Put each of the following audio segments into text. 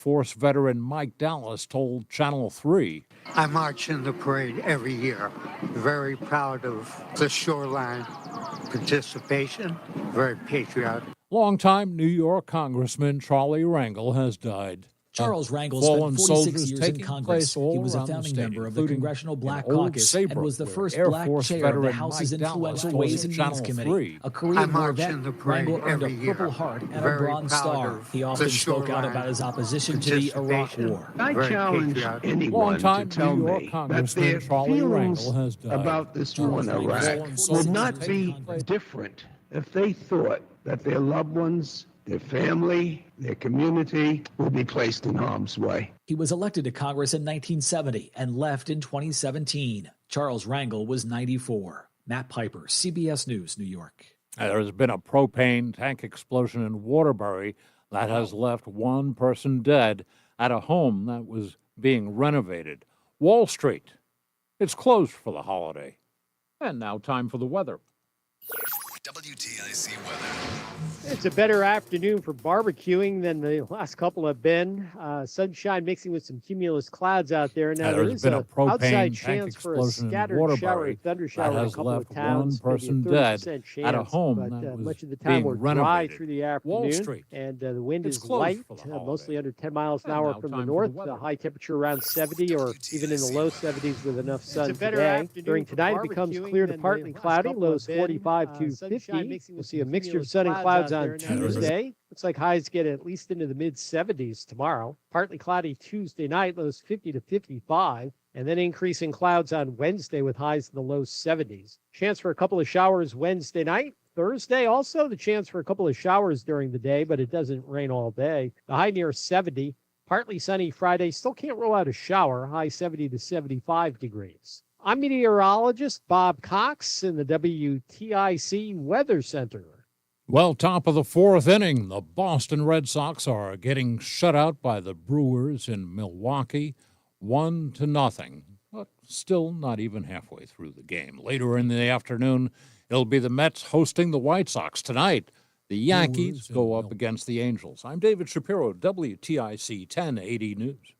Force veteran Mike Dallas told Channel 3. I march in the parade every year. Very proud of the shoreline participation. Very patriotic. Longtime New York Congressman Charlie Rangel has died. Charles Rangel spent 46 years in Congress. He was a founding member of the Congressional Black Caucus and was the first black chair of the House's influential Ways and Means Committee. A Korean War vet, Rangel earned a Purple Heart and a Bronze Star. He often spoke out about his opposition to the Iraq War. I challenge anyone to tell me that their feelings about this war in Iraq would not be different if they thought that their loved ones, their family, their community will be placed in harm's way. He was elected to Congress in 1970 and left in 2017. Charles Rangel was 94. Matt Piper, CBS News, New York. There's been a propane tank explosion in Waterbury that has left one person dead at a home that was being renovated. Wall Street, it's closed for the holiday. And now time for the weather. WTIC weather. It's a better afternoon for barbecuing than the last couple have been. Sunshine mixing with some cumulus clouds out there. Now, there is an outside chance for a scattered shower or thunder shower in a couple of towns. One person maybe a 30% dead chance, at a home but that was much of the time we're dry renovated. through the Wall afternoon. Street. And the wind It's is closed light, for the holiday. mostly under 10 miles an And hour now from the time for north. the weather. The high temperature around 70 or even in the low 70s with enough sun a better today. afternoon During for tonight, it becomes barbecuing clear to than partly the last cloudy, couple lows have been. 45 to Sunshine 50. mixing We'll with see a some mixture of cumulus sun and clouds clouds out on there now. Tuesday. Looks like highs get at least into the mid-70s tomorrow. Partly cloudy Tuesday night, lows 50 to 55. And then increasing clouds on Wednesday with highs in the low 70s. Chance for a couple of showers Wednesday night. Thursday also the chance for a couple of showers during the day, but it doesn't rain all day. The high near 70. Partly sunny Friday. Still can't rule out a shower. High 70 to 75 degrees. I'm meteorologist Bob Cox in the WTIC Weather Center. Well, top of the fourth inning, the Boston Red Sox are getting shut out by the Brewers in Milwaukee, 1-0, but still not even halfway through the game. Later in the afternoon, it'll be the Mets hosting the White Sox. Tonight, the Yankees go up against the Angels. I'm David Shapiro, WTIC 1080 News.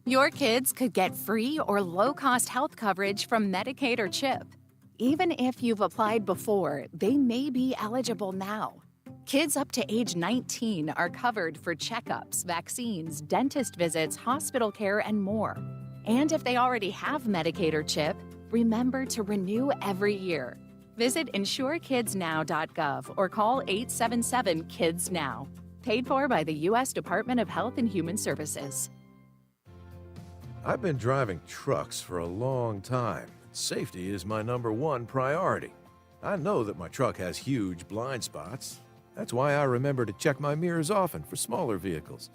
Your kids could get free or low-cost health coverage from Medicaid or CHIP. Even if you've applied before, they may be eligible now. Kids up to age 19 are covered for checkups, vaccines, dentist visits, hospital care, and more. And if they already have Medicaid or CHIP, remember to renew every year. Visit insurekidsnow.gov or call 877-KIDS-NOW. Paid for by the U.S. Department of Health and Human Services. I've been driving trucks for a long time. Safety is my #1 priority. I know that my truck has huge blind spots. That's why I remember to check my mirrors often for smaller vehicles.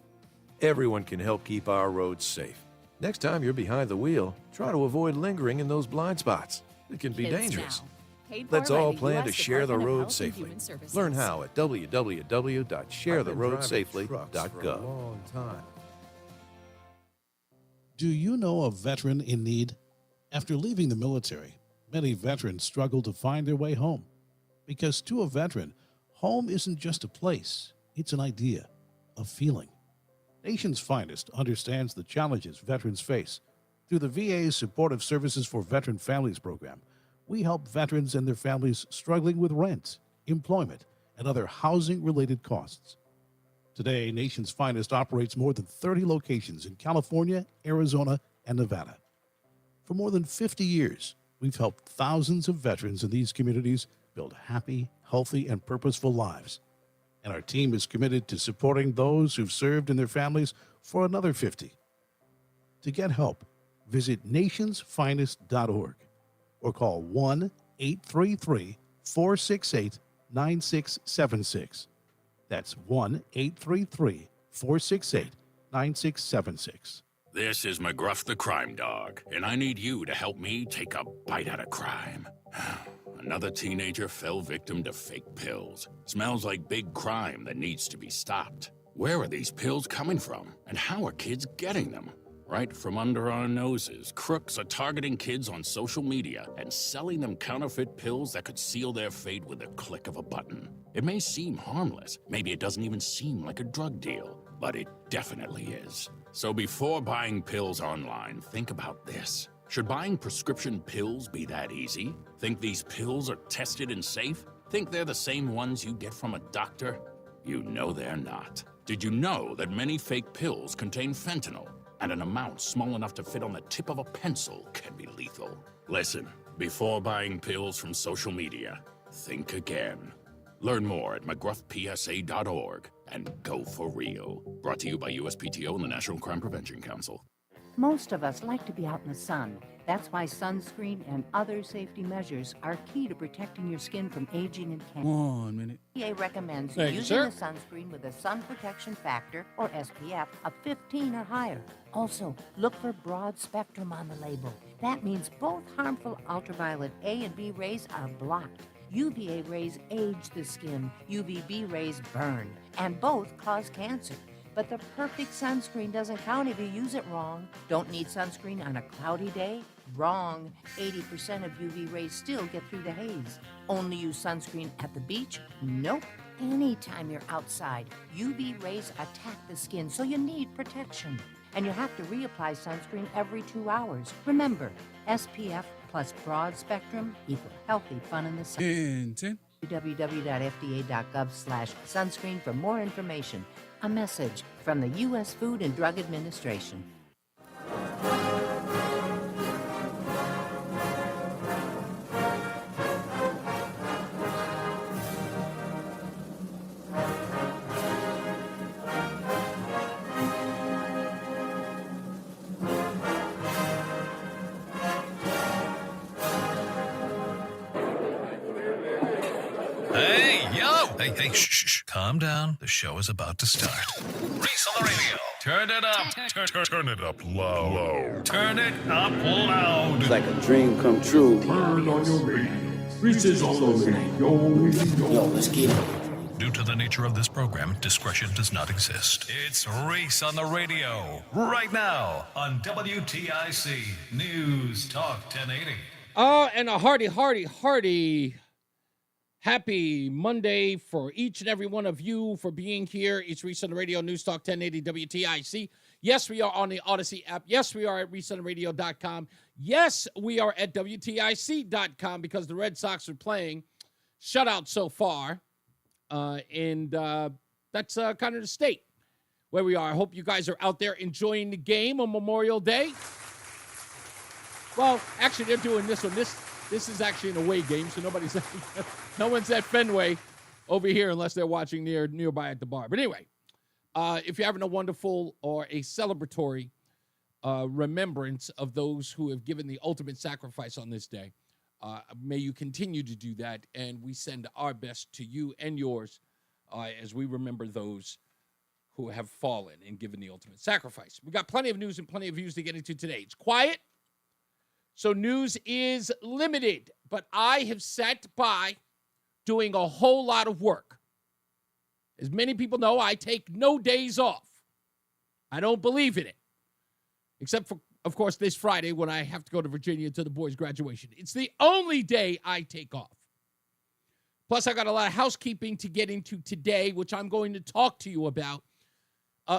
Everyone can help keep our roads safe. Next time you're behind the wheel, try to avoid lingering in those blind spots. It can be dangerous. Let's all plan to share the road safely. Learn how at www.sharetheroadsafely.gov. Do you know a veteran in need? After leaving the military, many veterans struggle to find their way home. Because to a veteran, home isn't just a place, it's an idea, a feeling. Nation's Finest understands the challenges veterans face. Through the VA's Supportive Services for Veteran Families program, we help veterans and their families struggling with rent, employment, and other housing-related costs. Today, Nation's Finest operates more than 30 locations in California, Arizona, and Nevada. For more than 50 years, we've helped thousands of veterans in these communities build happy, healthy, and purposeful lives. And our team is committed to supporting those who've served and their families for another 50. To get help, visit nationsfinest.org or call 1-833-468-9676. That's 1-833-468-9676. This is McGruff the Crime Dog, and I need you to help me take a bite out of crime. Another teenager fell victim to fake pills. Smells like big crime that needs to be stopped. Where are these pills coming from, and how are kids getting them? Right from under our noses, crooks are targeting kids on social media and selling them counterfeit pills that could seal their fate with the click of a button. It may seem harmless, maybe it doesn't even seem like a drug deal, but it definitely is. So before buying pills online, think about this. Should buying prescription pills be that easy? Think these pills are tested and safe? Think they're the same ones you get from a doctor? You know they're not. Did you know that many fake pills contain fentanyl? And an amount small enough to fit on the tip of a pencil can be lethal. Listen, before buying pills from social media, think again. Learn more at mcgruffpsa.org and go for real. Brought to you by USPTO and the National Crime Prevention Council. Most of us like to be out in the sun. That's why sunscreen and other safety measures are key to protecting your skin from aging and cancer. 1 minute. EPA recommends Thank you, using sir. the sunscreen with a sun protection factor, or SPF, of 15 or higher. Also, look for broad spectrum on the label. That means both harmful ultraviolet A and B rays are blocked. UVA rays age the skin, UVB rays burn, and both cause cancer. But the perfect sunscreen doesn't count if you use it wrong. Don't need sunscreen on a cloudy day? Wrong. 80% of UV rays still get through the haze. Only use sunscreen at the beach? Nope. Anytime you're outside, UV rays attack the skin, so you need protection. And you have to reapply sunscreen every 2 hours. Remember, SPF plus broad spectrum equal healthy fun in the sun. 10. www.fda.gov/sunscreen for more information. A message from the U.S. Food and Drug Administration. Hey, shh. Calm down. The show is about to start. Reese on the Radio. Turn it up. Turn it up low. Turn it up loud. It's like a dream come true. Turn on your radio. Reese on the Radio. Yo, let's get it. Due to the nature of this program, discretion does not exist. It's Reese on the Radio. Right now on WTIC News Talk 1080. And a hearty happy Monday for each and every one of you for being here. It's Reese on the Radio, News Talk 1080 WTIC. Yes, we are on the Odyssey app. Yes, we are at ReeseOnTheRadio.com. Yes, we are at WTIC.com because the Red Sox are playing shutout so far. And that's kind of the state where we are. I hope you guys are out there enjoying the game on Memorial Day. Well, actually, they're doing this one. This is actually an away game, so no one's at Fenway over here unless they're watching nearby at the bar. But anyway, if you're having a wonderful or a celebratory remembrance of those who have given the ultimate sacrifice on this day, may you continue to do that, and we send our best to you and yours as we remember those who have fallen and given the ultimate sacrifice. We got plenty of news and plenty of views to get into today. It's quiet. So news is limited, but I have sat by doing a whole lot of work. As many people know, I take no days off. I don't believe in it, except for, of course, this Friday when I have to go to Virginia to the boys' graduation. It's the only day I take off. Plus, I got a lot of housekeeping to get into today, which I'm going to talk to you about.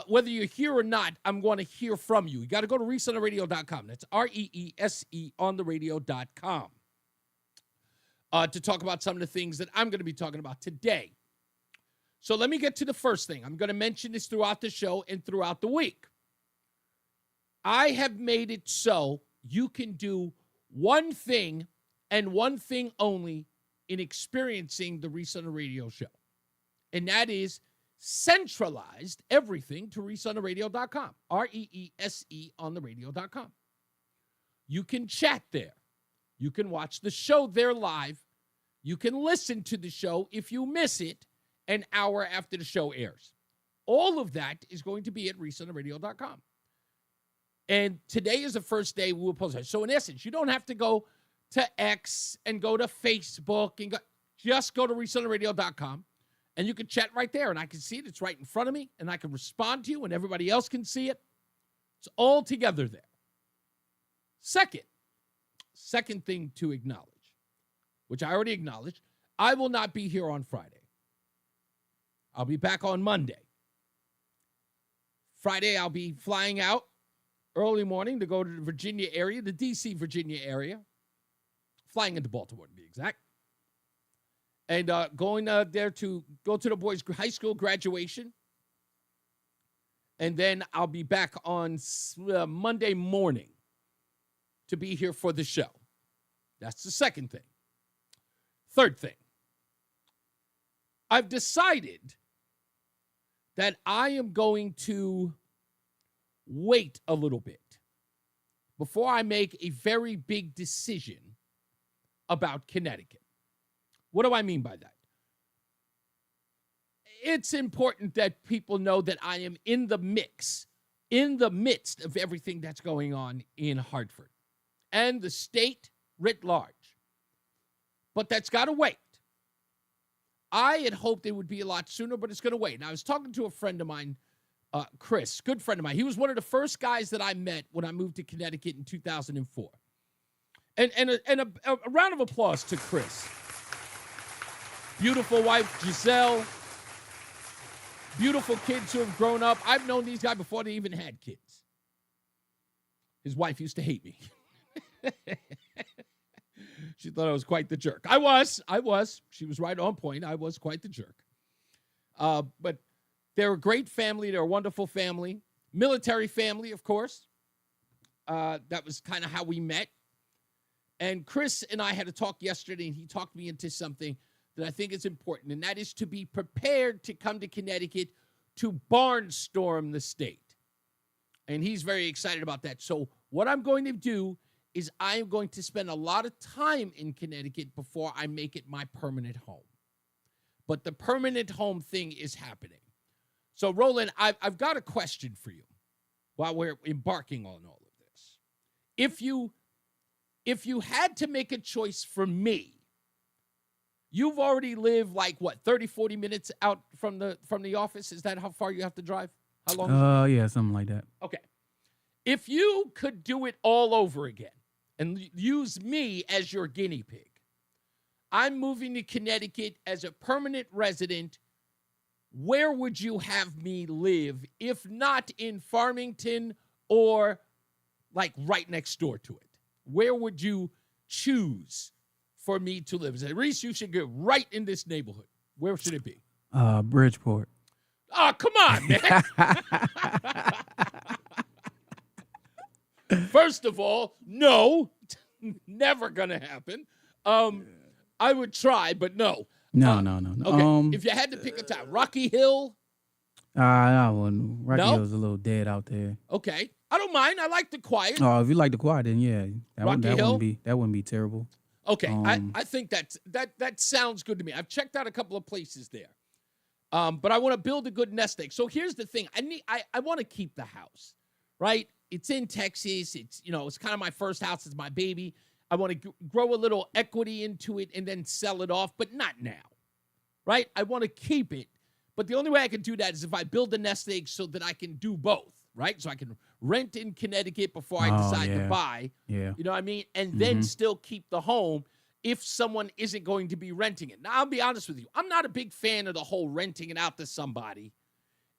Whether you're here or not, I'm going to hear from you. You got to go to ReeseOnTheRadio.com. That's REESE on the radio.com to talk about some of the things that I'm going to be talking about today. So let me get to the first thing. I'm going to mention this throughout the show and throughout the week. I have made it so you can do one thing and one thing only in experiencing the Reese on the Radio show. And that is centralized everything to ReeseOnTheRadio.com. REESE on the radio.com. You can chat there. You can watch the show there live. You can listen to the show if you miss it an hour after the show airs. All of that is going to be at ReeseOnTheRadio.com. And today is the first day we will post it. So in essence, you don't have to go to X and go to Facebook and just go to ReeseOnTheRadio.com. And you can chat right there, and I can see it. It's right in front of me, and I can respond to you, and everybody else can see it. It's all together there. Second thing to acknowledge, which I already acknowledged, I will not be here on Friday. I'll be back on Monday. Friday, I'll be flying out early morning to go to the Virginia area, the D.C., Virginia area. Flying into Baltimore, to be exact. And going there to go to the boys' high school graduation. And then I'll be back on Monday morning to be here for the show. That's the second thing. Third thing. I've decided that I am going to wait a little bit before I make a very big decision about Connecticut. What do I mean by that? It's important that people know that I am in the midst of everything that's going on in Hartford and the state writ large. But that's got to wait. I had hoped it would be a lot sooner, but it's going to wait. And I was talking to a friend of mine, Chris, good friend of mine. He was one of the first guys that I met when I moved to Connecticut in 2004. And a round of applause to Chris. Beautiful wife, Giselle. Beautiful kids who have grown up. I've known these guys before they even had kids. His wife used to hate me. She thought I was quite the jerk. I was. She was right on point. I was quite the jerk. But they're a great family. They're a wonderful family. Military family, of course. That was kind of how we met. And Chris and I had a talk yesterday, and he talked me into something that I think is important, and that is to be prepared to come to Connecticut to barnstorm the state. And he's very excited about that. So what I'm going to do is I am going to spend a lot of time in Connecticut before I make it my permanent home. But the permanent home thing is happening. So, Roland, I've got a question for you while we're embarking on all of this. If you had to make a choice for me, you've already lived 30, 40 minutes out from the office? Is that how far you have to drive? How long? Yeah, something like that. Okay. If you could do it all over again and use me as your guinea pig, I'm moving to Connecticut as a permanent resident. Where would you have me live if not in Farmington or right next door to it? Where would you choose for me to live? Say, Reese, you should get right in this neighborhood. Where should it be? Bridgeport. Oh, come on, man. First of all, no, never gonna happen. I would try, but no. No. Okay, if you had to pick a town, Rocky Hill. I wouldn't. Rocky Hill's a little dead out there. Okay, I don't mind. I like the quiet. Oh, if you like the quiet, then yeah, that Hill? wouldn't be terrible. Okay, I think that sounds good to me. I've checked out a couple of places there, but I want to build a good nest egg. So here's the thing: I want to keep the house, right? It's in Texas. It's it's kind of my first house. It's my baby. I want to grow a little equity into it and then sell it off, but not now, right? I want to keep it, but the only way I can do that is if I build a nest egg so that I can do both, right? So I can rent in Connecticut before I decide to buy. Yeah. You know what I mean? And then still keep the home if someone isn't going to be renting it. Now, I'll be honest with you. I'm not a big fan of the whole renting it out to somebody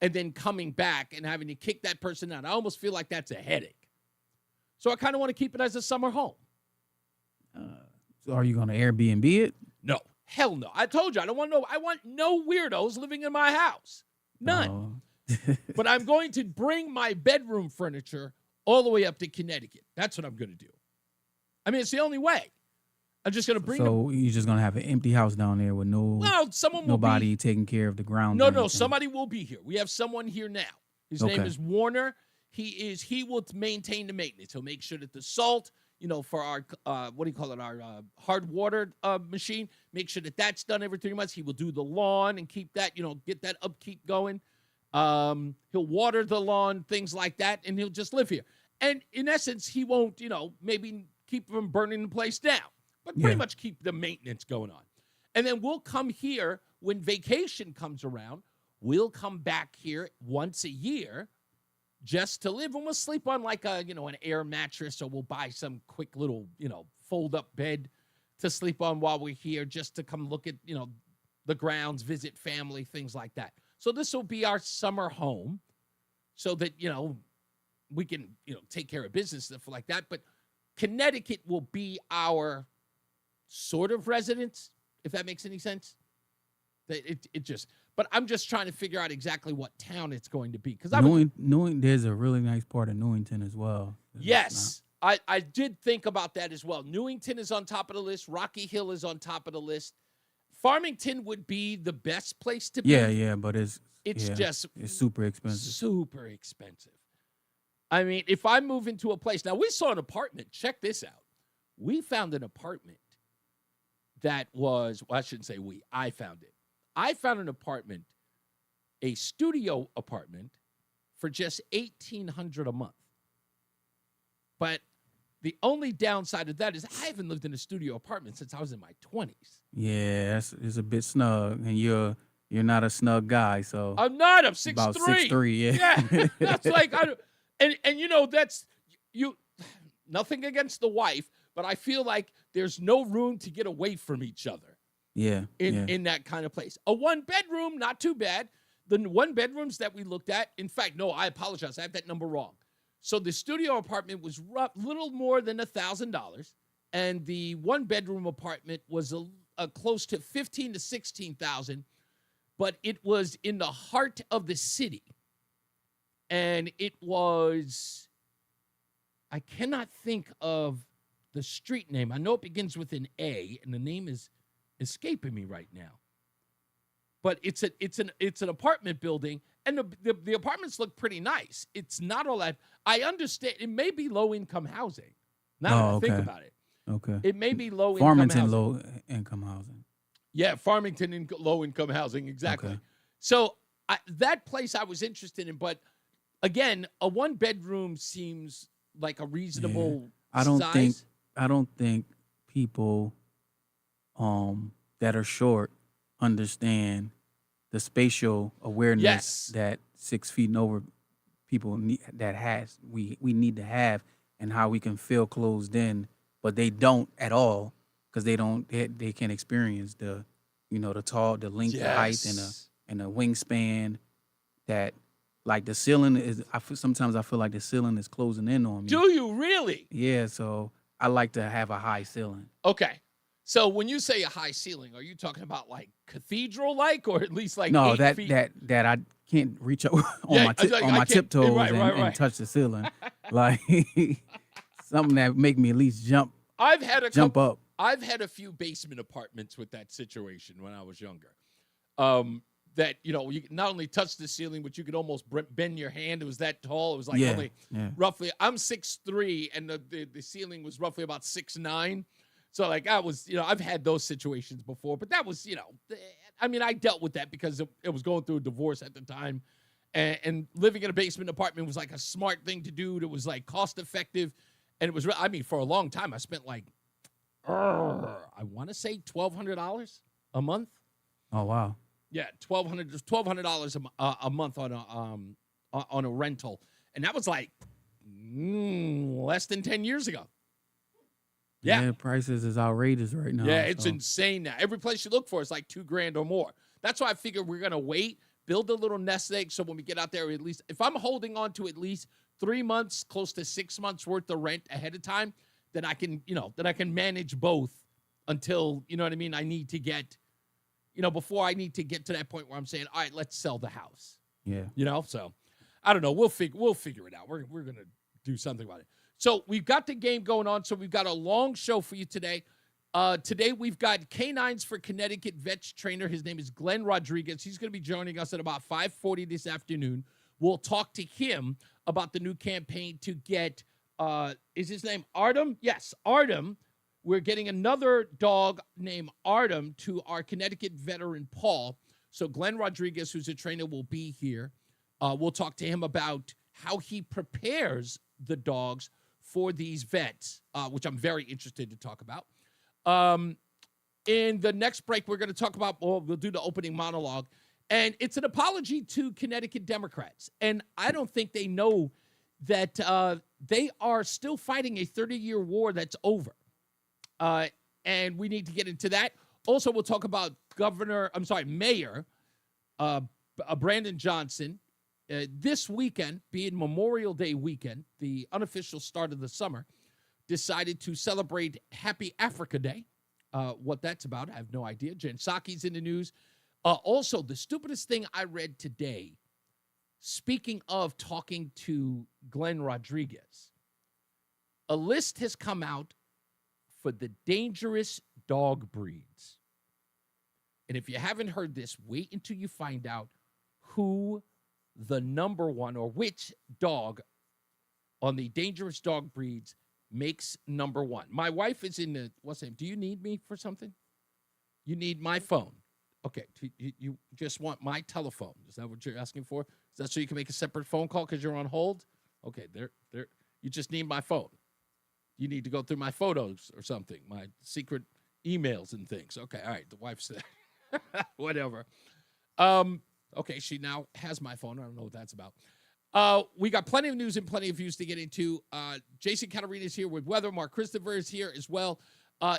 and then coming back and having to kick that person out. I almost feel like that's a headache. So I kind of want to keep it as a summer home. So are you going to Airbnb it? No. Hell no. I told you, I want no weirdos living in my house. None. But I'm going to bring my bedroom furniture all the way up to Connecticut. That's what I'm going to do. I mean, it's the only way. I'm just going to bring So you're just going to have an empty house down there with nobody taking care of the ground? No, somebody will be here. We have someone here now. His name is Warner. He will maintain the maintenance. He'll make sure that the salt, for our, our hard water machine, make sure that that's done every 3 months. He will do the lawn and keep that, get that upkeep going. He'll water the lawn, things like that, and he'll just live here. And in essence, he won't, maybe keep from burning the place down, but pretty much keep the maintenance going on. And then we'll come here when vacation comes around. We'll come back here once a year just to live, and we'll sleep on like a, an air mattress, or we'll buy some quick little, fold up bed to sleep on while we're here, just to come look at, the grounds, visit family, things like that. So this will be our summer home so that, we can, take care of business, stuff like that. But Connecticut will be our sort of residence, if that makes any sense. But I'm just trying to figure out exactly what town it's going to be. Because knowing there's a really nice part of Newington as well. Yes, I did think about that as well. Newington is on top of the list. Rocky Hill is on top of the list. Farmington would be the best place to be. Yeah, but it's super expensive. Super expensive. I mean, if I move into a place, now we saw an apartment. Check this out. We found an apartment that was, well, I shouldn't say we, I found it. I found an apartment, a studio apartment, for just $1,800 a month. But the only downside of that is I haven't lived in a studio apartment since I was in my 20s. Yeah, it's a bit snug, and you're not a snug guy, so I'm not. I'm 6'3". About 6'3", yeah. Yeah, that's like that's you. Nothing against the wife, but I feel like there's no room to get away from each other. Yeah. In that kind of place. A 1-bedroom, not too bad. The 1-bedrooms that we looked at, in fact, no, I apologize. I have that number wrong. So the studio apartment was little more than $1,000, and the 1-bedroom apartment was a close to $15,000 to $16,000, but it was in the heart of the city, and it was, I cannot think of the street name. I know it begins with an A, and the name is escaping me right now. But it's an apartment building, and the apartments look pretty nice. It's not all that. I understand it may be low-income housing. Now that I think about it. Okay. It may be low-income Farmington housing. low-income housing. Yeah, Farmington in low-income housing, exactly. Okay. So that place I was interested in, but again, a 1-bedroom seems like a reasonable size. I don't think people that are short understand the spatial awareness that 6 feet and over people need, we need to have, and how we can feel closed in, but they don't at all, because they can't experience the the length, the height, and the wingspan. That, like, the ceiling is. Sometimes I feel like the ceiling is closing in on me. Do you really? Yeah, so I like to have a high ceiling. Okay. So when you say a high ceiling, are you talking about like cathedral-like, or at least like no, 8 feet? that I can't reach up on my tiptoes and touch the ceiling, like something that make me at least jump up. I've had a few basement apartments with that situation when I was younger. That you could not only touch the ceiling, but you could almost bend your hand. It was that tall. It was like roughly. I'm 6'3", and the ceiling was roughly about 6'9". So, like, I was, I've had those situations before, but that was, I dealt with that because it was going through a divorce at the time, and living in a basement apartment was like a smart thing to do. It was like cost effective, and it was, for a long time, I spent like, I want to say $1,200 a month. Oh, wow. Yeah, $1,200 a month on a rental, and that was like less than 10 years ago. Yeah, prices is outrageous right now. Yeah, it's insane now. Every place you look for is like $2,000 or more. That's why I figured we're gonna wait, build a little nest egg, so when we get out there, at least if I'm holding on to at least 3 months, close to 6 months worth of rent ahead of time, then I can, I can manage both until I need to get, before I need to get to that point where I'm saying, all right, let's sell the house. Yeah, So I don't know. We'll figure it out. We're gonna do something about it. So we've got the game going on. So we've got a long show for you today. Today we've got Canines for Connecticut vets trainer. His name is Glenn Rodriguez. He's going to be joining us at about 5:40 this afternoon. We'll talk to him about the new campaign to get, is his name Artem? Yes, Artem. We're getting another dog named Artem to our Connecticut veteran, Paul. So Glenn Rodriguez, who's a trainer, will be here. We'll talk to him about how he prepares the dogs for these vets, which I'm very interested to talk about. In the next break, we're going to talk about, we'll do the opening monologue. And it's an apology to Connecticut Democrats. And I don't think they know that they are still fighting a 30-year war that's over. And we need to get into that. Also, we'll talk about Mayor Brandon Johnson. This weekend, being Memorial Day weekend, the unofficial start of the summer, decided to celebrate Happy Africa Day. What that's about, I have no idea. Jen Psaki's in the news. Also, the stupidest thing I read today, speaking of talking to Glenn Rodriguez, a list has come out for the dangerous dog breeds. And if you haven't heard this, wait until you find out who the number one or which dog on the dangerous dog breeds makes number one. My wife is in the, what's the name? Do you need me for something? You need my phone. Okay, you just want my telephone. Is that what you're asking for? Is that so you can make a separate phone call because you're on hold? Okay, there. You just need my phone. You need to go through my photos or something, my secret emails and things. Okay, all right, the wife said, whatever. Okay, she now has my phone. I don't know what that's about. We got plenty of news and plenty of views to get into. Jason Catarina is here with weather. Mark Christopher is here as well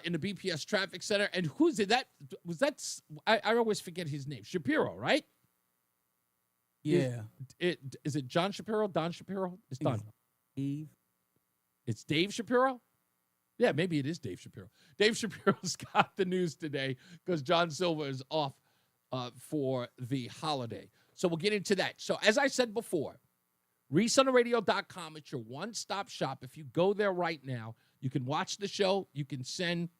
in the BPS Traffic Center. And who's it? I always forget his name. Shapiro, right? Yeah. Is it John Shapiro? Don Shapiro? It's Don. Dave. It's Dave Shapiro? Yeah, maybe it is Dave Shapiro. Dave Shapiro's got the news today because John Silver is off for the holiday. So we'll get into that. So as I said before, ReeseOnTheRadio.com, it's your one-stop shop. If you go there right now, you can watch the show. You can send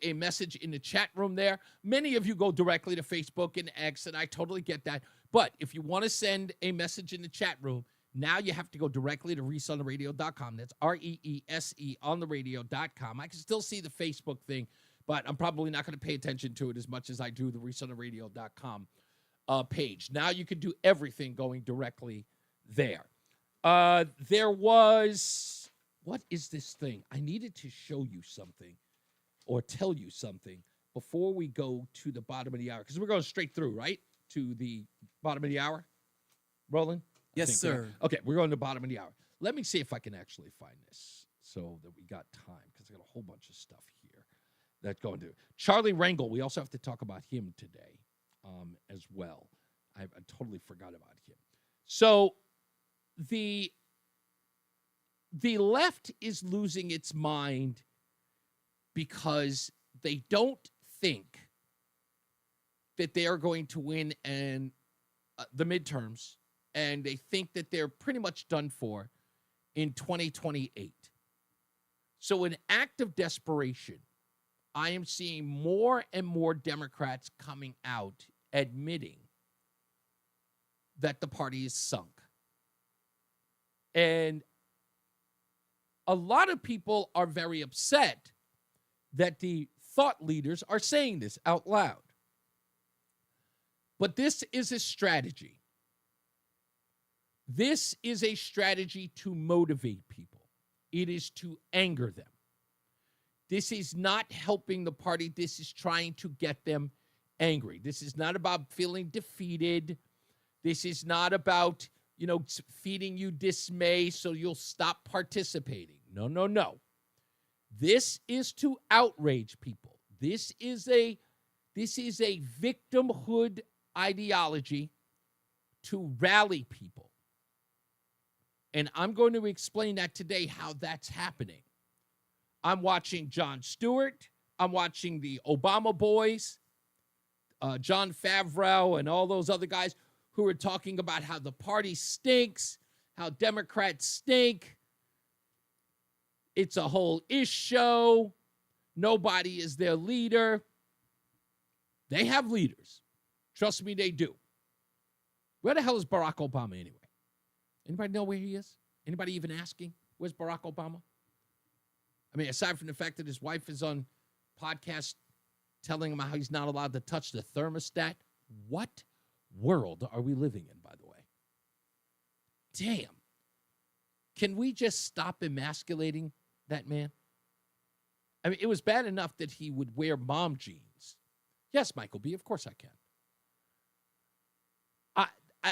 a message in the chat room there. Many of you go directly to Facebook and X, and I totally get that. But if you want to send a message in the chat room, now you have to go directly to ReeseOnTheRadio.com. That's REESE on the radio.com. I can still see the Facebook thing, but I'm probably not going to pay attention to it as much as I do the ReeseOnTheRadio.com page. Now you can do everything going directly there. There was, what is this thing? I needed to show you something or tell you something before we go to the bottom of the hour, because we're going straight through, right, to the bottom of the hour. Roland? Yes, sir. Okay, we're going to the bottom of the hour. Let me see if I can actually find this so that we got time, because I got a whole bunch of stuff here that's going to. Charlie Rangel, we also have to talk about him today as well. I totally forgot about him. So the left is losing its mind because they don't think that they are going to win the midterms, and they think that they're pretty much done for in 2028. So in act of desperation, I am seeing more and more Democrats coming out admitting that the party is sunk. And a lot of people are very upset that the thought leaders are saying this out loud. But this is a strategy. This is a strategy to motivate people. It is to anger them. This is not helping the party. This is trying to get them angry. This is not about feeling defeated. This is not about, feeding you dismay so you'll stop participating. No, no, no. This is to outrage people. This is a victimhood ideology to rally people. And I'm going to explain that today, how that's happening. I'm watching Jon Stewart. I'm watching the Obama boys, Jon Favreau, and all those other guys who are talking about how the party stinks, how Democrats stink. It's a whole ish show. Nobody is their leader. They have leaders. Trust me, they do. Where the hell is Barack Obama anyway? Anybody know where he is? Anybody even asking? Where's Barack Obama? I mean, aside from the fact that his wife is on podcast telling him how he's not allowed to touch the thermostat. What world are we living in, by the way? Damn. Can we just stop emasculating that man? I mean, it was bad enough that he would wear mom jeans. Yes, Michael B., of course I can.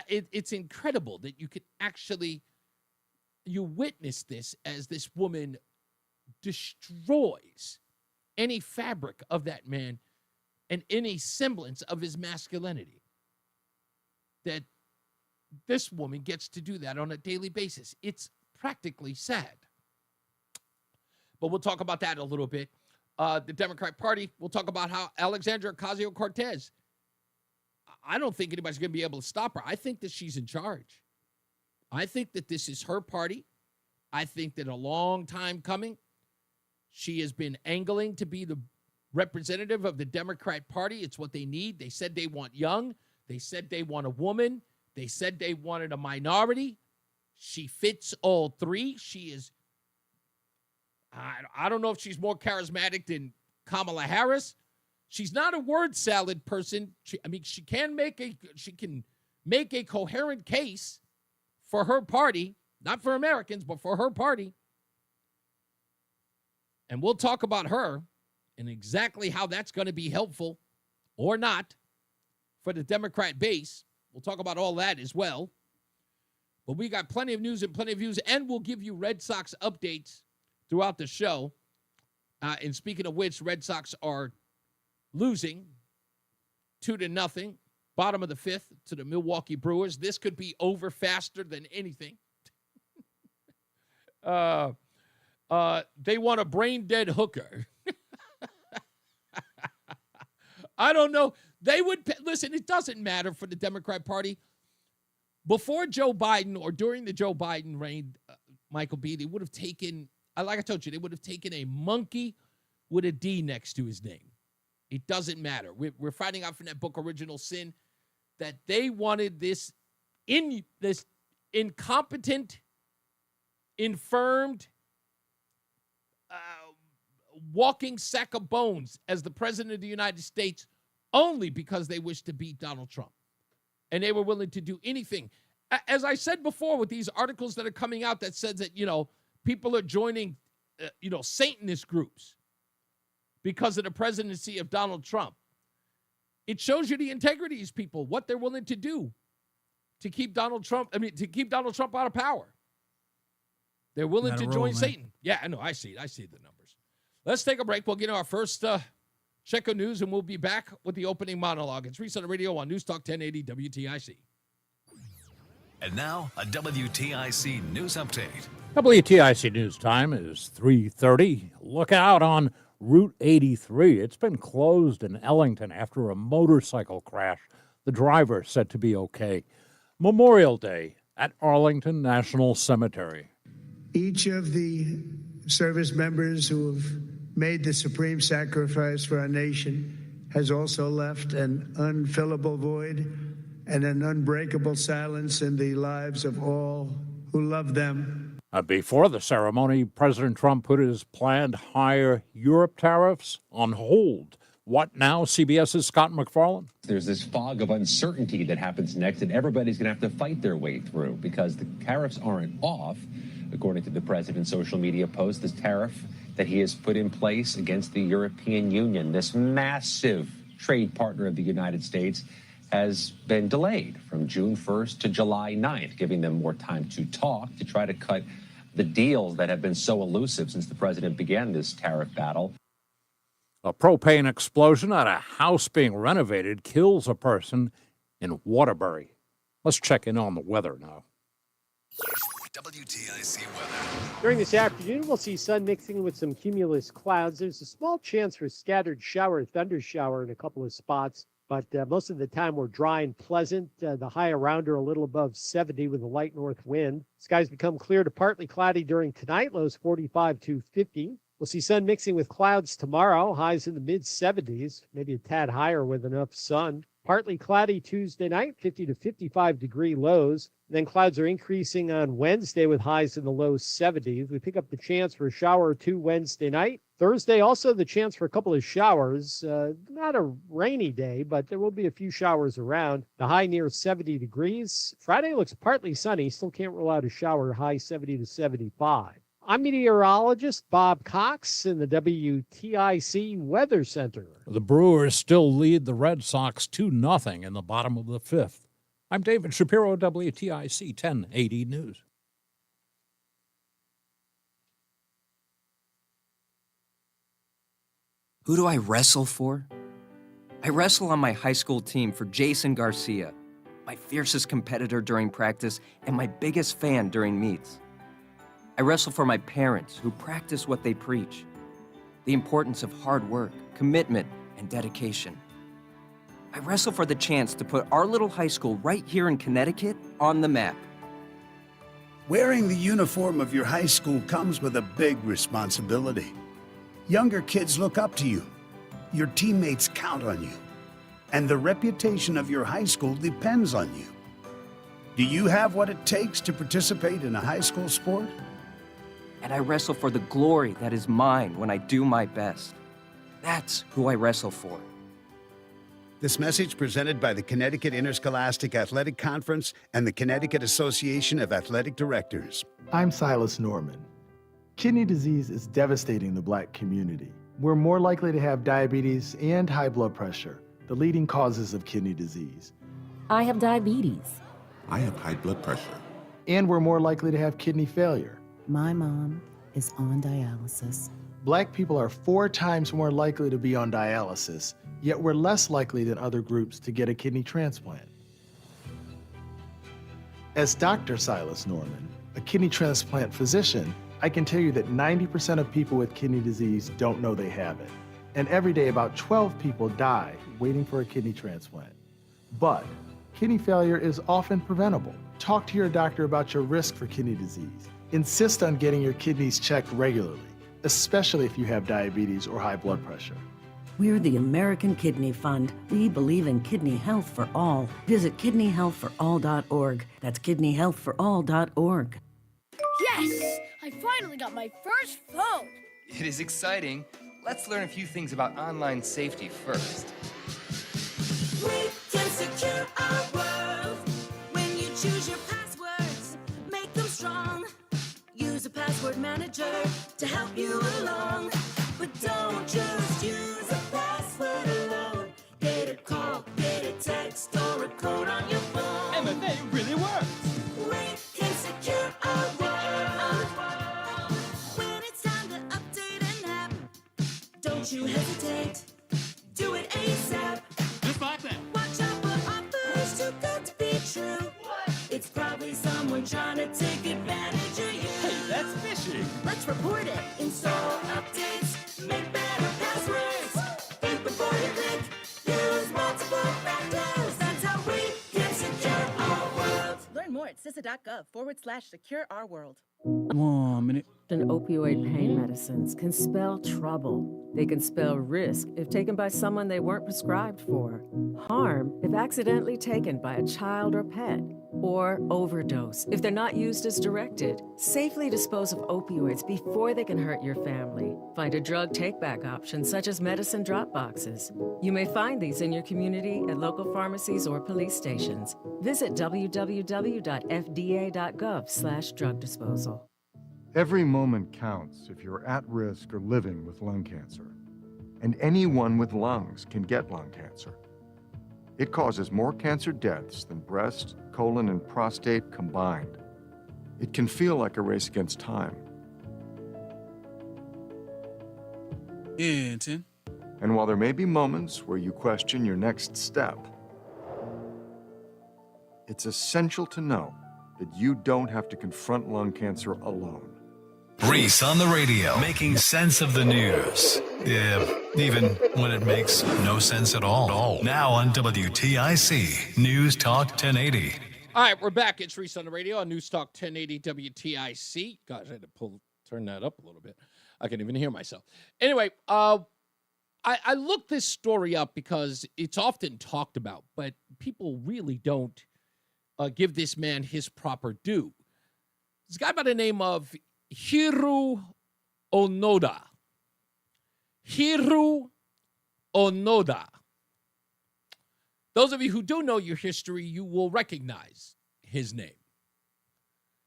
It's incredible that you could actually, you witness this as this woman destroys any fabric of that man and any semblance of his masculinity. That this woman gets to do that on a daily basis. It's practically sad. But we'll talk about that a little bit. The Democrat Party, we'll talk about how Alexandria Ocasio-Cortez, I don't think anybody's going to be able to stop her. I think that she's in charge. I think that this is her party. I think that a long time coming, she has been angling to be the representative of the Democrat Party. It's what they need. They said they want young. They said they want a woman. They said they wanted a minority. She fits all three. She is, I don't know if she's more charismatic than Kamala Harris. She's not a word salad person. She can make a coherent case for her party, not for Americans, but for her party. And we'll talk about her and exactly how that's going to be helpful or not for the Democrat base. We'll talk about all that as well. But we got plenty of news and plenty of views, and we'll give you Red Sox updates throughout the show. And speaking of which, Red Sox are losing 2-0, bottom of the fifth, to the Milwaukee Brewers. This could be over faster than anything. They want a brain-dead hooker. I don't know. They would listen, it doesn't matter for the Democrat Party. Before Joe Biden or during the Joe Biden reign, Michael B., they would have taken, like I told you, they would have taken a monkey with a D next to his name. It doesn't matter. We're finding out from that book, Original Sin, that they wanted this incompetent, infirmed, walking sack of bones as the president of the United States only because they wished to beat Donald Trump. And they were willing to do anything. As I said before, with these articles that are coming out that says that, people are joining, Satanist groups because of the presidency of Donald Trump. It shows you the integrity of these people, what they're willing to do to keep Donald Trump out of power. They're willing to join Satan. Yeah, I know. I see the numbers. Let's take a break. We'll get our first check of news, and we'll be back with the opening monologue. It's Reese on the Radio on News Talk 1080 WTIC. And now, a WTIC News Update. WTIC News Time is 3:30. Look out on Route 83. It's been closed in Ellington after a motorcycle crash. The driver said to be okay. Memorial Day at Arlington National Cemetery. Each of the service members who have made the supreme sacrifice for our nation has also left an unfillable void and an unbreakable silence in the lives of all who love them. Before the ceremony, President Trump put his planned higher Europe tariffs on hold. What now? CBS's Scott McFarland. There's this fog of uncertainty that happens next, and everybody's going to have to fight their way through because the tariffs aren't off. According to the president's social media post, this tariff that he has put in place against the European Union, this massive trade partner of the United States, has been delayed from June 1st to July 9th, giving them more time to talk, to try to cut the deals that have been so elusive since the president began this tariff battle. A propane explosion at a house being renovated kills a person in Waterbury. Let's check in on the weather now. WTIC weather. During this afternoon, we'll see sun mixing with some cumulus clouds. There's a small chance for scattered thunder shower in a couple of spots, but most of the time we're dry and pleasant. The high around are a little above 70 with a light north wind. Skies become clear to partly cloudy during tonight, lows 45 to 50. We'll see sun mixing with clouds tomorrow, highs in the mid-70s, maybe a tad higher with enough sun. Partly cloudy Tuesday night, 50 to 55 degree lows. Then clouds are increasing on Wednesday with highs in the low 70s. We pick up the chance for a shower or two Wednesday night. Thursday, also the chance for a couple of showers. Not a rainy day, but there will be a few showers around. The high near 70 degrees. Friday looks partly sunny. Still can't rule out a shower, high 70 to 75. I'm meteorologist Bob Cox in the WTIC Weather Center. The Brewers still lead the Red Sox 2-0 in the bottom of the fifth. I'm David Shapiro, WTIC 1080 News. Who do I wrestle for? I wrestle on my high school team for Jason Garcia, my fiercest competitor during practice and my biggest fan during meets. I wrestle for my parents who practice what they preach, the importance of hard work, commitment, and dedication. I wrestle for the chance to put our little high school right here in Connecticut on the map. Wearing the uniform of your high school comes with a big responsibility. Younger kids look up to you. Your teammates count on you. And the reputation of your high school depends on you. Do you have what it takes to participate in a high school sport? And I wrestle for the glory that is mine when I do my best. That's who I wrestle for. This message presented by the Connecticut Interscholastic Athletic Conference and the Connecticut Association of Athletic Directors. I'm Silas Norman. Kidney disease is devastating the Black community. We're more likely to have diabetes and high blood pressure, the leading causes of kidney disease. I have diabetes. I have high blood pressure. And we're more likely to have kidney failure. My mom is on dialysis. Black people are 4 times more likely to be on dialysis, yet we're less likely than other groups to get a kidney transplant. As Dr. Silas Norman, a kidney transplant physician, I can tell you that 90% of people with kidney disease don't know they have it. And every day, about 12 people die waiting for a kidney transplant. But kidney failure is often preventable. Talk to your doctor about your risk for kidney disease. Insist on getting your kidneys checked regularly, especially if you have diabetes or high blood pressure. We're the American Kidney Fund. We believe in kidney health for all. Visit kidneyhealthforall.org. That's kidneyhealthforall.org. Yes! I finally got my first phone! It is exciting. Let's learn a few things about online safety first. We can secure our world. When you choose your passwords, make them strong. Use a password manager to help you along. But don't just use a password alone. Get a call, get a text, or a code on your phone. MFA really works! We can secure our world. When it's time to update an app, don't you hesitate. Do it ASAP. Just like that. Watch out for offers too good to be true. It's probably someone trying to take advantage of you. Hey, that's phishing. Let's report it. Install updates. Make better passwords. Think before you click. Use multiple factors. That's how we can secure our world. Learn more at CISA.gov/secure-our-world. 1 minute. Opioid pain medicines can spell trouble. They can spell risk if taken by someone they weren't prescribed for, harm if accidentally taken by a child or pet, or overdose if they're not used as directed. Safely dispose of opioids before they can hurt your family. Find a drug take-back option such as medicine drop boxes. You may find these in your community at local pharmacies or police stations. Visit www.fda.gov/drug disposal. Every moment counts if you're at risk or living with lung cancer. And anyone with lungs can get lung cancer. It causes more cancer deaths than breast, colon, and prostate combined. It can feel like a race against time. And while there may be moments where you question your next step, it's essential to know that you don't have to confront lung cancer alone. Reese on the radio, making sense of the news. Yeah, even when it makes no sense at all. Now on WTIC News Talk 1080. All right, we're back. It's Reese on the radio on News Talk 1080 WTIC. Gosh, I had to turn that up a little bit. I can't even hear myself. Anyway, I looked this story up because it's often talked about, but people really don't give this man his proper due. This guy by the name of Hiru Onoda. Hiru Onoda. Those of you who do know your history, you will recognize his name.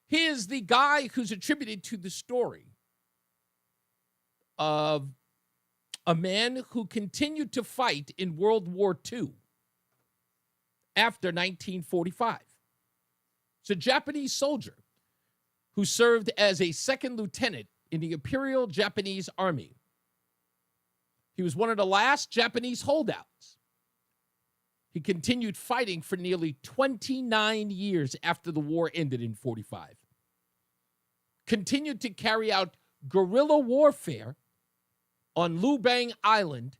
He is the guy who's attributed to the story of a man who continued to fight in World War II after 1945. It's a Japanese soldier who served as a second lieutenant in the Imperial Japanese Army. He was one of the last Japanese holdouts. He continued fighting for nearly 29 years after the war ended in 45. Continued to carry out guerrilla warfare on Lubang Island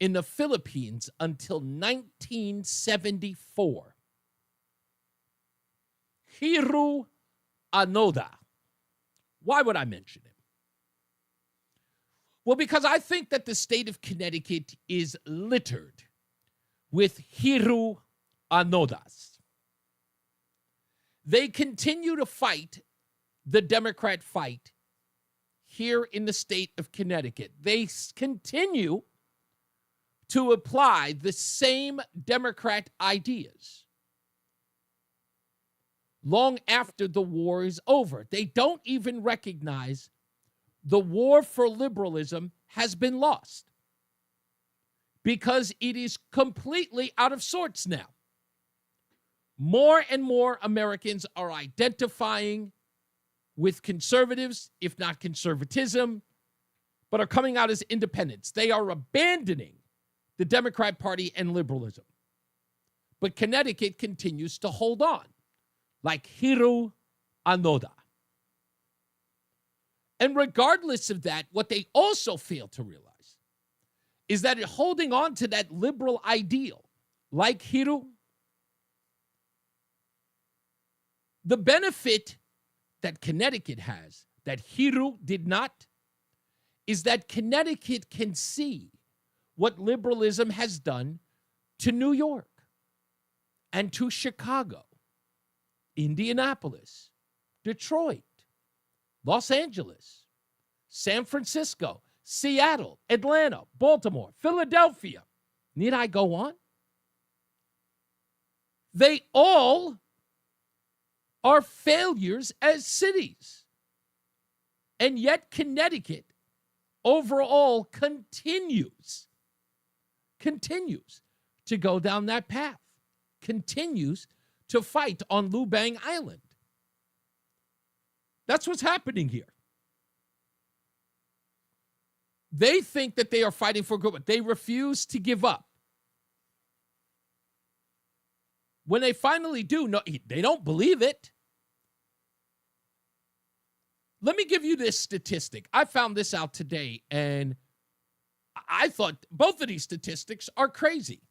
in the Philippines until 1974. Hiro Anoda. Why would I mention him? Well, because I think that the state of Connecticut is littered with Hiro Anodas. They continue to fight the Democrat fight here in the state of Connecticut. They continue to apply the same Democrat ideas long after the war is over. They don't even recognize the war for liberalism has been lost because it is completely out of sorts now. More and more Americans are identifying with conservatives, if not conservatism, but are coming out as independents. They are abandoning the Democrat Party and liberalism. But Connecticut continues to hold on, like Hiro Anoda. And regardless of that, what they also fail to realize is that holding on to that liberal ideal, like Hiro, the benefit that Connecticut has, that Hiro did not, is that Connecticut can see what liberalism has done to New York and to Chicago, Indianapolis, Detroit, Los Angeles, San Francisco, Seattle, Atlanta, Baltimore, Philadelphia. Need I go on? They all are failures as cities. And yet Connecticut overall continues to go down that path, continues to fight on Lubang Island. That's what's happening here. They think that they are fighting for good, but they refuse to give up. When they finally do, no, they don't believe it. Let me give you this statistic. I found this out today, and I thought both of these statistics are crazy.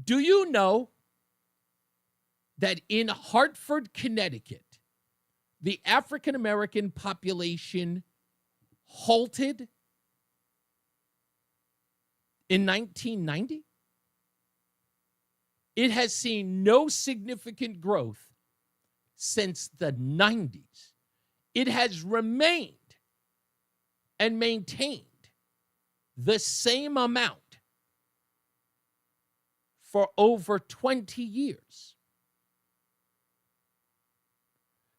Do you know that in Hartford, Connecticut, the African-American population halted in 1990? It has seen no significant growth since the 90s. It has remained and maintained the same amount for over 20 years.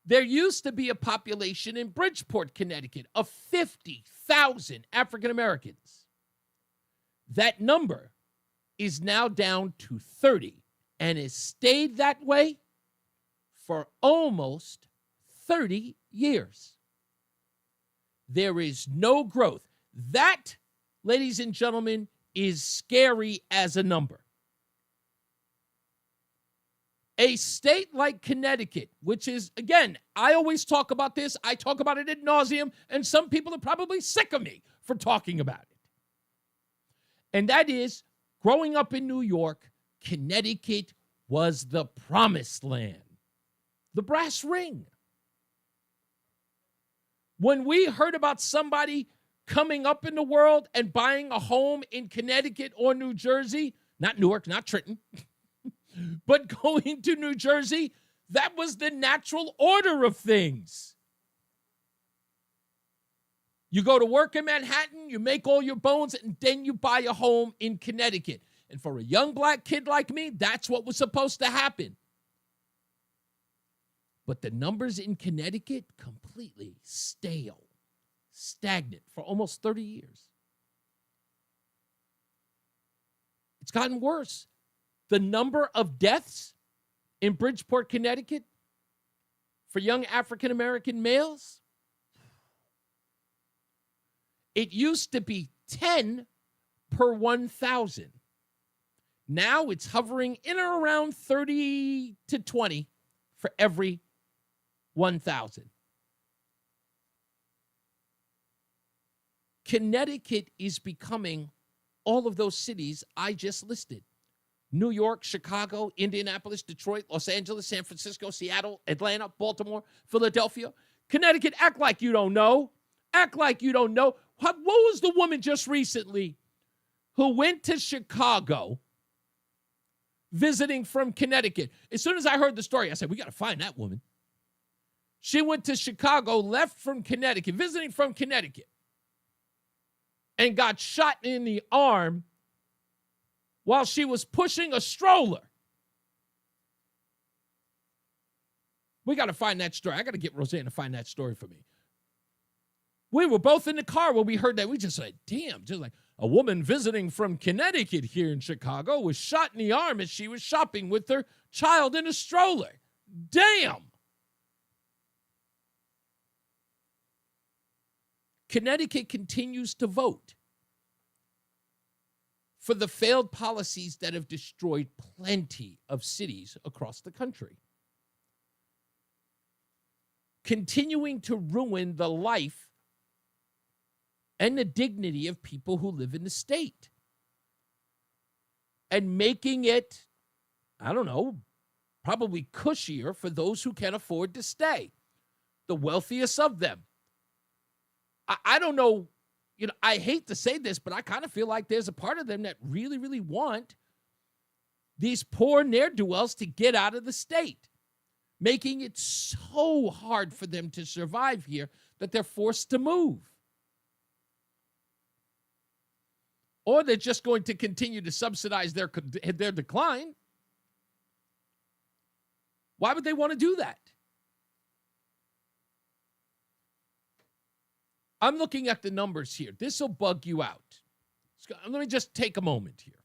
There used to be a population in Bridgeport, Connecticut, of 50,000 African Americans. That number is now down to 30 and has stayed that way for almost 30 years. There is no growth. That, ladies and gentlemen, is scary as a number. A state like Connecticut, which is, again, I always talk about this. I talk about it ad nauseum, and some people are probably sick of me for talking about it. And that is, growing up in New York, Connecticut was the promised land, the brass ring. When we heard about somebody coming up in the world and buying a home in Connecticut or New Jersey, not Newark, not Trenton, but going to New Jersey, that was the natural order of things. You go to work in Manhattan, you make all your bones, and then you buy a home in Connecticut. And for a young black kid like me, that's what was supposed to happen. But the numbers in Connecticut, completely stale, stagnant for almost 30 years. It's gotten worse. The number of deaths in Bridgeport, Connecticut for young African-American males, it used to be 10 per 1,000. Now it's hovering in or around 30 to 20 for every 1,000. Connecticut is becoming all of those cities I just listed. New York, Chicago, Indianapolis, Detroit, Los Angeles, San Francisco, Seattle, Atlanta, Baltimore, Philadelphia. Connecticut, act like you don't know. Act like you don't know. What was the woman just recently who went to Chicago visiting from Connecticut? As soon as I heard the story, I said, we got to find that woman. She went to Chicago, left from Connecticut, visiting from Connecticut, and got shot in the arm while she was pushing a stroller. We got to find that story. I got to get Roseanne to find that story for me. We were both in the car when we heard that. We just said, damn, just like a woman visiting from Connecticut here in Chicago was shot in the arm as she was shopping with her child in a stroller. Damn. Connecticut continues to vote for the failed policies that have destroyed plenty of cities across the country, continuing to ruin the life and the dignity of people who live in the state, and making it, I don't know, probably cushier for those who can afford to stay, the wealthiest of them. I don't know, I hate to say this, but I kind of feel like there's a part of them that really, really want these poor ne'er-do-wells to get out of the state, making it so hard for them to survive here that they're forced to move. Or they're just going to continue to subsidize their decline. Why would they want to do that? I'm looking at the numbers here. This will bug you out. Let me just take a moment here.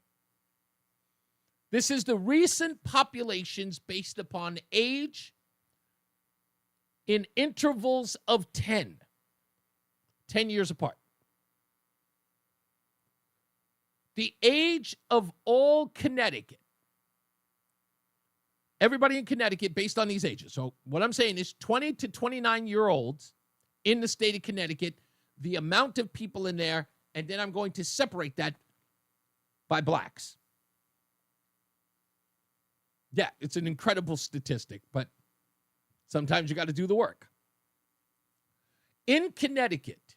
This is the recent populations based upon age in intervals of 10 years apart. The age of all Connecticut, everybody in Connecticut based on these ages. So what I'm saying is 20 to 29-year-olds in the state of Connecticut, the amount of people in there, and then I'm going to separate that by blacks. Yeah, it's an incredible statistic, but sometimes you got to do the work. In Connecticut,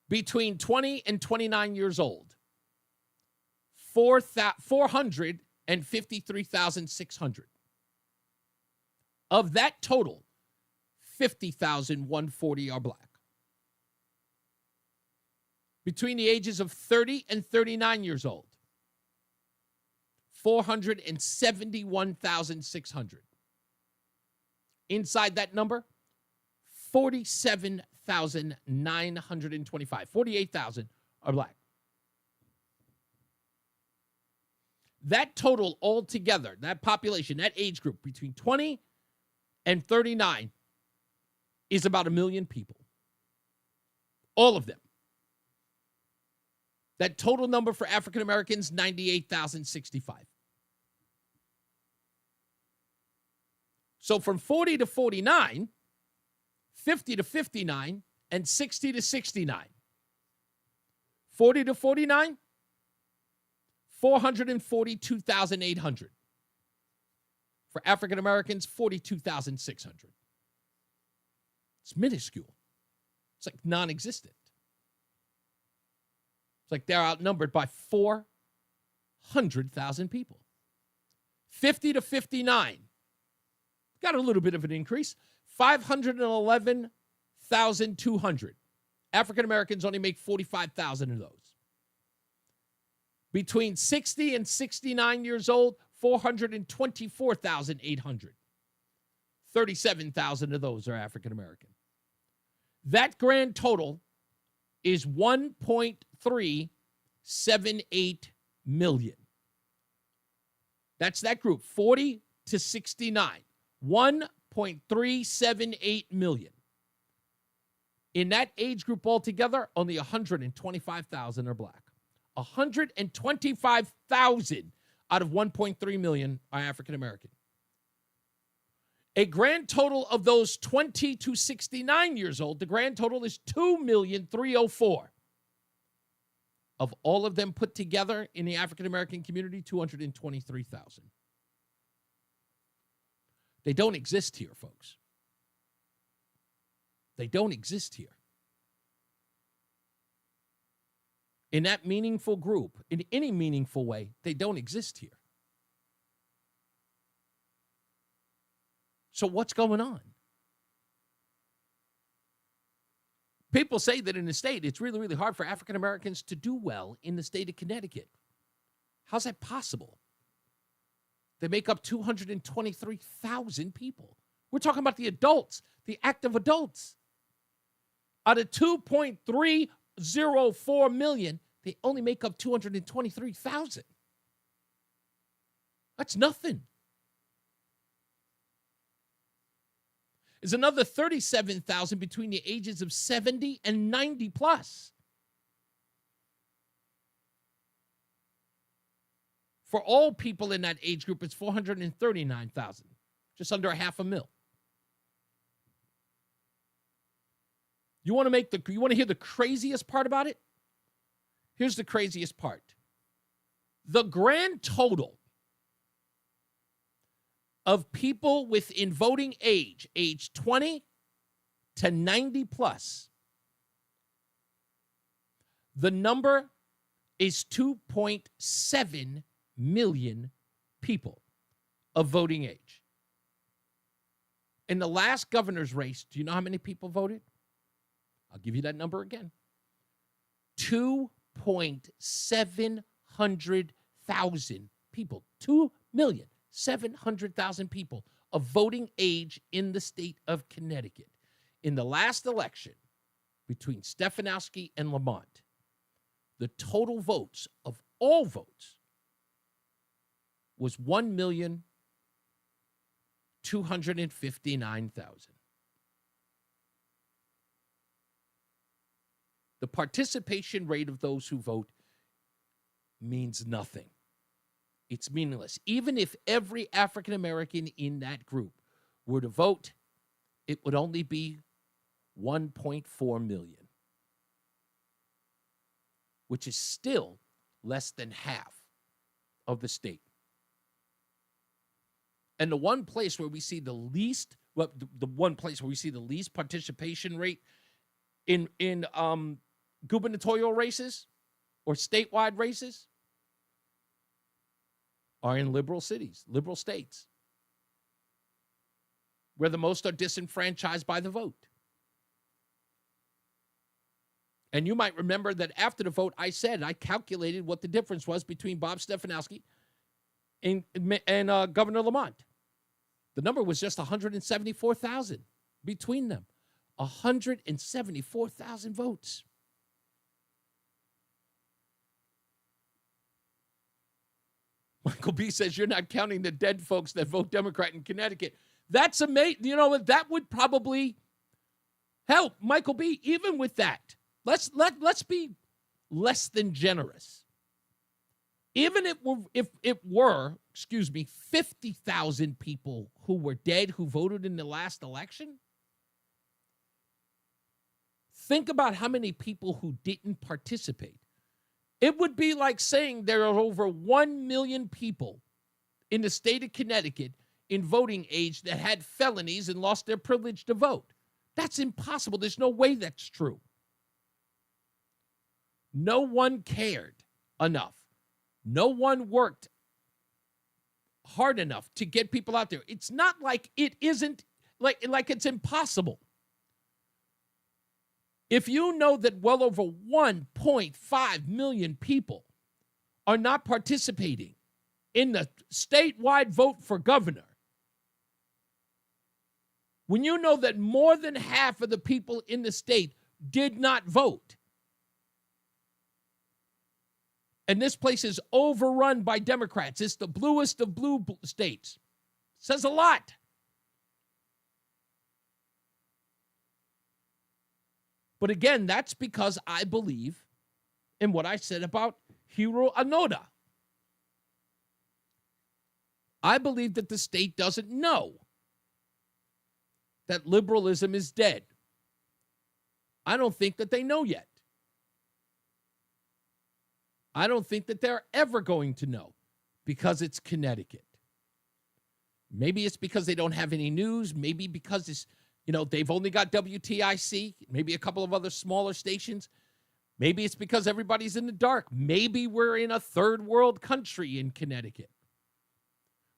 between 20 and 29 years old, 453,600. Of that total, 50,140 are black. Between the ages of 30 and 39 years old, 471,600. Inside that number, 47,925. 48,000 are black. That total altogether, that population, that age group between 20 and 39 is about 1 million people. All of them. That total number for African Americans, 98,065. So from 40 to 49, 50 to 59, and 60 to 69. 40 to 49, 442,800. For African Americans, 42,600. It's minuscule. It's like non-existent. It's like they're outnumbered by 400,000 people. 50 to 59. Got a little bit of an increase. 511,200. African Americans only make 45,000 of those. Between 60 and 69 years old, 424,800. 37,000 of those are African American. That grand total is 1.378 million. That's that group, 40 to 69. 1.378 million. In that age group altogether, only 125,000 are black. 125,000 out of 1.3 million are African American. A grand total of those 20 to 69 years old, the grand total is 2,304,000. Of all of them put together in the African American community, 223,000. They don't exist here, folks. They don't exist here. In that meaningful group, in any meaningful way, they don't exist here. So what's going on? People say that in the state, it's really, really hard for African Americans to do well in the state of Connecticut. How's that possible? They make up 223,000 people. We're talking about the adults, the active adults. Out of 2.304 million, they only make up 223,000. That's nothing. There's another 37,000 between the ages of 70 and 90 plus. For all people in that age group, it's 439,000, just under $500,000. You want to hear the craziest part about it? Here's the craziest part. The grand total of people within voting age 20 to 90 plus, the number is 2.7 million people of voting age. In the last governor's race, do you know how many people voted? I'll give you that number again. 2,700,000 people. 2,700,000 people of voting age in the state of Connecticut. In the last election between Stefanowski and Lamont, the total votes of all votes was 1,259,000. The participation rate of those who vote means nothing. It's meaningless. Even if every African American in that group were to vote, it would only be 1.4 million, which is still less than half of the state. And the one place where we see the least, the one place where we see the least participation rate in gubernatorial races or statewide races are in liberal cities, liberal states, where the most are disenfranchised by the vote. And you might remember that after the vote, I calculated what the difference was between Bob Stefanowski and Governor Lamont. The number was just 174,000 between them. 174,000 votes. Michael B. says you're not counting the dead folks that vote Democrat in Connecticut. That's amazing. You know what? That would probably help. Michael B., even with that, let's be less than generous. Even if it were 50,000 people who were dead who voted in the last election, think about how many people who didn't participate. It would be like saying there are over 1 million people in the state of Connecticut in voting age that had felonies and lost their privilege to vote. That's impossible. There's no way that's true. No one cared enough. No one worked hard enough to get people out there. It's not like it isn't, like it's impossible. If you know that well over 1.5 million people are not participating in the statewide vote for governor, When you know that more than half of the people in the state did not vote, and this place is overrun by Democrats, it's the bluest of blue states, says a lot. But again, that's because I believe in what I said about Hiro Onoda. I believe that the state doesn't know that liberalism is dead. I don't think that they know yet. I don't think that they're ever going to know because it's Connecticut. Maybe it's because they don't have any news. Maybe because it's, they've only got WTIC, maybe a couple of other smaller stations. Maybe it's because everybody's in the dark. Maybe we're in a third world country in Connecticut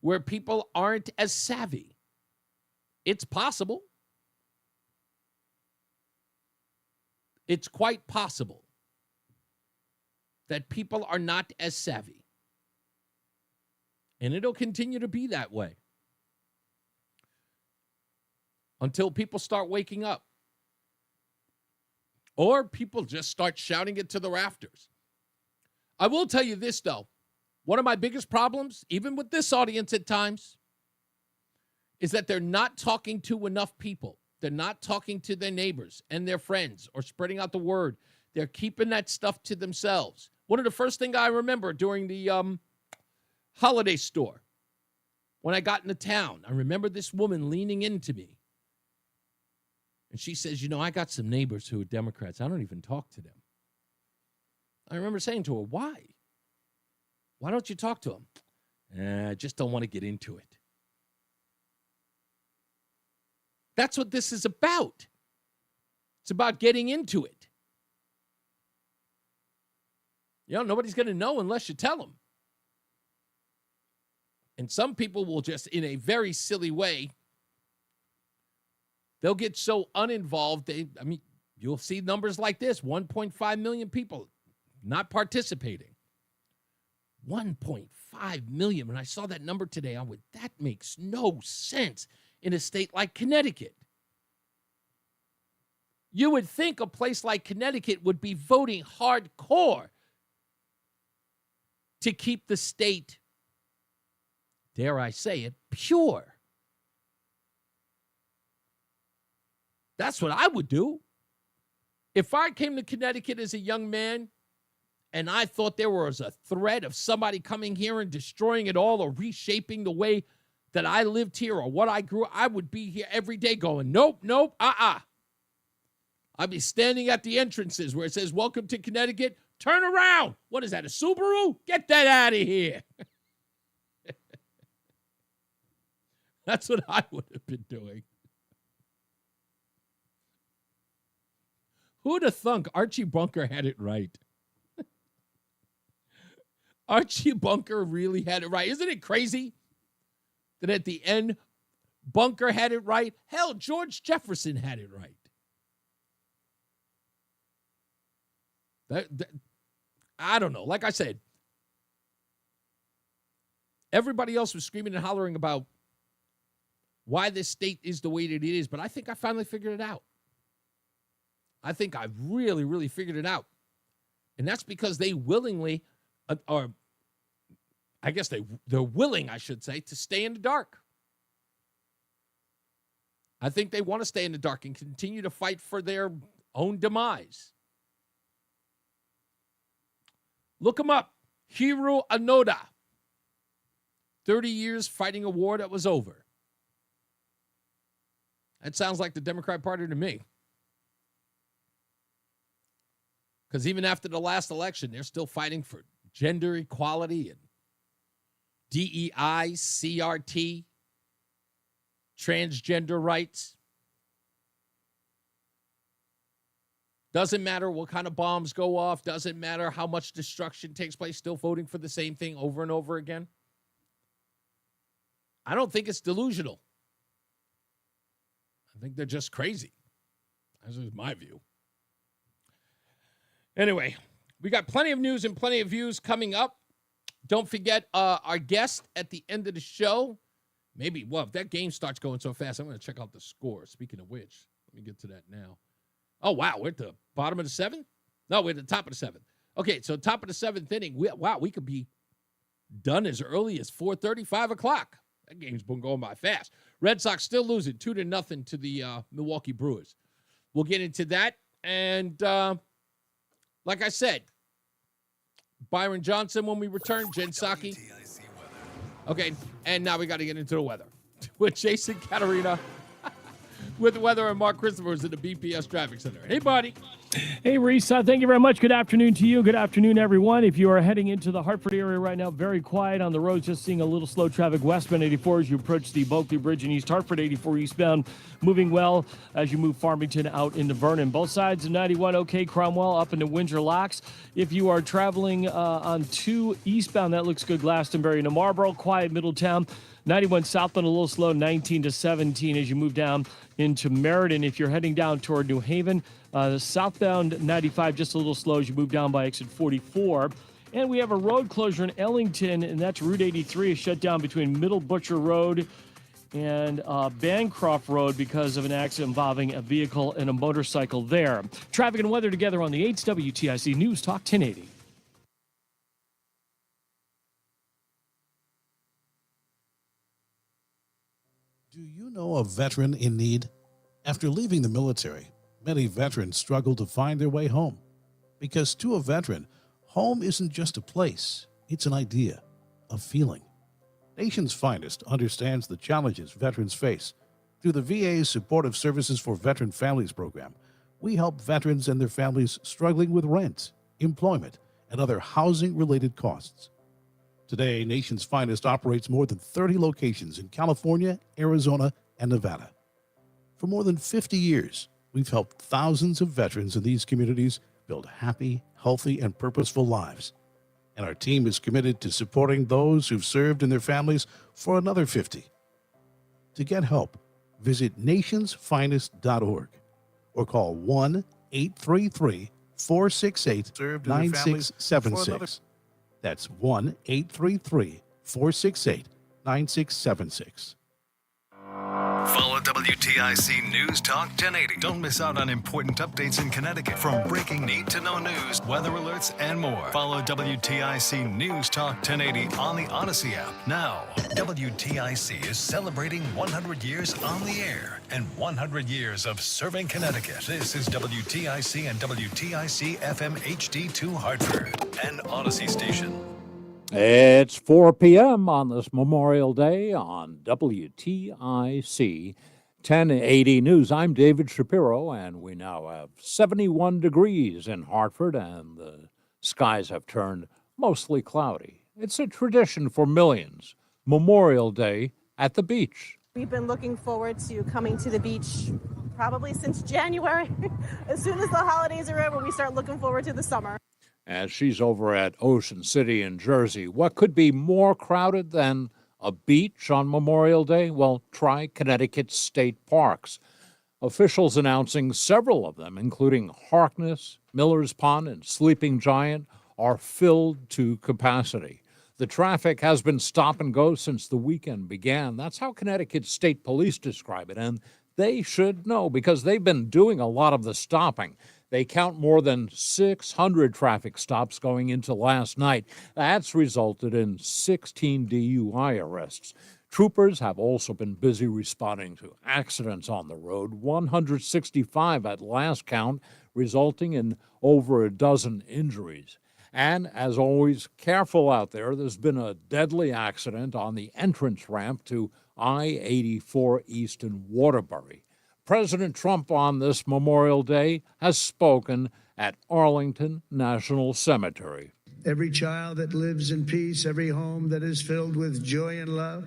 where people aren't as savvy. It's possible. It's quite possible that people are not as savvy. And it'll continue to be that way until people start waking up. Or people just start shouting it to the rafters. I will tell you this, though. One of my biggest problems, even with this audience at times, is that they're not talking to enough people. They're not talking to their neighbors and their friends or spreading out the word. They're keeping that stuff to themselves. One of the first things I remember during the holiday store, when I got into town, I remember this woman leaning into me. And she says, I got some neighbors who are Democrats. I don't even talk to them. I remember saying to her, why? Why don't you talk to them? I just don't want to get into it. That's what this is about. It's about getting into it. Nobody's going to know unless you tell them. And some people will just, in a very silly way, they'll get so uninvolved. You'll see numbers like this, 1.5 million people not participating. 1.5 million. When I saw that number today, I went, that makes no sense in a state like Connecticut. You would think a place like Connecticut would be voting hardcore to keep the state, dare I say it, pure. That's what I would do. If I came to Connecticut as a young man and I thought there was a threat of somebody coming here and destroying it all or reshaping the way that I lived here or what I grew, I would be here every day going, nope, I'd be standing at the entrances where it says, welcome to Connecticut. Turn around. What is that, a Subaru? Get that out of here. That's what I would have been doing. Who'd have thunk Archie Bunker had it right? Archie Bunker really had it right. Isn't it crazy that at the end, Bunker had it right? Hell, George Jefferson had it right. I don't know. Like I said, everybody else was screaming and hollering about why this state is the way that it is, but I think I finally figured it out. I think I've really, really figured it out. And that's because they willingly, or I guess they're willing, I should say, to stay in the dark. I think they want to stay in the dark and continue to fight for their own demise. Look him up. Hiro Onoda. 30 years fighting a war that was over. That sounds like the Democrat Party to me. Because even after the last election, they're still fighting for gender equality and DEI, CRT, transgender rights. Doesn't matter what kind of bombs go off. Doesn't matter how much destruction takes place. Still voting for the same thing over and over again. I don't think it's delusional. I think they're just crazy. That's just my view. Anyway, we got plenty of news and plenty of views coming up. Don't forget our guest at the end of the show Maybe, well, if that game starts going so fast, I'm going to check out the score. Speaking of which, let me get to that now. Oh, wow, we're at the bottom of the seventh? No, we're at the top of the seventh. Okay, so top of the seventh inning. We could be done as early as 4:30, 5 o'clock. That game's been going by fast. Red Sox still losing 2-0 to the Milwaukee Brewers. We'll get into that. And like I said, Byron Johnson when we return, Jen Psaki. Okay, and now we got to get into the weather with Jason Caterina with the weather and Mark Christopher's at the BPS Traffic Center. Hey, buddy. Hey, Reese. Thank you very much. Good afternoon to you. Good afternoon, everyone. If you are heading into the Hartford area right now, very quiet on the roads, just seeing a little slow traffic westbound 84 as you approach the Bulkley Bridge in East Hartford, 84 eastbound, moving well as you move Farmington out into Vernon. Both sides of 91, okay, Cromwell up into Windsor Locks. If you are traveling on 2 eastbound, that looks good, Glastonbury into Marlboro, quiet Middletown. 91 southbound a little slow, 19 to 17 as you move down into Meriden. If you're heading down toward New Haven, southbound 95 just a little slow as you move down by exit 44. And we have a road closure in Ellington, and that's Route 83 is shut down between Middle Butcher Road and Bancroft Road because of an accident involving a vehicle and a motorcycle there. Traffic and weather together on the 8th WTIC News Talk 1080. Do you know a veteran in need? After leaving the military, many veterans struggle to find their way home. Because to a veteran, home isn't just a place, it's an idea, a feeling. Nation's Finest understands the challenges veterans face. Through the VA's Supportive Services for Veteran Families program, we help veterans and their families struggling with rent, employment, and other housing-related costs. Today, Nation's Finest operates more than 30 locations in California, Arizona, and Nevada. For more than 50 years, we've helped thousands of veterans in these communities build happy, healthy, and purposeful lives. And our team is committed to supporting those who've served and their families for another 50. To get help, visit nationsfinest.org or call 1-833-468-9676. That's 1-833-468-9676. Follow WTIC News Talk 1080. Don't miss out on important updates in Connecticut, from breaking need-to-know news, weather alerts, and more. Follow WTIC News Talk 1080 on the Odyssey app. Now, WTIC is celebrating 100 years on the air and 100 years of serving Connecticut. This is WTIC and WTIC FM HD2 Hartford, an Odyssey station. It's 4 p.m. on this Memorial Day on WTIC 1080 News. I'm David Shapiro, and we now have 71 degrees in Hartford, and the skies have turned mostly cloudy. It's a tradition for millions. Memorial Day at the beach. We've been looking forward to coming to the beach probably since January. As soon as the holidays are over, we start looking forward to the summer. As she's over at Ocean City in Jersey, what could be more crowded than a beach on Memorial Day? Well, try Connecticut's state parks. Officials announcing several of them, including Harkness, Miller's Pond, and Sleeping Giant, are filled to capacity. The traffic has been stop and go since the weekend began. That's how Connecticut State Police describe it, and they should know because they've been doing a lot of the stopping. They count more than 600 traffic stops going into last night. That's resulted in 16 DUI arrests. Troopers have also been busy responding to accidents on the road, 165 at last count, resulting in over a dozen injuries. And, as always, careful out there. There's been a deadly accident on the entrance ramp to I-84 East in Waterbury. President Trump on this Memorial Day has spoken at Arlington National Cemetery. Every child that lives in peace, every home that is filled with joy and love,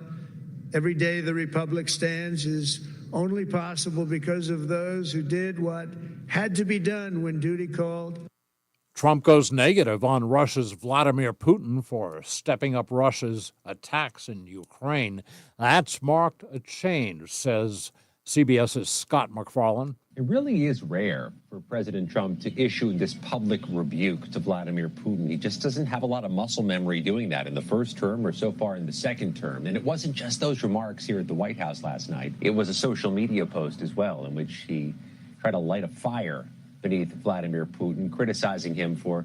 every day the Republic stands is only possible because of those who did what had to be done when duty called. Trump goes negative on Russia's Vladimir Putin for stepping up Russia's attacks in Ukraine. That's marked a change, says CBS's Scott McFarlane. It really is rare for President Trump to issue this public rebuke to Vladimir Putin. He just doesn't have a lot of muscle memory doing that in the first term or so far in the second term. And it wasn't just those remarks here at the White House last night. It was a social media post as well in which he tried to light a fire beneath Vladimir Putin, criticizing him for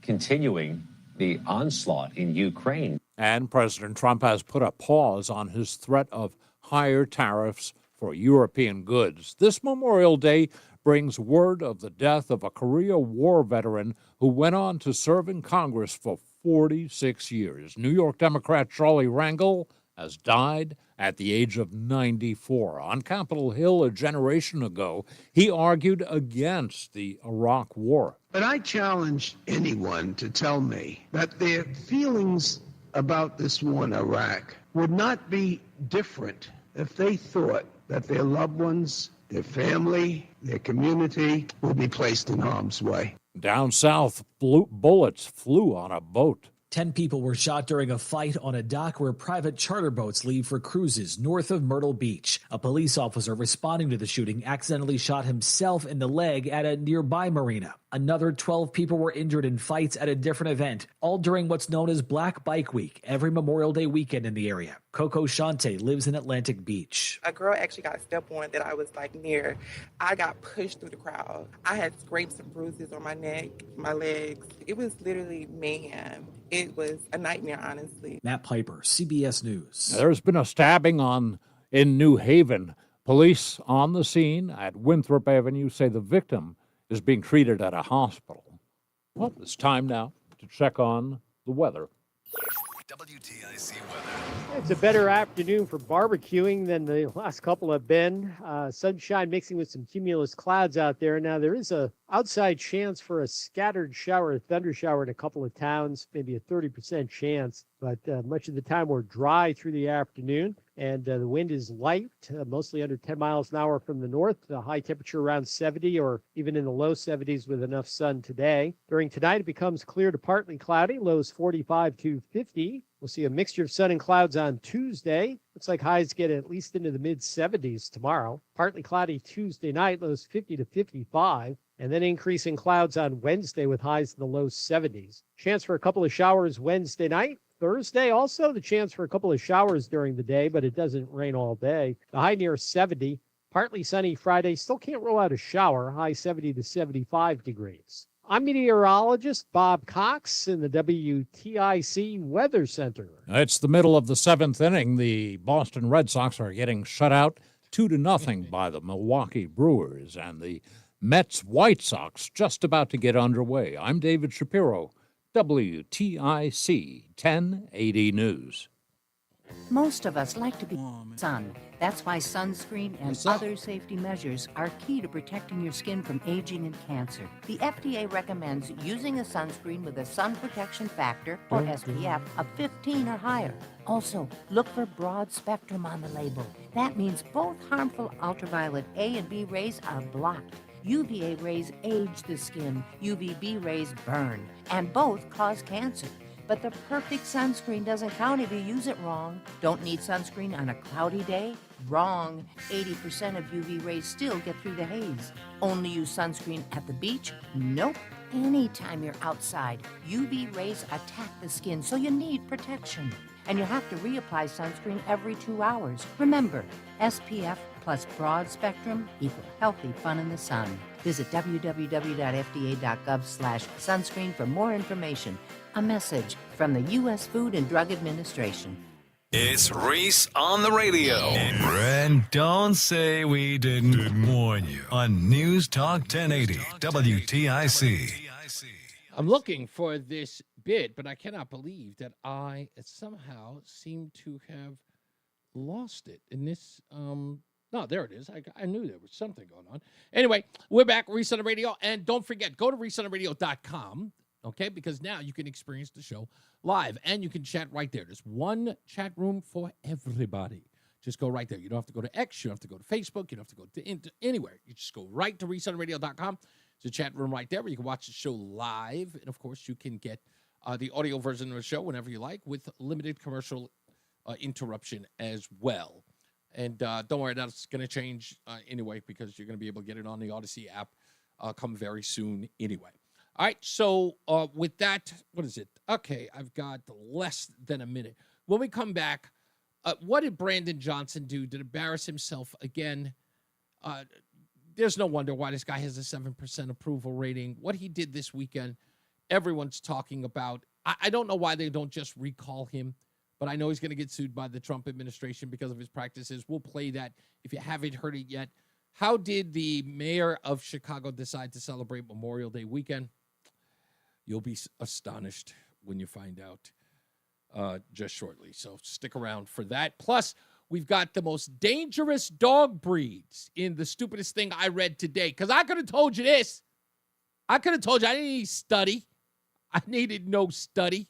continuing the onslaught in Ukraine. And President Trump has put a pause on his threat of higher tariffs for European goods. This Memorial Day brings word of the death of a Korea War veteran who went on to serve in Congress for 46 years. New York Democrat Charlie Rangel has died at the age of 94. On Capitol Hill a generation ago, he argued against the Iraq War. But I challenge anyone to tell me that their feelings about this war in Iraq would not be different if they thought that their loved ones, their family, their community will be placed in harm's way. Down south, bullets flew on a boat. 10 people were shot during a fight on a dock where private charter boats leave for cruises north of Myrtle Beach. A police officer responding to the shooting accidentally shot himself in the leg at a nearby marina. Another 12 people were injured in fights at a different event, all during what's known as Black Bike Week, every Memorial Day weekend in the area. Coco Shante lives in Atlantic Beach. A girl actually got stepped on that I was near. I got pushed through the crowd. I had scrapes and bruises on my neck, my legs. It was literally mayhem. It was a nightmare, honestly. Matt Piper, CBS News. There's been a stabbing in New Haven. Police on the scene at Winthrop Avenue say the victim is being treated at a hospital. Well, it's time now to check on the weather. WTIC weather. It's a better afternoon for barbecuing than the last couple have been. Sunshine mixing with some cumulus clouds out there. Now, there is a outside chance for a scattered shower, a thunder shower in a couple of towns, maybe a 30% chance. But much of the time we're dry through the afternoon, and the wind is light, mostly under 10 miles an hour from the north. The high temperature around 70 or even in the low 70s with enough sun today. During tonight, it becomes clear to partly cloudy, lows 45 to 50. We'll see a mixture of sun and clouds on Tuesday. Looks like highs get at least into the mid-70s tomorrow. Partly cloudy Tuesday night, lows 50 to 55. And then increasing clouds on Wednesday with highs in the low 70s. Chance for a couple of showers Wednesday night. Thursday, also the chance for a couple of showers during the day, but it doesn't rain all day. The high near 70. Partly sunny Friday. Still can't rule out a shower. High 70 to 75 degrees. I'm meteorologist Bob Cox in the WTIC Weather Center. It's the middle of the seventh inning. The Boston Red Sox are getting shut out 2-0 by the Milwaukee Brewers, and the Mets White Sox just about to get underway. I'm David Shapiro, WTIC 1080 News. Most of us like to be sun. That's why sunscreen and other safety measures are key to protecting your skin from aging and cancer. The FDA recommends using a sunscreen with a sun protection factor, or SPF, of 15 or higher. Also, look for broad spectrum on the label. That means both harmful ultraviolet A and B rays are blocked. UVA rays age the skin, UVB rays burn, and both cause cancer. But the perfect sunscreen doesn't count if you use it wrong. Don't need sunscreen on a cloudy day? Wrong. 80% of UV rays still get through the haze. Only use sunscreen at the beach? Nope. Anytime you're outside, UV rays attack the skin, so you need protection. And you have to reapply sunscreen every 2 hours. Remember, SPF plus broad spectrum equal healthy fun in the sun. Visit www.fda.gov/sunscreen for more information. A message from the U.S. Food and Drug Administration. It's Reese on the radio. And don't say we didn't warn you on News Talk 1080 WTIC. I'm looking for this bit, but I cannot believe that I somehow seem to have lost it in this. No, there it is. I knew there was something going on. Anyway, we're back, Reese on the Radio. And don't forget, go to reasoontheradio.com, okay, because now you can experience the show live, and you can chat right there. There's one chat room for everybody. Just go right there. You don't have to go to X. You don't have to go to Facebook. You don't have to go to anywhere. You just go right to reasoontheradio.com. It's a chat room right there where you can watch the show live. And, of course, you can get the audio version of the show whenever you like with limited commercial interruption as well. And don't worry, that's going to change anyway because you're going to be able to get it on the Odyssey app come very soon anyway. All right, so with that, what is it? Okay, I've got less than a minute. When we come back, what did Brandon Johnson do to embarrass himself again? There's no wonder why this guy has a 7% approval rating. What he did this weekend, everyone's talking about. I don't know why they don't just recall him, but I know he's going to get sued by the Trump administration because of his practices. We'll play that if you haven't heard it yet. How did the mayor of Chicago decide to celebrate Memorial Day weekend? You'll be astonished when you find out just shortly. So stick around for that. Plus, we've got the most dangerous dog breeds in the stupidest thing I read today. Because I could have told you this. I could have told you I didn't need study. I needed no study.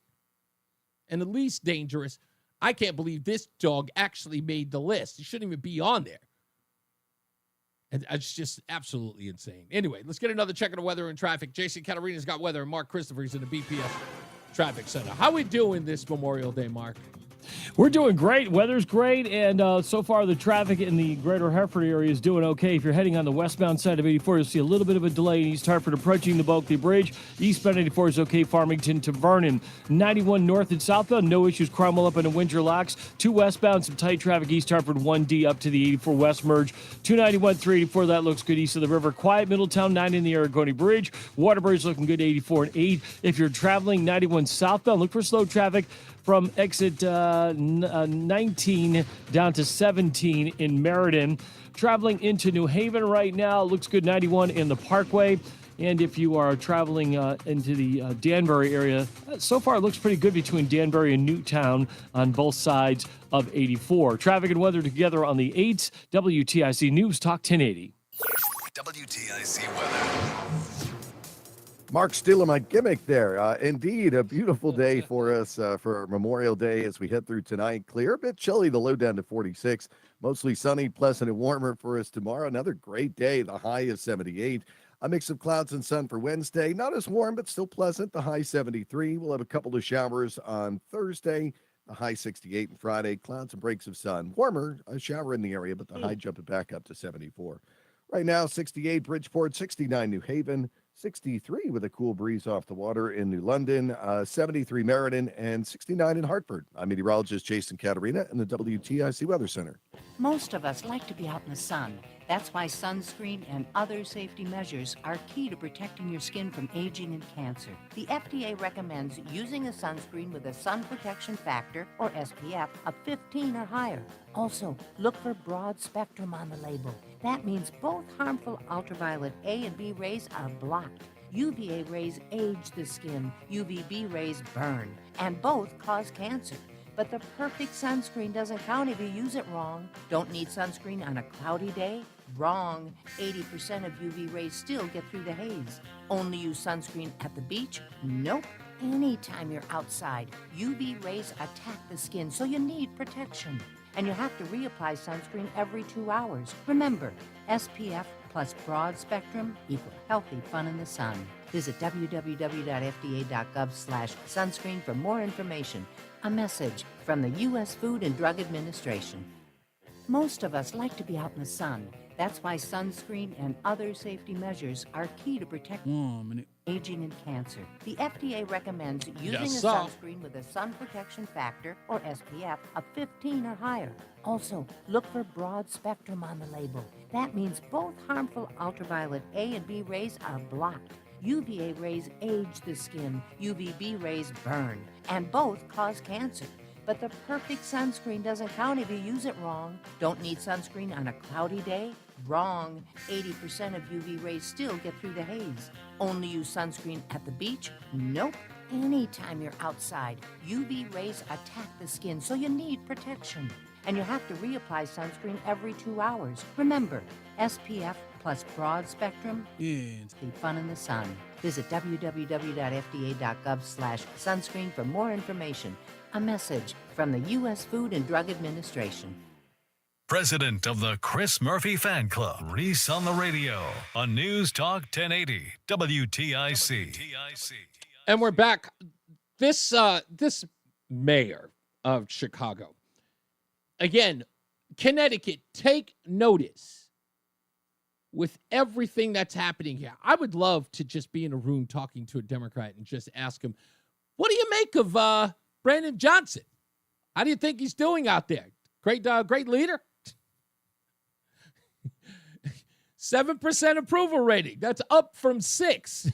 And the least dangerous, I can't believe this dog actually made the list. It shouldn't even be on there. And it's just absolutely insane. Anyway, let's get another check of the weather and traffic. Jason Catarina's got weather, and Mark Christopher's in the BPS Traffic Center. How we doing this Memorial Day, Mark? We're doing great. Weather's great, and so far the traffic in the greater Hereford area is doing okay. If you're heading on the westbound side of 84, you'll see a little bit of a delay in East Hartford approaching the Bulkley Bridge. Eastbound 84 is okay, Farmington to Vernon. 91 north and southbound, no issues. Cromwell up into Windsor Locks. 2 westbound, some tight traffic. East Hartford 1D up to the 84 west merge. 291, 384, that looks good east of the river. Quiet Middletown, 9 in the Aragoni Bridge. Waterbury's looking good, 84 and 8. If you're traveling 91 southbound, look for slow traffic from exit 19 down to 17 in Meriden. Traveling into New Haven right now, looks good 91 in the Parkway. And if you are traveling into the Danbury area, so far it looks pretty good between Danbury and Newtown on both sides of 84. Traffic and weather together on the 8th. WTIC News Talk 1080. WTIC weather. Mark stealing my gimmick there. Indeed, a beautiful day for us for Memorial Day as we head through tonight. Clear, a bit chilly, the low down to 46. Mostly sunny, pleasant, and warmer for us tomorrow. Another great day. The high is 78. A mix of clouds and sun for Wednesday. Not as warm, but still pleasant. The high 73. We'll have a couple of showers on Thursday. The high 68 and Friday. Clouds and breaks of sun. Warmer, a shower in the area, but the high jumping back up to 74. Right now, 68 Bridgeport, 69 New Haven, 63 with a cool breeze off the water in New London, 73 Meriden, and 69 in Hartford. I'm meteorologist Jason Catarina in the WTIC Weather Center. Most of us like to be out in the sun. That's why sunscreen and other safety measures are key to protecting your skin from aging and cancer. The FDA recommends using a sunscreen with a sun protection factor, or SPF, of 15 or higher. Also, look for broad spectrum on the label. That means both harmful ultraviolet A and B rays are blocked. UVA rays age the skin, UVB rays burn, and both cause cancer. But the perfect sunscreen doesn't count if you use it wrong. Don't need sunscreen on a cloudy day? Wrong. 80% of UV rays still get through the haze. Only use sunscreen at the beach? Nope. Anytime you're outside, UV rays attack the skin, so you need protection. And you have to reapply sunscreen every 2 hours. Remember, SPF plus broad spectrum equal healthy fun in the sun. Visit www.fda.gov/sunscreen for more information. A message from the U.S. Food and Drug Administration. Most of us like to be out in the sun. That's why sunscreen and other safety measures are key to protecting aging and cancer. The FDA recommends using a sunscreen with a sun protection factor, or SPF, of 15 or higher. Also, look for broad spectrum on the label. That means both harmful ultraviolet A and B rays are blocked. UVA rays age the skin, UVB rays burn, and both cause cancer. But the perfect sunscreen doesn't count if you use it wrong. Don't need sunscreen on a cloudy day? Wrong. 80% of UV rays still get through the haze. Only use sunscreen at the beach? Nope. Anytime you're outside, UV rays attack the skin, so you need protection. And you have to reapply sunscreen every 2 hours. Remember, SPF plus broad spectrum, keep fun in the sun. Visit www.fda.gov/sunscreen for more information. A message from the U.S. Food and Drug Administration. President of the Chris Murphy Fan Club, Reese on the Radio, on News Talk 1080, WTIC. And we're back. This mayor of Chicago, again, Connecticut, take notice with everything that's happening here. I would love to just be in a room talking to a Democrat and just ask him, what do you make of Brandon Johnson? How do you think he's doing out there? Great leader. 7% approval rating. That's up from 6.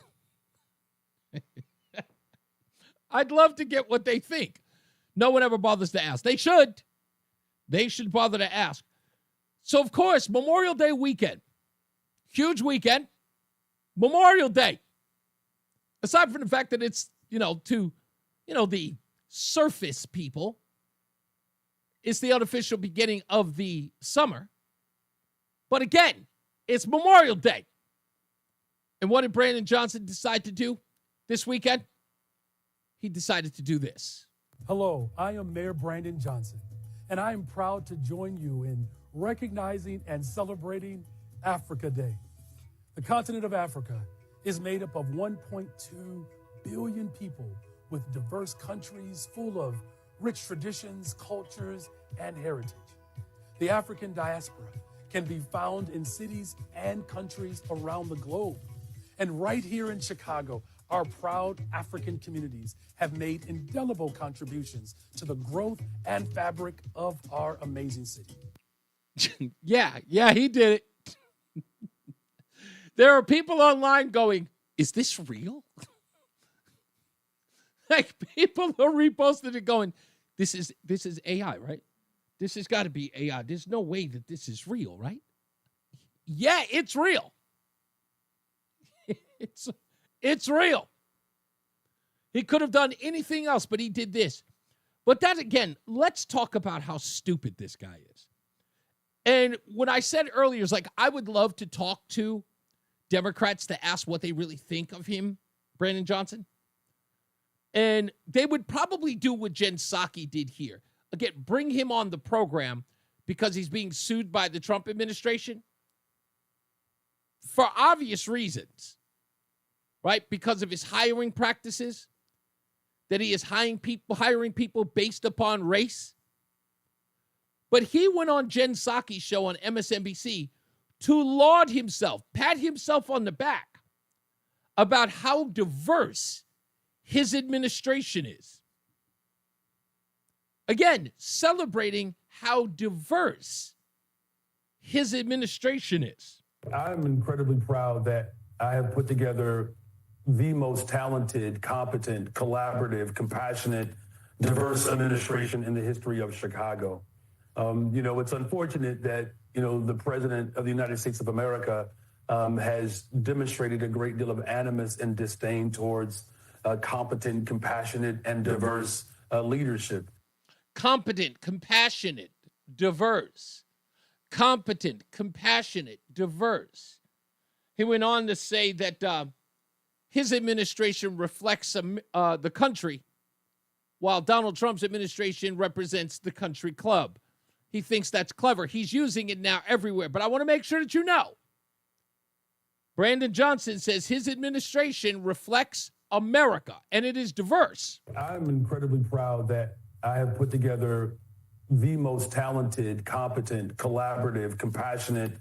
I'd love to get what they think. No one ever bothers to ask. They should. They should bother to ask. So, of course, Memorial Day weekend. Huge weekend. Memorial Day. Aside from the fact that it's, the surface people, it's the unofficial beginning of the summer. But again, it's Memorial Day. And what did Brandon Johnson decide to do this weekend? He decided to do this. Hello, I am Mayor Brandon Johnson, and I am proud to join you in recognizing and celebrating Africa Day. The continent of Africa is made up of 1.2 billion people with diverse countries full of rich traditions, cultures, and heritage. The African diaspora can be found in cities and countries around the globe. And right here in Chicago, our proud African communities have made indelible contributions to the growth and fabric of our amazing city. Yeah, he did it. There are people online going, is this real? Like, people are reposting it going, this is AI, right? This has got to be AI. There's no way that this is real, right? Yeah, it's real. It's real. He could have done anything else, but he did this. But that, again, let's talk about how stupid this guy is. And what I said earlier is, like, I would love to talk to Democrats to ask what they really think of him, Brandon Johnson. And they would probably do what Jen Psaki did here. Again, bring him on the program because he's being sued by the Trump administration for obvious reasons, right? Because of his hiring practices, that he is hiring people based upon race. But he went on Jen Psaki's show on MSNBC to laud himself, pat himself on the back about how diverse his administration is. Again, celebrating how diverse his administration is. I'm incredibly proud that I have put together the most talented, competent, collaborative, compassionate, diverse administration in the history of Chicago. It's unfortunate that, the President of the United States of America has demonstrated a great deal of animus and disdain towards competent, compassionate, and diverse leadership. Competent, compassionate, diverse. Competent, compassionate, diverse. He went on to say that his administration reflects the country, while Donald Trump's administration represents the country club. He thinks that's clever. He's using it now everywhere. But I want to make sure that you know, Brandon Johnson says his administration reflects America, and it is diverse. I'm incredibly proud that I have put together the most talented, competent, collaborative, compassionate,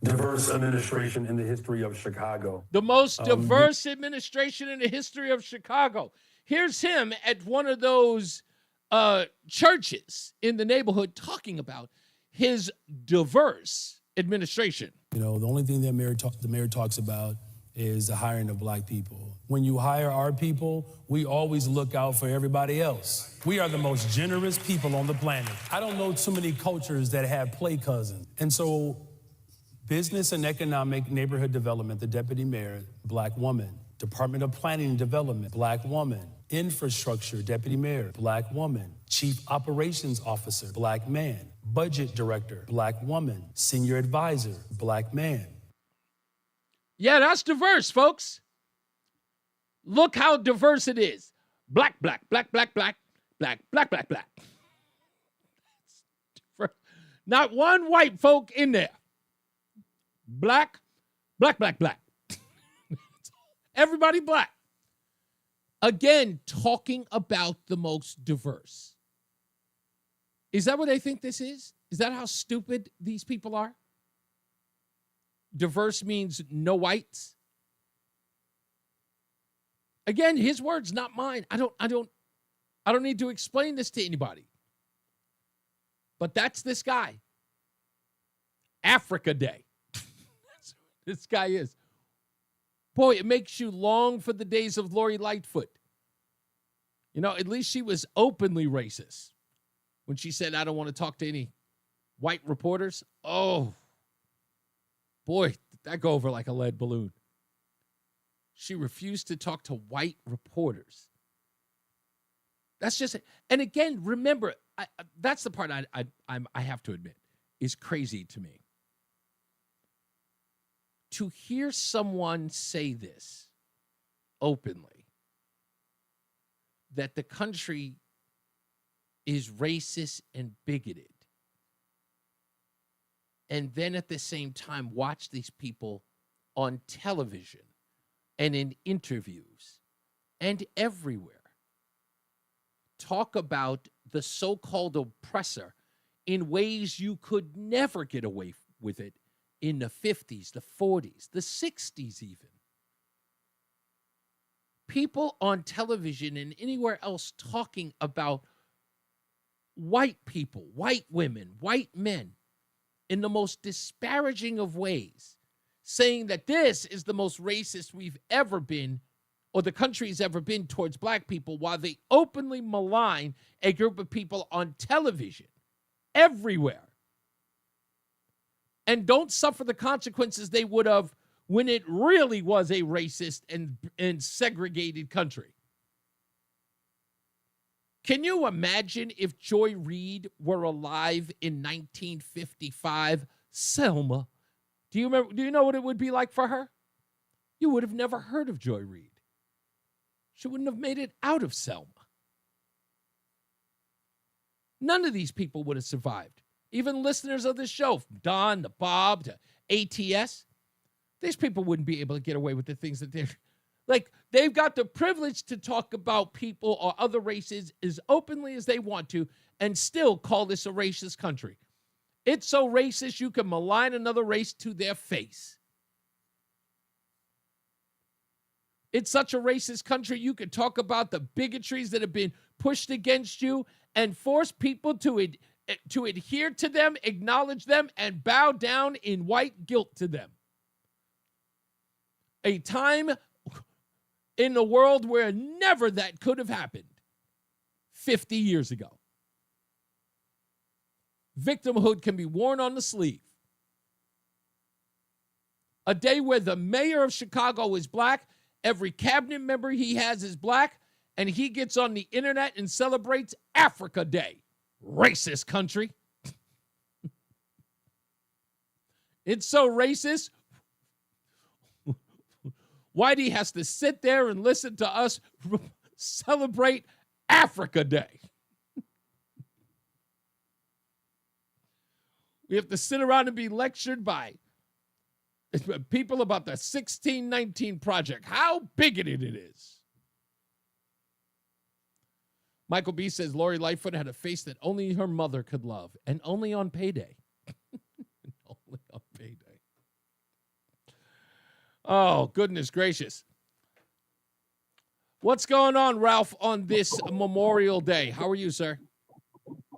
diverse administration in the history of Chicago. The most diverse administration in the history of Chicago. Here's him at one of those churches in the neighborhood talking about his diverse administration. The only thing that the mayor talks about is the hiring of black people. When you hire our people, we always look out for everybody else. We are the most generous people on the planet. I don't know too many cultures that have play cousins. And so Business and Economic Neighborhood Development, the deputy mayor, black woman. Department of Planning and Development, black woman. Infrastructure, deputy mayor, black woman. Chief Operations Officer, black man. Budget director, black woman. Senior advisor, black man. Yeah, that's diverse, folks. Look how diverse it is. Black, black, black, black, black, black, black, black, black. Not one white folk in there. Black, black, black, black. Everybody black. Again, talking about the most diverse. Is that what they think this is? Is that how stupid these people are? Diverse means no whites. Again, his words, not mine. I don't need to explain this to anybody. But that's this guy. Africa Day. That's what this guy is. Boy, it makes you long for the days of Lori Lightfoot. You know, at least she was openly racist when she said, I don't want to talk to any white reporters. Oh, boy, did that go over like a lead balloon. She refused to talk to white reporters. That's just it. And again, remember, that's the part I have to admit is crazy to me. To hear someone say this openly, that the country is racist and bigoted, and then at the same time watch these people on television and in interviews and everywhere talk about the so-called oppressor in ways you could never get away with it in the 50s, the 40s, the 60s even. People on television and anywhere else talking about white people, white women, white men in the most disparaging of ways, saying that this is the most racist we've ever been or the country's ever been towards black people, while they openly malign a group of people on television everywhere and don't suffer the consequences they would have when it really was a racist and segregated country. Can you imagine if Joy Reid were alive in 1955? Selma. Do you know what it would be like for her? You would have never heard of Joy Reid. She wouldn't have made it out of Selma. None of these people would have survived. Even listeners of this show, from Don to Bob to ATS, these people wouldn't be able to get away with the things that they're like. They've got the privilege to talk about people or other races as openly as they want to and still call this a racist country. It's so racist you can malign another race to their face. It's such a racist country you could talk about the bigotries that have been pushed against you and force people to adhere to them, acknowledge them, and bow down in white guilt to them. A time in the world where never that could have happened 50 years ago. Victimhood can be worn on the sleeve. A day where the mayor of Chicago is black, every cabinet member he has is black, and he gets on the internet and celebrates Africa Day. Racist country. It's so racist. Whitey has to sit there and listen to us celebrate Africa Day. We have to sit around and be lectured by people about the 1619 Project. How bigoted it is. Michael B. says Lori Lightfoot had a face that only her mother could love, and only on payday. Only on payday. Oh, goodness gracious. What's going on, Ralph, on this Memorial Day? How are you, sir?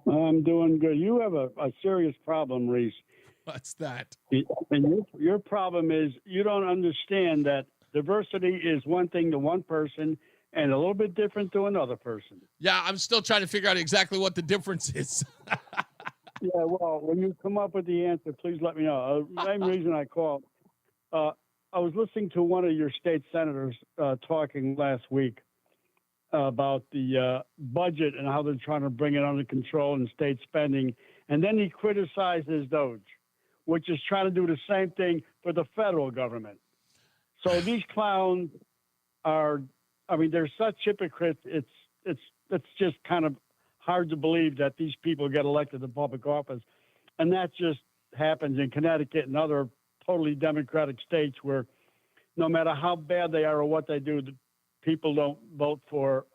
I'm doing good. You have a serious problem, Reese. What's that? And your problem is you don't understand that diversity is one thing to one person and a little bit different to another person. Yeah, I'm still trying to figure out exactly what the difference is. Yeah, well, when you come up with the answer, please let me know. The main reason I called, I was listening to one of your state senators talking last week about the budget and how they're trying to bring it under control and state spending. And then he criticizes Doge, which is trying to do the same thing for the federal government. So these clowns are, I mean, they're such hypocrites. It's just kind of hard to believe that these people get elected to public office. And that just happens in Connecticut and other totally democratic states where no matter how bad they are or what they do, the people don't vote for,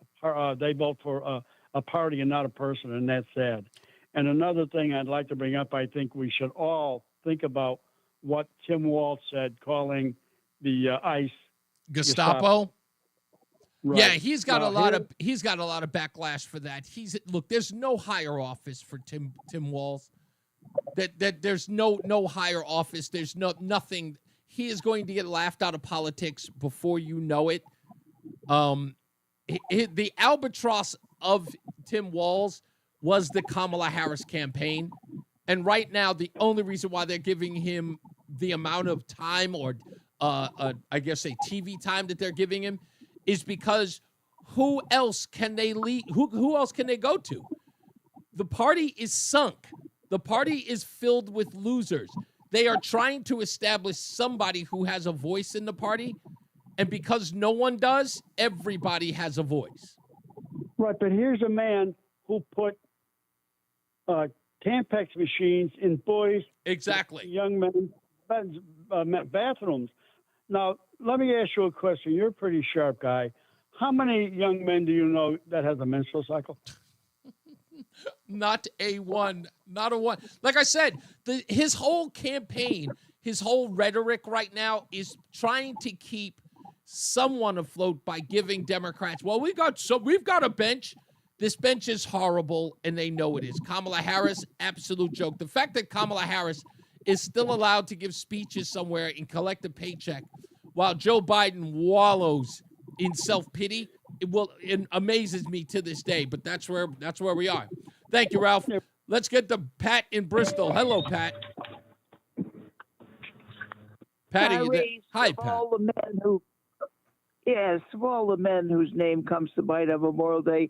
they vote for a party and not a person, and that's sad. And another thing I'd like to bring up, I think we should all think about what Tim Walz said, calling the ICE Gestapo. Right. Yeah, he's got Now, a lot of backlash for that. Look, there's no higher office for Tim Walz. That there's no higher office. There's nothing. He is going to get laughed out of politics before you know it. The albatross of Tim Walz was the Kamala Harris campaign, and right now the only reason why they're giving him the amount of time, or I guess a TV time that they're giving him, is because who else can they lead? Who else can they go to? The party is sunk. The party is filled with losers. They are trying to establish somebody who has a voice in the party, and because no one does, everybody has a voice. Right, but here's a man who put Tampax machines in boys, young men's bathrooms. Now, let me ask you a question. You're a pretty sharp guy. How many young men do you know that has a menstrual cycle? Not a one. Not a one. Like I said, his whole campaign, his whole rhetoric right now is trying to keep someone afloat by giving Democrats, well, we've got a bench. This bench is horrible, and they know it is. Kamala Harris, absolute joke. The fact that Kamala Harris is still allowed to give speeches somewhere and collect a paycheck while Joe Biden wallows in self-pity, it amazes me to this day, but that's where we are. Thank you, Ralph. Let's get to Pat in Bristol. Hello, Pat. Pat, are you there? Hi, Pat. All the men of all the men whose name comes to mind on Memorial Day,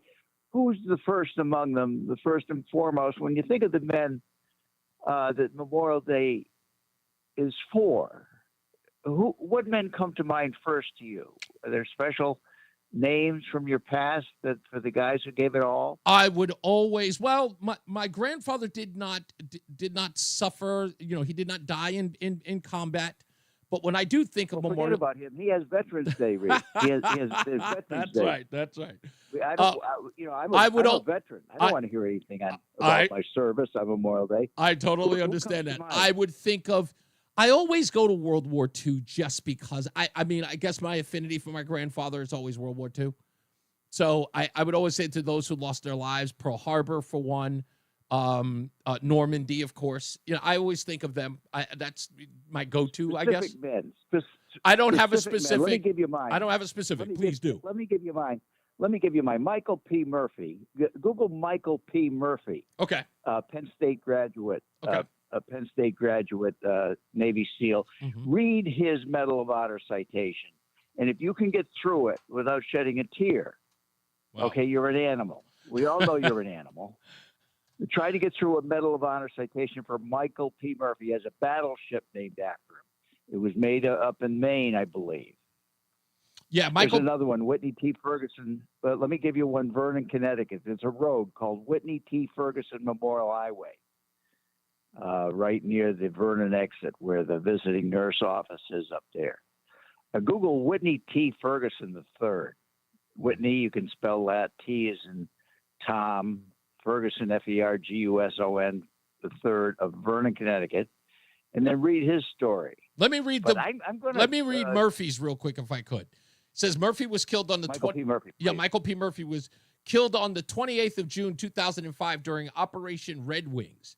who's the first among them, the first and foremost? When you think of the men that Memorial Day is for, what men come to mind first to you? Are there special names from your past that for the guys who gave it all? I would always, my grandfather did not suffer, he did not die in combat. But when I do think of Memorial, forget about him. He has Veterans Day, Reese. He has Veterans Day. That's right. I'm a veteran. I don't want to hear anything about my service on Memorial Day. I totally understand that. I would think of, I always go to World War II just because, I guess my affinity for my grandfather is always World War II. So I would always say to those who lost their lives, Pearl Harbor for one, Normandy, of course. I always think of them. That's my go-to, I guess. Men. I don't have a specific. Men. Let me give you mine. I don't have a specific. Please do. Let me give you mine. Michael P. Murphy. Google Michael P. Murphy. Okay. Penn State graduate. Okay. Penn State graduate, Navy SEAL. Mm-hmm. Read his Medal of Honor citation, and if you can get through it without shedding a tear, okay, you're an animal. We all know you're an animal. Try to get through a Medal of Honor citation for Michael P. Murphy. He has a battleship named after him. It was made up in Maine, I believe. Yeah, Michael. There's another one, Whitney T. Ferguson. But let me give you one, Vernon, Connecticut. There's a road called Whitney T. Ferguson Memorial Highway, right near the Vernon exit where the visiting nurse office is up there. Google Whitney T. Ferguson III. Whitney, you can spell that. T is in Tom. Ferguson, Ferguson, the third of Vernon, Connecticut, and then read his story. Let me read Murphy's real quick, if I could. It says Murphy was killed on the Michael P. Murphy. Yeah, Michael P. Murphy was killed on the 28th of June, 2005, during Operation Red Wings.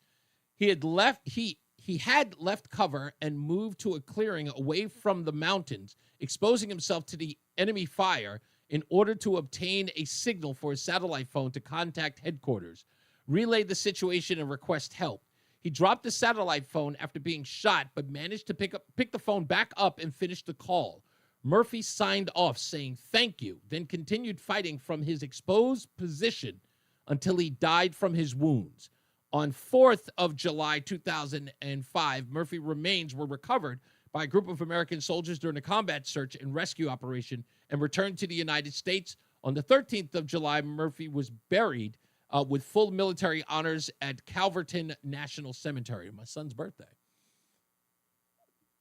He had left cover and moved to a clearing away from the mountains, exposing himself to the enemy fire in order to obtain a signal for his satellite phone to contact headquarters, relay the situation, and request help. He dropped the satellite phone after being shot, but managed to pick the phone back up and finish the call. Murphy signed off saying thank you, then continued fighting from his exposed position until he died from his wounds. On 4th of July, 2005, Murphy remains were recovered by a group of American soldiers during a combat search and rescue operation and returned to the United States. On the 13th of July, Murphy was buried with full military honors at Calverton National Cemetery, my son's birthday.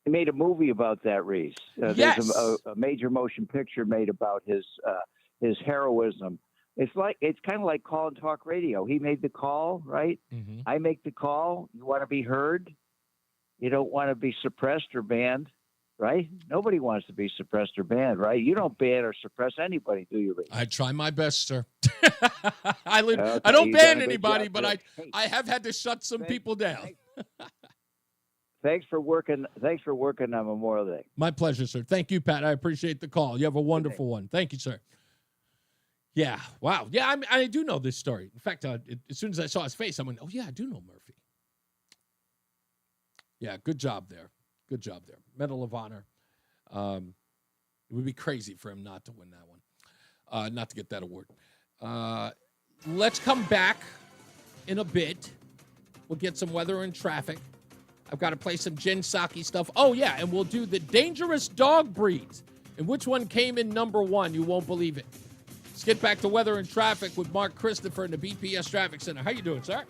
They made a movie about that, Reese. Yes. There's a major motion picture made about his heroism It's kind of like call and talk radio. He made the call, right? Mm-hmm. I make the call. You want to be heard. You don't want to be suppressed or banned, right? Nobody wants to be suppressed or banned, right? You don't ban or suppress anybody, do you, Reese? I try my best, sir. I Okay, don't you've ban done a good anybody, job, but Rick. I have had to shut some people down. Thanks for working on Memorial Day. My pleasure, sir. Thank you, Pat. I appreciate the call. You have a wonderful one. Thank you, sir. Yeah. Wow. Yeah, I do know this story. In fact, as soon as I saw his face, I went, oh, yeah, I do know Murphy. Yeah, good job there. Good job there. Medal of Honor. It would be crazy for him not to win that one, not to get that award. Let's come back in a bit. We'll get some weather and traffic. I've got to play some Jen Psaki stuff. Oh, yeah, and we'll do the dangerous dog breeds. And which one came in number one? You won't believe it. Let's get back to weather and traffic with Mark Christopher in the BPS Traffic Center. How you doing, sir?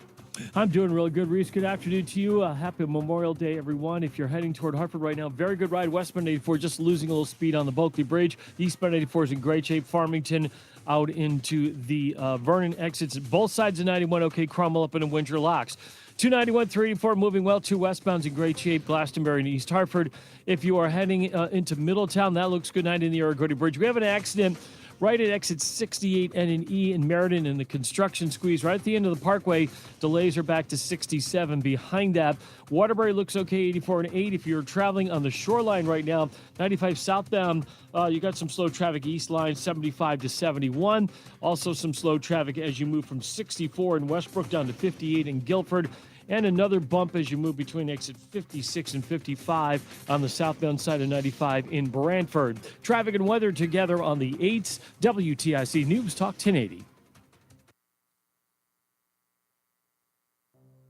I'm doing really good, Reese. Good afternoon to you. Happy Memorial Day, everyone. If you're heading toward Hartford right now, very good ride. Westbound 84, just losing a little speed on the Bulkley Bridge. Eastbound 84 is in great shape. Farmington out into the Vernon exits. Both sides of 91, okay. Cromwell up into Windsor Locks. 291, 384 moving well. Two westbounds in great shape. Glastonbury and East Hartford. If you are heading into Middletown, that looks good. 90 in the Aragodi Bridge. We have an accident right at exit 68 N and E in Meriden in the construction squeeze. Right at the end of the parkway, delays are back to 67. Behind that, Waterbury looks okay, 84 and 8. If you're traveling on the shoreline right now, 95 southbound, you got some slow traffic east line, 75 to 71. Also some slow traffic as you move from 64 in Westbrook down to 58 in Guilford. And another bump as you move between exit 56 and 55 on the southbound side of 95 in Brantford. Traffic and weather together on the 8s. WTIC News Talk 1080.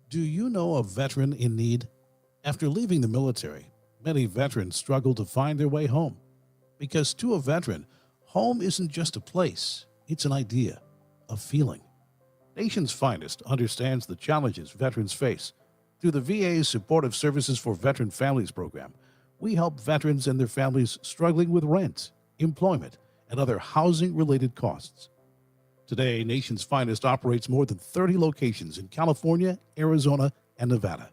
Do you know a veteran in need? After leaving the military, many veterans struggle to find their way home. Because to a veteran, home isn't just a place, it's an idea, a feeling. Nation's Finest understands the challenges veterans face. Through the VA's Supportive Services for Veteran Families program, we help veterans and their families struggling with rent, employment, and other housing-related costs. Today, Nation's Finest operates more than 30 locations in California, Arizona, and Nevada.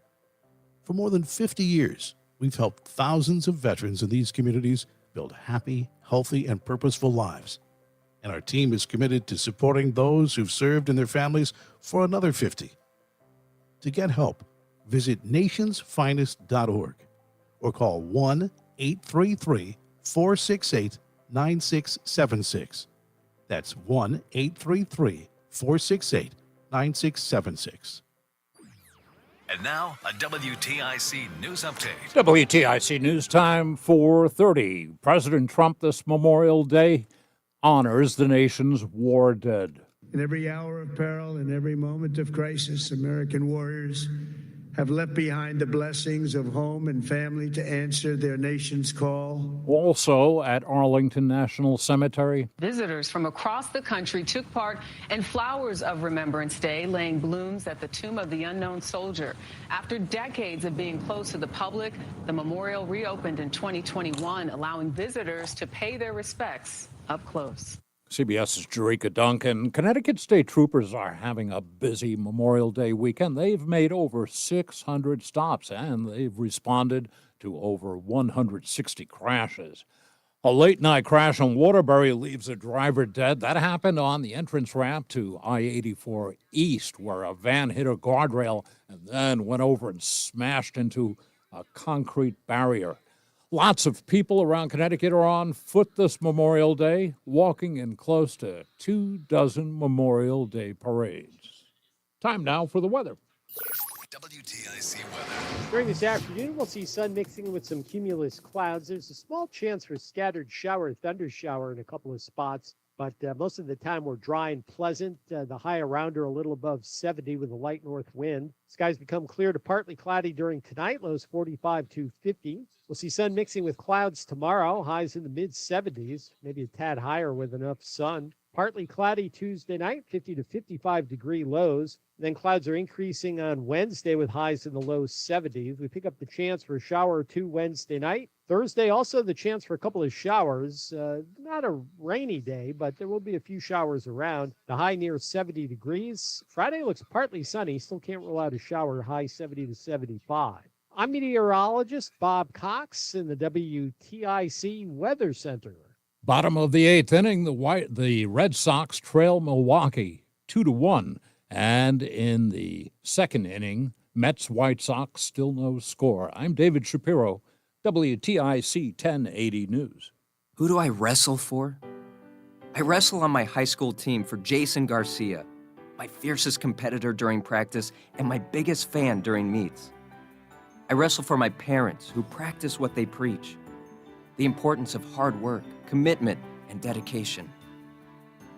For more than 50 years, we've helped thousands of veterans in these communities build happy, healthy, and purposeful lives. And our team is committed to supporting those who've served and their families for another 50. To get help, visit nationsfinest.org or call 1-833-468-9676. That's 1-833-468-9676. And now, a WTIC News Update. WTIC News Time 4:30. President Trump this Memorial Day honors the nation's war dead. In every hour of peril, in every moment of crisis, American warriors have left behind the blessings of home and family to answer their nation's call. Also at Arlington National Cemetery. Visitors from across the country took part in Flowers of Remembrance Day, laying blooms at the tomb of the unknown soldier. After decades of being closed to the public, the memorial reopened in 2021, allowing visitors to pay their respects up close. CBS's Jerika Duncan. Connecticut State Troopers are having a busy Memorial Day weekend. They've made over 600 stops, and they've responded to over 160 crashes. A late-night crash in Waterbury leaves a driver dead. That happened on the entrance ramp to I-84 East, where a van hit a guardrail and then went over and smashed into a concrete barrier. Lots of people around Connecticut are on foot this Memorial Day, walking in close to 24 Memorial Day parades. Time now for the weather. WTIC weather. During this afternoon, we'll see sun mixing with some cumulus clouds. There's a small chance for scattered shower, thunder shower in a couple of spots, but most of the time we're dry and pleasant. The high around are a little above 70 with a light north wind. Skies become clear to partly cloudy during tonight, lows 45 to 50. We'll see sun mixing with clouds tomorrow, highs in the mid-70s, maybe a tad higher with enough sun. Partly cloudy Tuesday night, 50 to 55 degree lows. Then clouds are increasing on Wednesday with highs in the low 70s. We pick up the chance for a shower or two Wednesday night. Thursday, also the chance for a couple of showers. Not a rainy day, but there will be a few showers around. The high near 70 degrees. Friday looks partly sunny. Still can't rule out a shower, high 70 to 75. I'm meteorologist Bob Cox in the WTIC Weather Center. Bottom of the eighth inning, the Red Sox trail Milwaukee 2-1. And in the second inning, Mets-White Sox still no score. I'm David Shapiro, WTIC 1080 News. Who do I wrestle for? I wrestle on my high school team for Jason Garcia, my fiercest competitor during practice and my biggest fan during meets. I wrestle for my parents who practice what they preach, the importance of hard work, commitment, and dedication.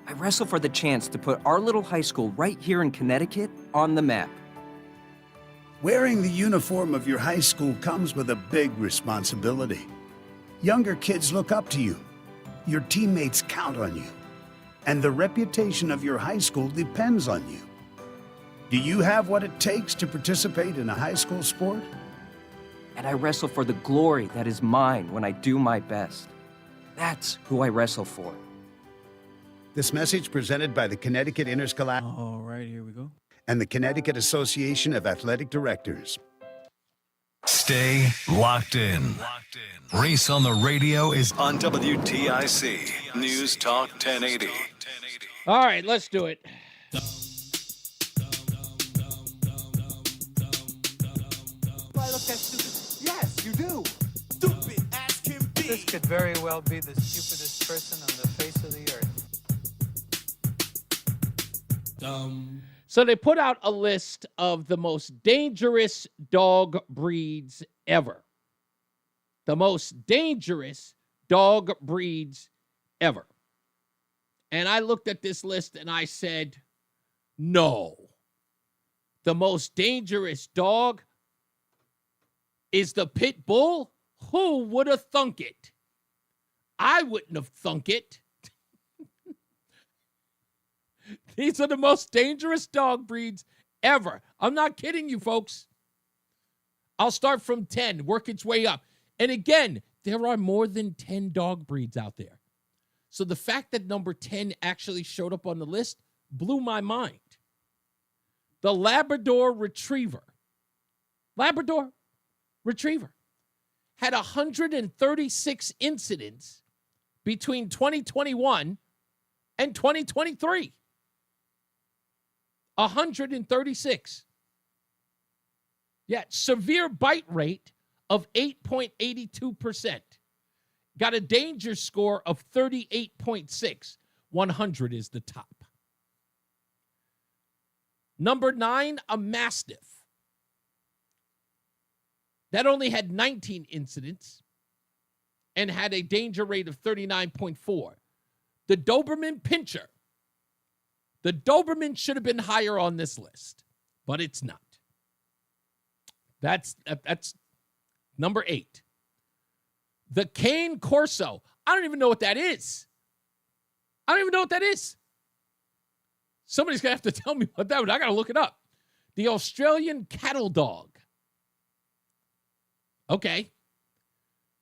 I wrestle for the chance to put our little high school right here in Connecticut on the map. Wearing the uniform of your high school comes with a big responsibility. Younger kids look up to you. Your teammates count on you. And the reputation of your high school depends on you. Do you have what it takes to participate in a high school sport? And I wrestle for the glory that is mine when I do my best. That's who I wrestle for. This message presented by the Connecticut Interscholastic. All right, here we go. And the Connecticut Association of Athletic Directors. Stay locked in. Reese on the Radio is on WTIC News Talk 1080. All right, let's do it. Do I look that stupid? Yes, you do. Stupid as can be. This could very well be the stupidest person on the face of the earth. So they put out a list of the most dangerous dog breeds ever. The most dangerous dog breeds ever. And I looked at this list and I said, no. The most dangerous dog is the pit bull? Who would have thunk it? I wouldn't have thunk it. These are the most dangerous dog breeds ever. I'm not kidding you, folks. I'll start from 10, work its way up. And again, there are more than 10 dog breeds out there. So the fact that number 10 actually showed up on the list blew my mind. The Labrador Retriever. Labrador Retriever had 136 incidents between 2021 and 2023. 136. Yeah, severe bite rate of 8.82%. Got a danger score of 38.6. 100 is the top. Number 9, a Mastiff. That only had 19 incidents and had a danger rate of 39.4. The Doberman Pinscher. The Doberman should have been higher on this list, but it's not. That's number 8. The Cane Corso. I don't even know what that is. Somebody's going to have to tell me what that is. I got to look it up. The Australian Cattle Dog. Okay.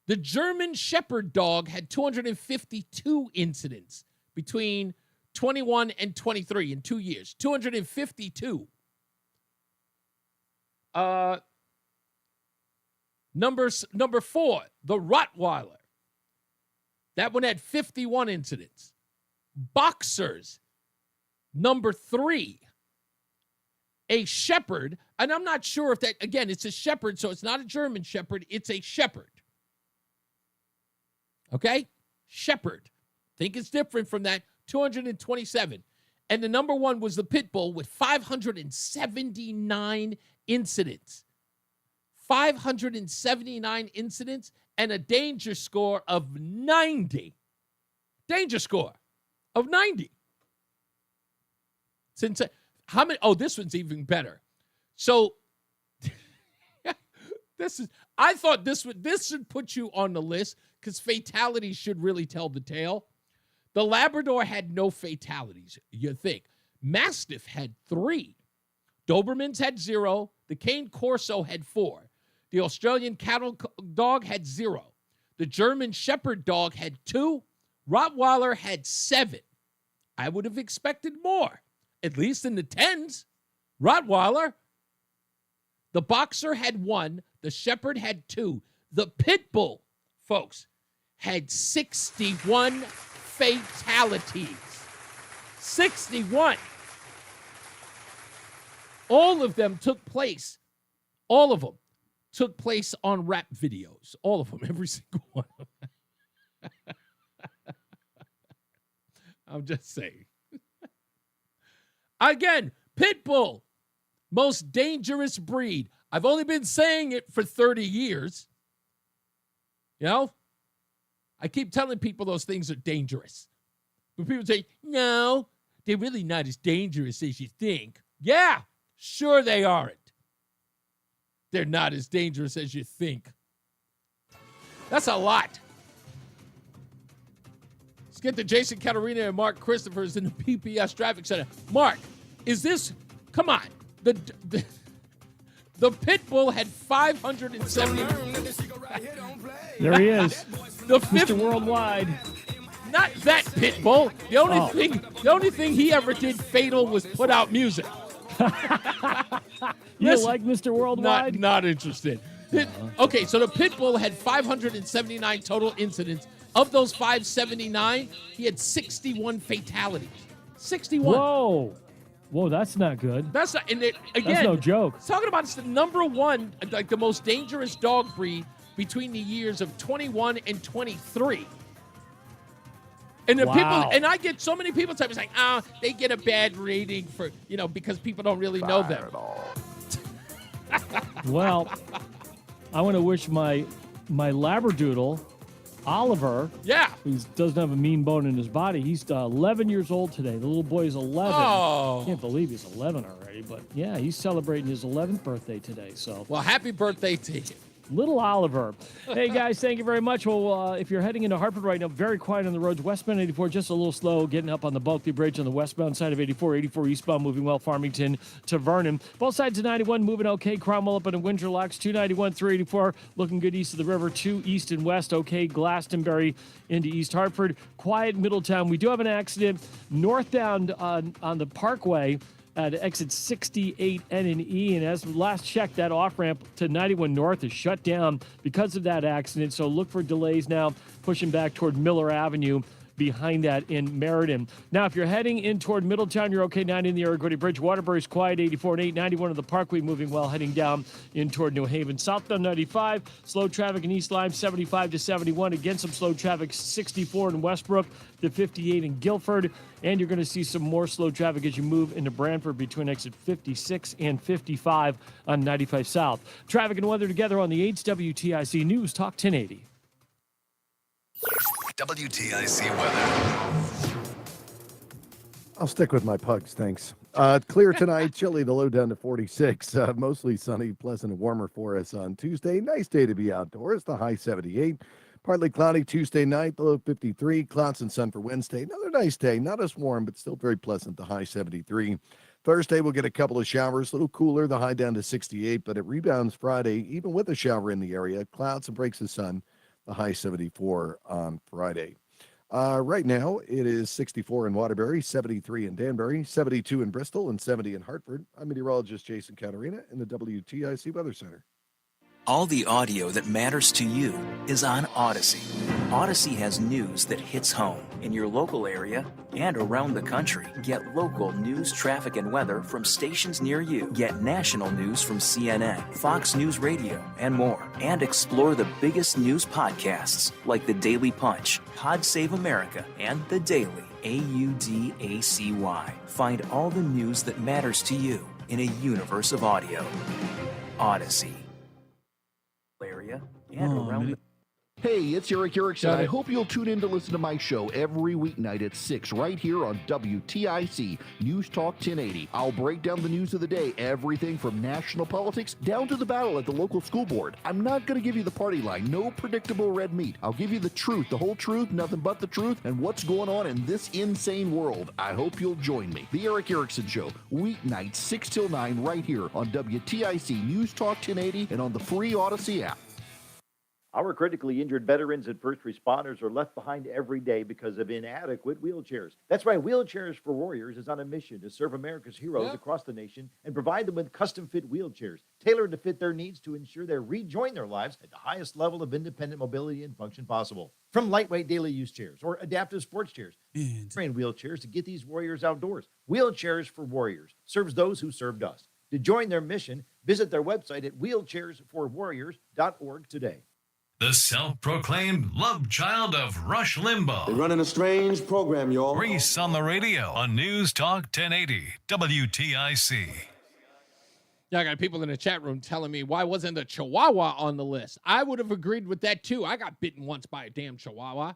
The German Shepherd Dog had 252 incidents between 21 and 23 in 2 years. 252. Number 4, the Rottweiler. That one had 51 incidents. Boxers. Number 3, a Shepherd. And I'm not sure if that, again, it's a Shepherd, so it's not a German Shepherd. It's a Shepherd. Okay? Shepherd. Think it's different from that. 227. And the number 1 was the Pit Bull with 579 incidents. 579 incidents and a danger score of 90. Danger score of 90. Since how many? Oh, this one's even better. So I thought this should put you on the list because fatalities should really tell the tale. The Labrador had no fatalities, you think. Mastiff had 3. Dobermans had 0. The Cane Corso had 4. The Australian Cattle Dog had 0. The German Shepherd Dog had 2. Rottweiler had 7. I would have expected more, at least in the 10s. Rottweiler. The Boxer had 1. The Shepherd had 2. The Pit Bull, folks, had 61 fatalities. 61. All of them took place. All of them took place on rap videos. All of them, every single one of them. I'm just saying. Again, Pit Bull, most dangerous breed. I've only been saying it for 30 years. You know? I keep telling people those things are dangerous. But people say, no, they're really not as dangerous as you think. Yeah, sure they aren't. They're not as dangerous as you think. That's a lot. Let's get to Jason Caterina and Mark Christophers in the PPS Traffic Center. Mark, is this, come on, the Pit Bull had 570. There he is. The fifth, Mr. Worldwide. Not that Pit Bull. The only thing he ever did fatal was put out music. You like Mr. Worldwide? Not interested. Okay, so the Pit Bull had 579 total incidents. Of those 579, he had 61 fatalities. 61. Whoa, that's not good. That's not, and again, that's no joke. Talking about it's the number one, like the most dangerous dog breed between the years of 21 and 23. And the people, and I get so many people saying, they get a bad rating for, because people don't really know them. Well, I want to wish my Labradoodle, Oliver, who doesn't have a mean bone in his body, he's 11 years old today. The little boy is 11. Oh. I can't believe he's 11 already, but yeah, he's celebrating his 11th birthday today. So, well, happy birthday to you. Little Oliver. Hey, guys, thank you very much. Well, if you're heading into Hartford right now, very quiet on the roads. Westbound 84, just a little slow, getting up on the Bulkley Bridge on the westbound side of 84. 84 eastbound, moving well, Farmington to Vernon. Both sides of 91, moving okay. Cromwell up in Windsor Locks, 291, 384, looking good east of the river, 2 east and west, okay. Glastonbury into East Hartford. Quiet Middletown. We do have an accident northbound on the Parkway at exit 68 N and E, and as last check, that off-ramp to 91 North is shut down because of that accident, so look for delays now, pushing back toward Miller Avenue behind that in Meriden. Now, if you're heading in toward Middletown, you're okay. 90 in the Irraquois Bridge. Waterbury's quiet, 84 and 8. 91 of the Parkway moving well, heading down in toward New Haven. Southbound 95, slow traffic in East Lyme, 75 to 71. Again, some slow traffic, 64 in Westbrook to 58 in Guilford. And you're going to see some more slow traffic as you move into Brantford between exit 56 and 55 on 95 South. Traffic and weather together on the 8 WTIC News Talk 1080. WTIC weather. I'll stick with my pugs, thanks. Clear tonight, chilly, the low down to 46. Mostly sunny, pleasant and warmer for us on Tuesday. Nice day to be outdoors, the high 78. Partly cloudy Tuesday night, the low 53. Clouds and sun for Wednesday. Another nice day, not as warm, but still very pleasant, the high 73. Thursday, we'll get a couple of showers, a little cooler, the high down to 68, but it rebounds Friday, even with a shower in the area. Clouds and breaks of sun, the high 74 on Friday. Right now, it is 64 in Waterbury, 73 in Danbury, 72 in Bristol, and 70 in Hartford. I'm meteorologist Jason Caterina in the WTIC Weather Center. All the audio that matters to you is on Odyssey. Odyssey has news that hits home in your local area and around the country. Get local news, traffic, and weather from stations near you. Get national news from CNN, Fox News Radio, and more. And explore the biggest news podcasts like The Daily Punch, Pod Save America, and The Daily, AUDACY. Find all the news that matters to you in a universe of audio. Odyssey. Area and around the Hey, it's Eric Erickson. Got I it. hope you'll tune in to listen to my show every weeknight at 6 right here on WTIC News Talk 1080. I'll break down the news of the day, everything from national politics down to the battle at the local school board. I'm not going to give you the party line, no predictable red meat. I'll give you the truth, the whole truth, nothing but the truth, and what's going on in this insane world. I hope you'll join me. The Eric Erickson Show, weeknights 6 till 9 right here on WTIC News Talk 1080 and on the free Odyssey app. Our critically injured veterans and first responders are left behind every day because of inadequate wheelchairs. That's why Wheelchairs for Warriors is on a mission to serve America's heroes across the nation and provide them with custom-fit wheelchairs, tailored to fit their needs to ensure they rejoin their lives at the highest level of independent mobility and function possible. From lightweight daily use chairs or adaptive sports chairs, train wheelchairs to get these warriors outdoors. Wheelchairs for Warriors serves those who served us. To join their mission, visit their website at wheelchairsforwarriors.org today. The self-proclaimed love child of Rush Limbaugh. They're running a strange program, y'all. Reese on the radio on News Talk 1080 WTIC. Yeah, I got people in the chat room telling me, why wasn't a Chihuahua on the list? I would have agreed with that too. I got bitten once by a damn Chihuahua.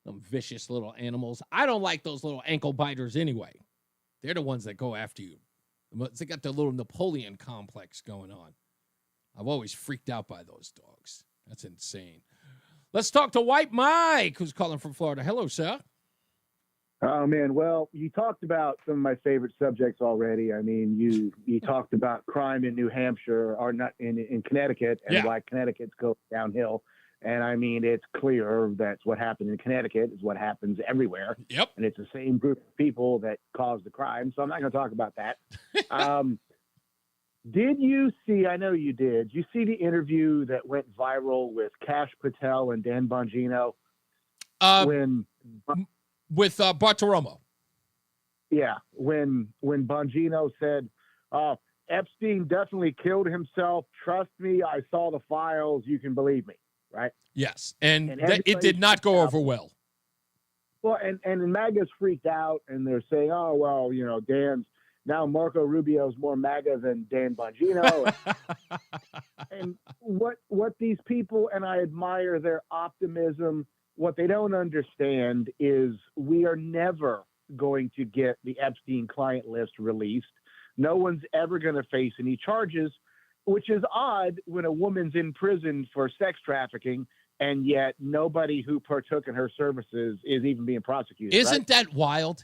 Them vicious little animals. I don't like those little ankle biters anyway. They're the ones that go after you. They got their little Napoleon complex going on. I've always freaked out by those dogs. That's insane. Let's talk to White Mike, who's calling from Florida. Hello, sir. Oh, man. Well, you talked about some of my favorite subjects already. I mean, you talked about crime in New Hampshire or not in Connecticut and why Connecticut's going downhill. And I mean, it's clear that's what happened in Connecticut is what happens everywhere. Yep. And it's the same group of people that caused the crime. So I'm not going to talk about that. Did you see, I know you did you see the interview that went viral with Kash Patel and Dan Bongino? With Bartiromo. Yeah, when Bongino said, Epstein definitely killed himself. Trust me, I saw the files. You can believe me, right? Yes, and it did not go over well. Well, and MAGA's freaked out, and they're saying, oh, well, you know, now Marco Rubio's more MAGA than Dan Bongino. And what these people, and I admire their optimism, what they don't understand is we are never going to get the Epstein client list released. No one's ever going to face any charges, which is odd when a woman's in prison for sex trafficking, and yet nobody who partook in her services is even being prosecuted. Isn't that wild?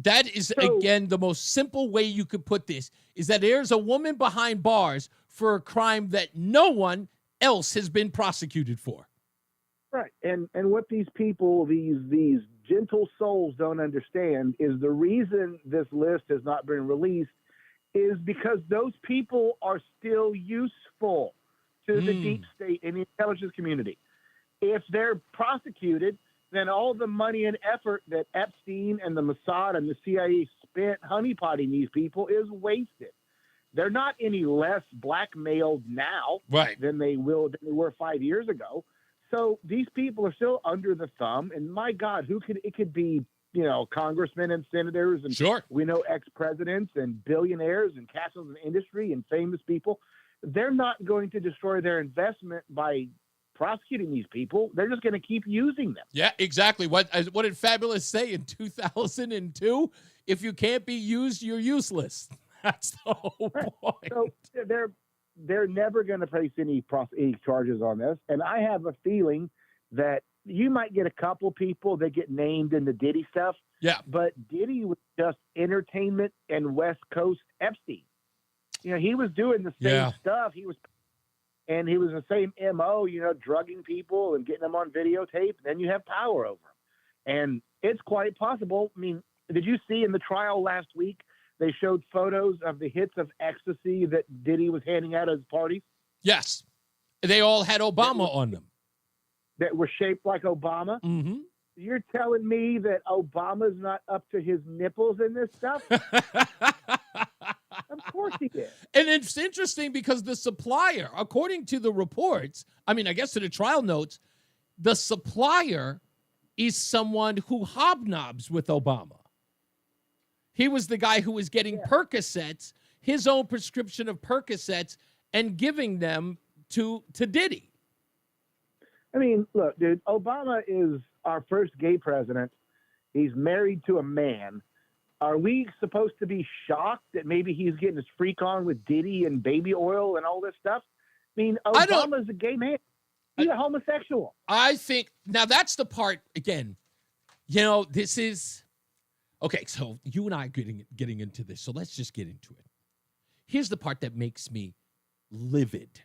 That is, again, the most simple way you could put this, is that there's a woman behind bars for a crime that no one else has been prosecuted for. Right. And what these people, these gentle souls don't understand is the reason this list has not been released is because those people are still useful to the deep state and the intelligence community. If they're prosecuted, then all the money and effort that Epstein and the Mossad and the CIA spent honeypotting these people is wasted. They're not any less blackmailed now than they were 5 years ago. So these people are still under the thumb. And my God, it could be, you know, congressmen and senators and we know ex-presidents and billionaires and castles in industry and famous people. They're not going to destroy their investment by prosecuting these people. They're just going to keep using them. Yeah, exactly. What did Fabulous say in 2002? If you can't be used, you're useless. That's the whole point. So they're never going to face any charges on this. And I have a feeling that you might get a couple people that get named in the Diddy stuff. Yeah. But Diddy was just entertainment and West Coast Epstein. You know, he was doing the same stuff. He was the same MO, you know, drugging people and getting them on videotape. Then you have power over them. And it's quite possible. I mean, did you see in the trial last week, they showed photos of the hits of ecstasy that Diddy was handing out at his parties? Yes. They all had Obama on them. That were shaped like Obama? Mm-hmm. You're telling me that Obama's not up to his nipples in this stuff? Of course he did. And it's interesting because the supplier, according to the reports, I mean, I guess to the trial notes, the supplier is someone who hobnobs with Obama. He was the guy who was getting Percocets, his own prescription of Percocets, and giving them to Diddy. I mean, look, dude, Obama is our first gay president. He's married to a man. Are we supposed to be shocked that maybe he's getting his freak on with Diddy and baby oil and all this stuff? I mean, Obama's a gay man. He's a homosexual. I think now that's the part again. This is okay. So you and I are getting into this. So let's just get into it. Here's the part that makes me livid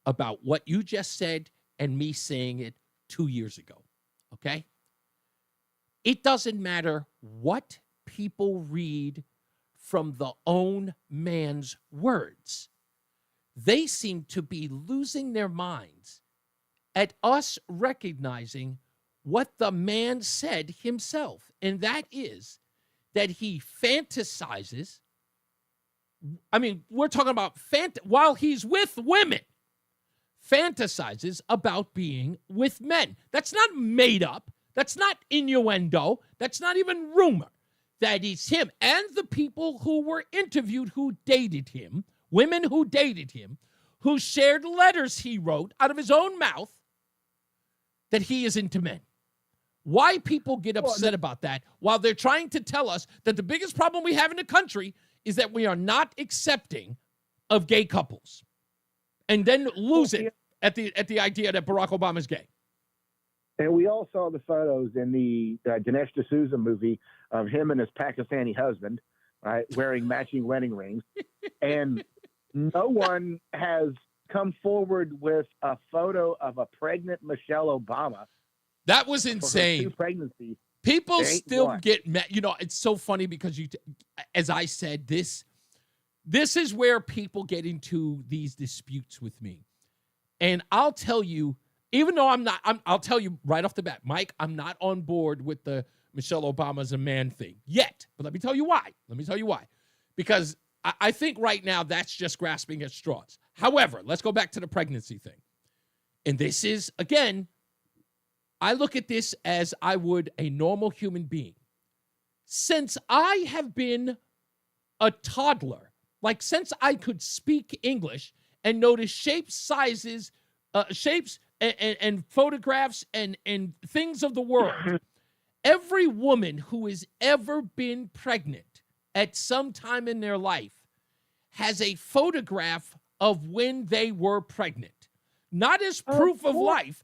about what you just said and me saying it 2 years ago. Okay. It doesn't matter what people read from the own man's words. They seem to be losing their minds at us recognizing what the man said himself, and that is that he fantasizes. I mean, we're talking about while he's with women, fantasizes about being with men. That's not made up. That's not innuendo. That's not even rumor. That is him. And the people who were interviewed who dated him, women who dated him, who shared letters he wrote out of his own mouth that he is into men. Why people get upset about that while they're trying to tell us that the biggest problem we have in the country is that we are not accepting of gay couples, and then lose it at the idea that Barack Obama is gay. And we all saw the photos in the Dinesh D'Souza movie of him and his Pakistani husband, right, wearing matching wedding rings. And no one has come forward with a photo of a pregnant Michelle Obama. That was insane. Pregnancies. People still get mad. It's so funny because as I said, this is where people get into these disputes with me. And I'll tell you, even though I'll tell you right off the bat, Mike, I'm not on board with the Michelle Obama's a man thing yet. But let me tell you why. Because I think right now that's just grasping at straws. However, let's go back to the pregnancy thing. And this is, again, I look at this as I would a normal human being. Since I have been a toddler, like since I could speak English and notice shapes, sizes, shapes, and photographs and things of the world, every woman who has ever been pregnant at some time in their life has a photograph of when they were pregnant. Not as proof of life,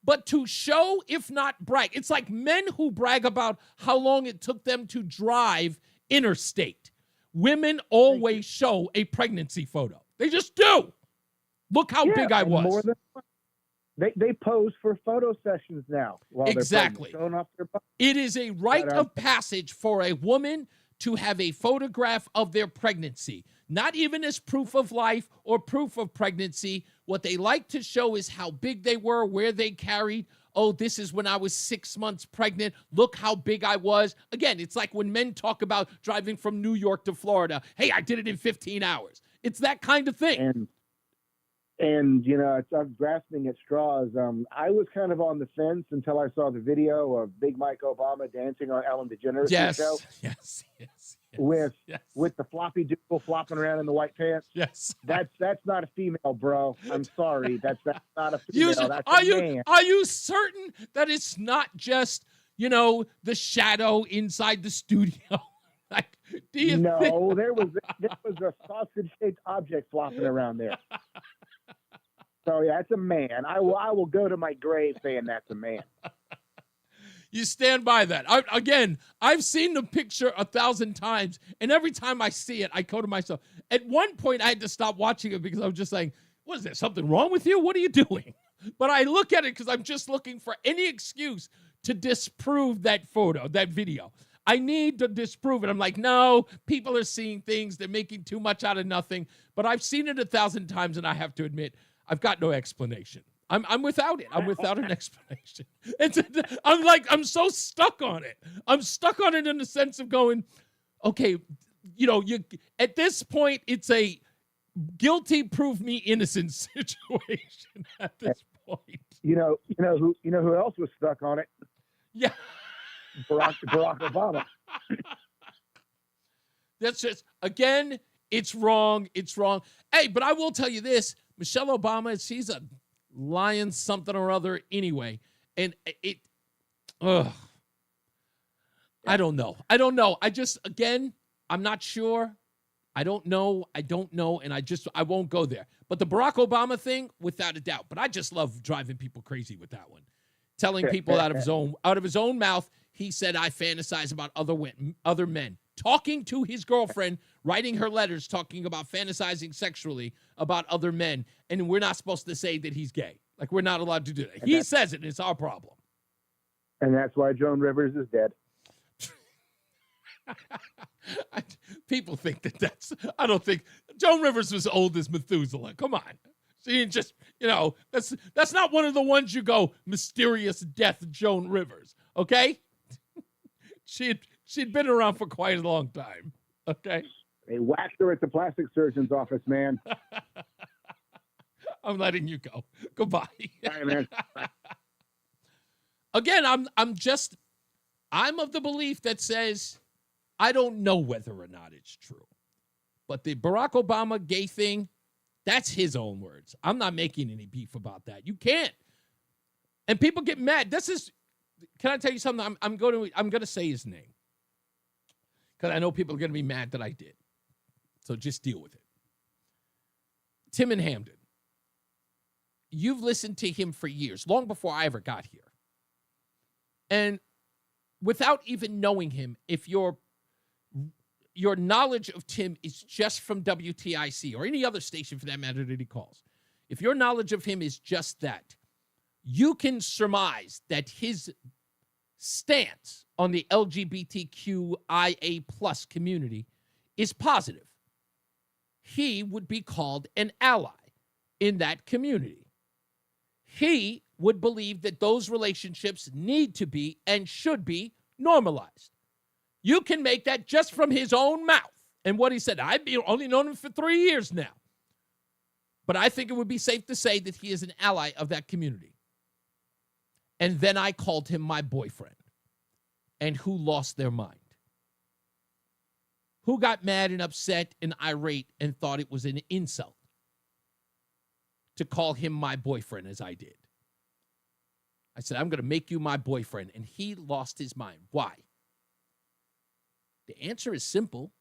but to show, if not brag. It's like men who brag about how long it took them to drive interstate. Women always show a pregnancy photo. They just do. Look how big I was. More than they pose for photo sessions now. While Exactly. They're showing off their body. It is a rite of passage for a woman to have a photograph of their pregnancy. Not even as proof of life or proof of pregnancy. What they like to show is how big they were, where they carried. Oh, this is when I was 6 months pregnant. Look how big I was. Again, it's like when men talk about driving from New York to Florida. Hey, I did it in 15 hours. It's that kind of thing. And I'm grasping at straws. I was kind of on the fence until I saw the video of Big Mike Obama dancing on Ellen DeGeneres' show. Yes. With the floppy doodle flopping around in the white pants. Yes. That's not a female, bro. I'm sorry. That's not a female. That's Are a man. Are you certain that it's not just, the shadow inside the studio? Like, do you No, think? there was a sausage-shaped object flopping around there. So yeah, it's a man. I will go to my grave saying that's a man. You stand by that. I've seen the picture 1,000 times, and every time I see it, I go to myself. At one point, I had to stop watching it because I was just saying, "What is there? Something wrong with you? What are you doing?" But I look at it because I'm just looking for any excuse to disprove that photo, that video. I need to disprove it. I'm like, no, people are seeing things. They're making too much out of nothing. But I've seen it 1,000 times, and I have to admit, I've got no explanation. I'm without it. I'm without an explanation. I'm so stuck on it. I'm stuck on it in the sense of going, okay, you at this point, it's a guilty, prove me innocent situation at this point. You know who else was stuck on it? Yeah. Barack Obama. That's just, again, it's wrong. It's wrong. Hey, but I will tell you this. Michelle Obama, lying something or other anyway. And ugh. I don't know. I'm not sure. I don't know. And I won't go there. But the Barack Obama thing, without a doubt. But I just love driving people crazy with that one. Telling people out of his own mouth, he said, I fantasize about other men. Talking to his girlfriend, writing her letters, talking about fantasizing sexually about other men. And we're not supposed to say that he's gay. Like, we're not allowed to do that. He says it, and it's our problem. And that's why Joan Rivers is dead. People think I don't think Joan Rivers was old as Methuselah. Come on. She just, that's not one of the ones you go, mysterious death Joan Rivers. Okay? She'd been around for quite a long time. Okay? They whacked her at the plastic surgeon's office, man. I'm letting you go. Goodbye. All right, man. Again, I'm of the belief that says I don't know whether or not it's true. But the Barack Obama gay thing, that's his own words. I'm not making any beef about that. You can't. And people get mad. Can I tell you something? I'm going to say his name. Because I know people are going to be mad that I did. So just deal with it. Tim and Hamden. You've listened to him for years, long before I ever got here. And without even knowing him, if your knowledge of Tim is just from WTIC or any other station for that matter that he calls, if your knowledge of him is just that, you can surmise that his stance on the LGBTQIA plus community is positive. He would be called an ally in that community. He would believe that those relationships need to be and should be normalized. You can make that just from his own mouth and what he said. I've only known him for 3 years now. But I think it would be safe to say that he is an ally of that community. And then I called him my boyfriend. And who lost their mind? Who got mad and upset and irate and thought it was an insult to call him my boyfriend as I did? I said, I'm going to make you my boyfriend. And he lost his mind. Why? The answer is simple.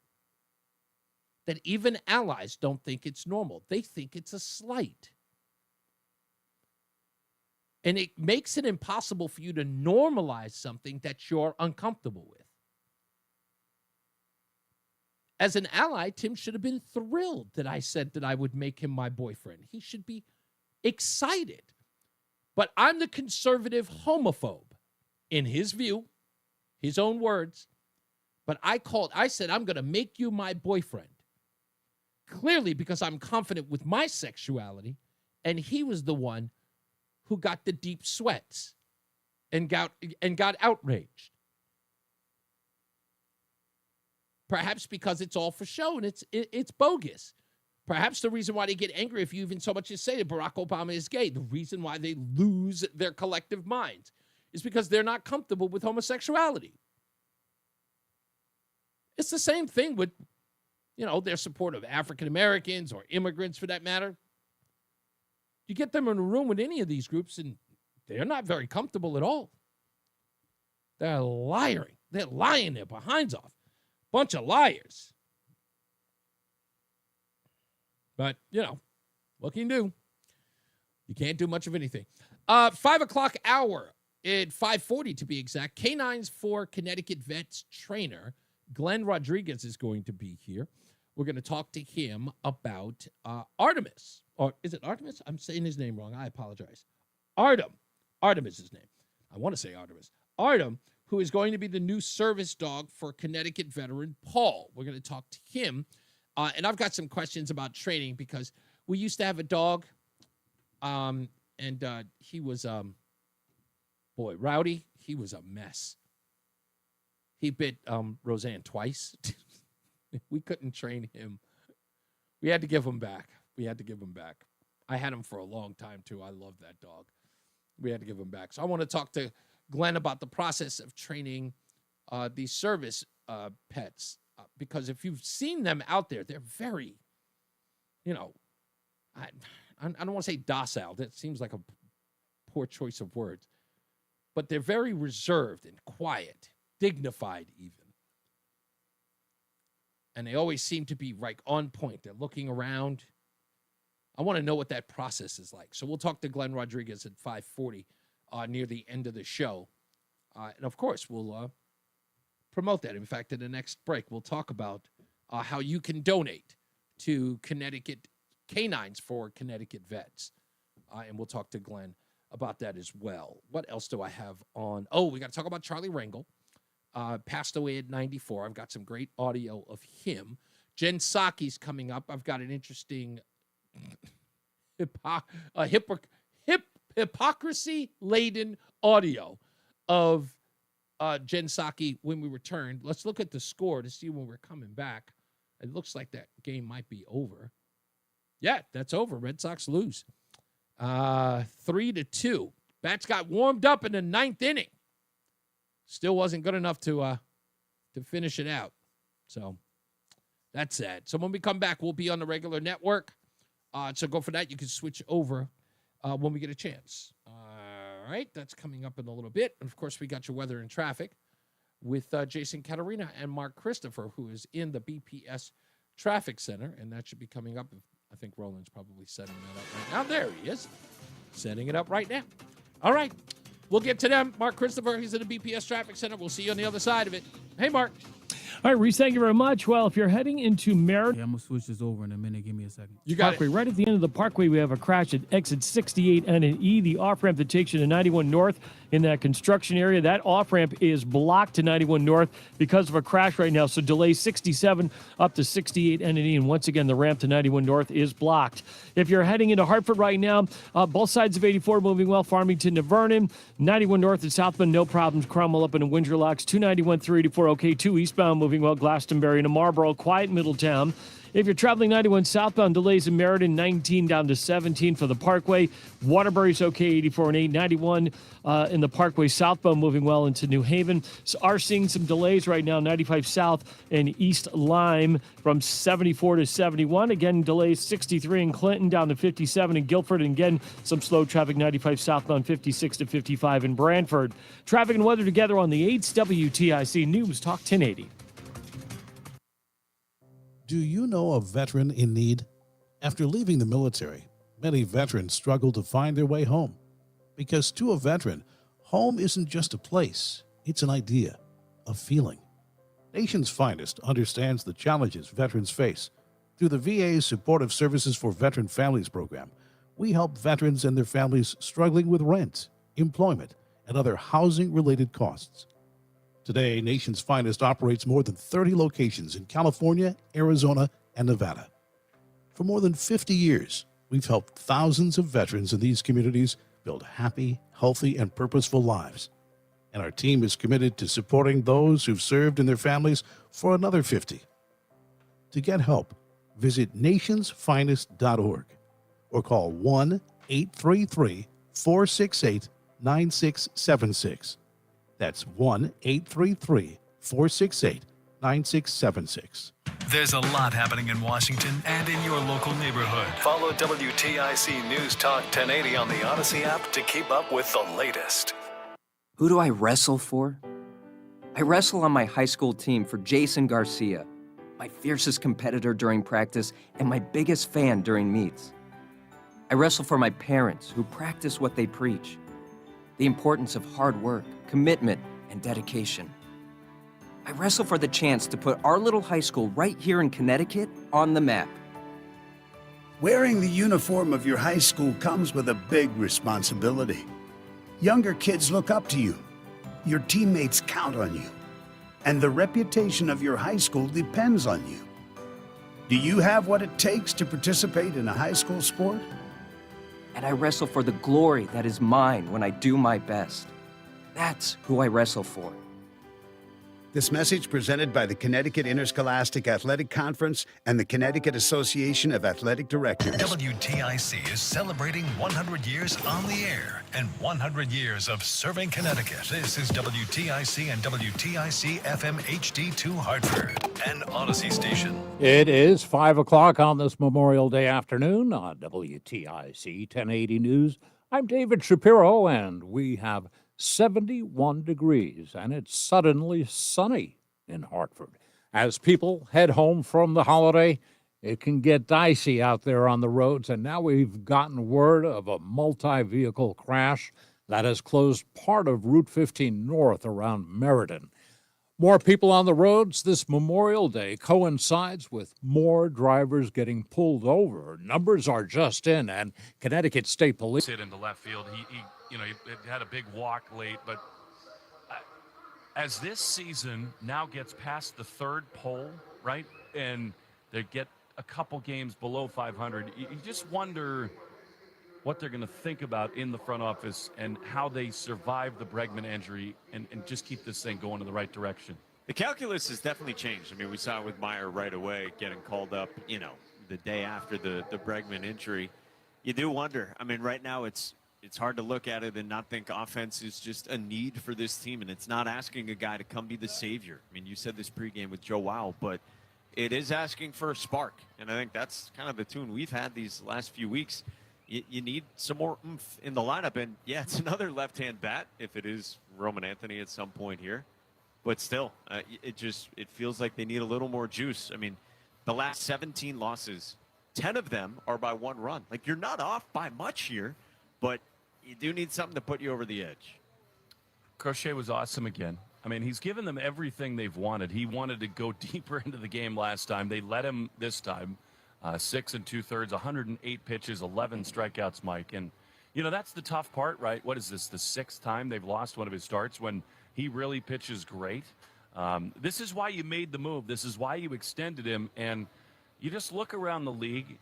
That even allies don't think it's normal. They think it's a slight. And it makes it impossible for you to normalize something that you're uncomfortable with. As an ally, Tim should have been thrilled that I said that I would make him my boyfriend. He should be excited. But I'm the conservative homophobe, in his view, his own words. But I said, I'm going to make you my boyfriend. Clearly because I'm confident with my sexuality, and he was the one who got the deep sweats and got outraged. Perhaps because it's all for show and it's bogus. Perhaps the reason why they get angry if you even so much as say that Barack Obama is gay, the reason why they lose their collective minds is because they're not comfortable with homosexuality. It's the same thing with, their support of African Americans or immigrants for that matter. You get them in a room with any of these groups and they're not very comfortable at all. They're lying. They're lying their behinds off. Bunch of liars. But, what can you do? You can't do much of anything. 5 o'clock hour at 5:40 to be exact. Canines for Connecticut Vets trainer Glenn Rodriguez is going to be here. We're going to talk to him about Artemis. Or is it Artemis? I'm saying his name wrong. I apologize. Artem. Artem is his name. I want to say Artemis. Artem, who is going to be the new service dog for Connecticut veteran Paul. We're going to talk to him. And I've got some questions about training because we used to have a dog. And he was, Rowdy. He was a mess. He bit Roseanne twice. We couldn't train him. We had to give him back. I had him for a long time, too. I love that dog. We had to give him back. So I want to talk to Glenn about the process of training these service pets. Because if you've seen them out there, they're very, I I don't want to say docile. That seems like a poor choice of words. But they're very reserved and quiet, dignified even. And they always seem to be like on point. They're looking around. I want to know what that process is like. So we'll talk to Glenn Rodriguez at 5:40 near the end of the show. And, of course, we'll promote that. In fact, in the next break, we'll talk about how you can donate to Connecticut Canines for Connecticut Vets. And we'll talk to Glenn about that as well. What else do I have on? Oh, we got to talk about Charlie Rangel. Passed away at 94. I've got some great audio of him. Jen Psaki's coming up. I've got an interesting hypocrisy-laden audio of Jen Psaki when we return. Let's look at the score to see when we're coming back. It looks like that game might be over. Yeah, that's over. Red Sox lose 3-2. Bats got warmed up in the 9th inning. Still wasn't good enough to finish it out. So that's sad. So when we come back, we'll be on the regular network. So go for that. You can switch over when we get a chance. All right, that's coming up in a little bit. And, of course, we got your weather and traffic with Jason Caterina and Mark Christopher, who is in the BPS Traffic Center. And that should be coming up. I think Roland's probably setting that up right now. There he is, setting it up right now. All right. We'll get to them. Mark Christopher, he's at the BPS Traffic Center. We'll see you on the other side of it. Hey, Mark. All right, Reese, thank you very much. Well, if you're heading into Merritt... Yeah, I'm going to switch this over in a minute. Give me a second. You got Parkway. Right at the end of the Parkway, we have a crash at exit 68 and an E, the off-ramp that takes you to 91 North in that construction area. That off-ramp is blocked to 91 North because of a crash right now. So delay 67 up to 68 and an E. And once again, the ramp to 91 North is blocked. If you're heading into Hartford right now, both sides of 84 moving well. Farmington to Vernon, 91 North and southbound, no problems. Cromwell up into Windsor Locks, 291 through 84, okay. 2 eastbound moving well. Glastonbury to Marlborough, quiet Middletown. If you're traveling 91 southbound, delays in Meriden, 19 down to 17 for the Parkway. Waterbury's okay, 84 and 8. 91 in the Parkway southbound moving well into New Haven. So are seeing some delays right now, 95 south and East Lyme from 74 to 71. Again, delays 63 in Clinton down to 57 in Guilford. And again, some slow traffic, 95 southbound, 56 to 55 in Brantford. Traffic and weather together on the 8th WTIC News Talk 1080. Do you know a veteran in need? After leaving the military, many veterans struggle to find their way home. Because to a veteran, home isn't just a place, it's an idea, a feeling. Nation's Finest understands the challenges veterans face. Through the VA's Supportive Services for Veteran Families program, we help veterans and their families struggling with rent, employment, and other housing-related costs. Today, Nation's Finest operates more than 30 locations in California, Arizona, and Nevada. For more than 50 years, we've helped thousands of veterans in these communities build happy, healthy, and purposeful lives. And our team is committed to supporting those who've served and their families for another 50. To get help, visit nationsfinest.org or call 1-833-468-9676. That's 1-833-468-9676. There's a lot happening in Washington and in your local neighborhood. Follow WTIC News Talk 1080 on the Odyssey app to keep up with the latest. Who do I wrestle for? I wrestle on my high school team for Jason Garcia, my fiercest competitor during practice and my biggest fan during meets. I wrestle for my parents who practice what they preach, the importance of hard work, commitment, and dedication. I wrestle for the chance to put our little high school right here in Connecticut on the map. Wearing the uniform of your high school comes with a big responsibility. Younger kids look up to you. Your teammates count on you. And the reputation of your high school depends on you. Do you have what it takes to participate in a high school sport? And I wrestle for the glory that is mine when I do my best. That's who I wrestle for. This message presented by the Connecticut Interscholastic Athletic Conference and the Connecticut Association of Athletic Directors. WTIC is celebrating 100 years on the air and 100 years of serving Connecticut. This is WTIC and WTIC FM HD2 Hartford, an Odyssey station. It is 5 o'clock on this Memorial Day afternoon on WTIC 1080 News. I'm David Shapiro, and we have 71 degrees, and it's suddenly sunny in Hartford. As people head home from the holiday, it can get dicey out there on the roads, and now we've gotten word of a multi-vehicle crash that has closed part of Route 15 North around Meriden. More people on the roads this Memorial Day coincides with more drivers getting pulled over. Numbers are just in, and Connecticut State Police hit into left field. He had a big walk late, but as this season now gets past the third pole, right, and they get a couple games below 500, you just wonder what they're going to think about in the front office and how they survive the Bregman injury and just keep this thing going in the right direction. The calculus has definitely changed. I mean, we saw it with Meyer right away getting called up, the day after the Bregman injury. You do wonder. I mean, right now it's hard to look at it and not think offense is just a need for this team, and it's not asking a guy to come be the savior. I mean, you said this pregame with Joe Wow, but it is asking for a spark, and I think that's kind of the tune we've had these last few weeks. You need some more oomph in the lineup, and yeah, it's another left-hand bat if it is Roman Anthony at some point here, but still, it feels like they need a little more juice. I mean, the last 17 losses, 10 of them are by one run. Like, you're not off by much here, but you do need something to put you over the edge. Crochet was awesome again. I mean, he's given them everything they've wanted. He wanted to go deeper into the game last time. They let him this time. 6 2/3, 108 pitches, 11 strikeouts, Mike. And, that's the tough part, right? What is this, the sixth time they've lost one of his starts when he really pitches great? This is why you made the move. This is why you extended him. And you just look around the league,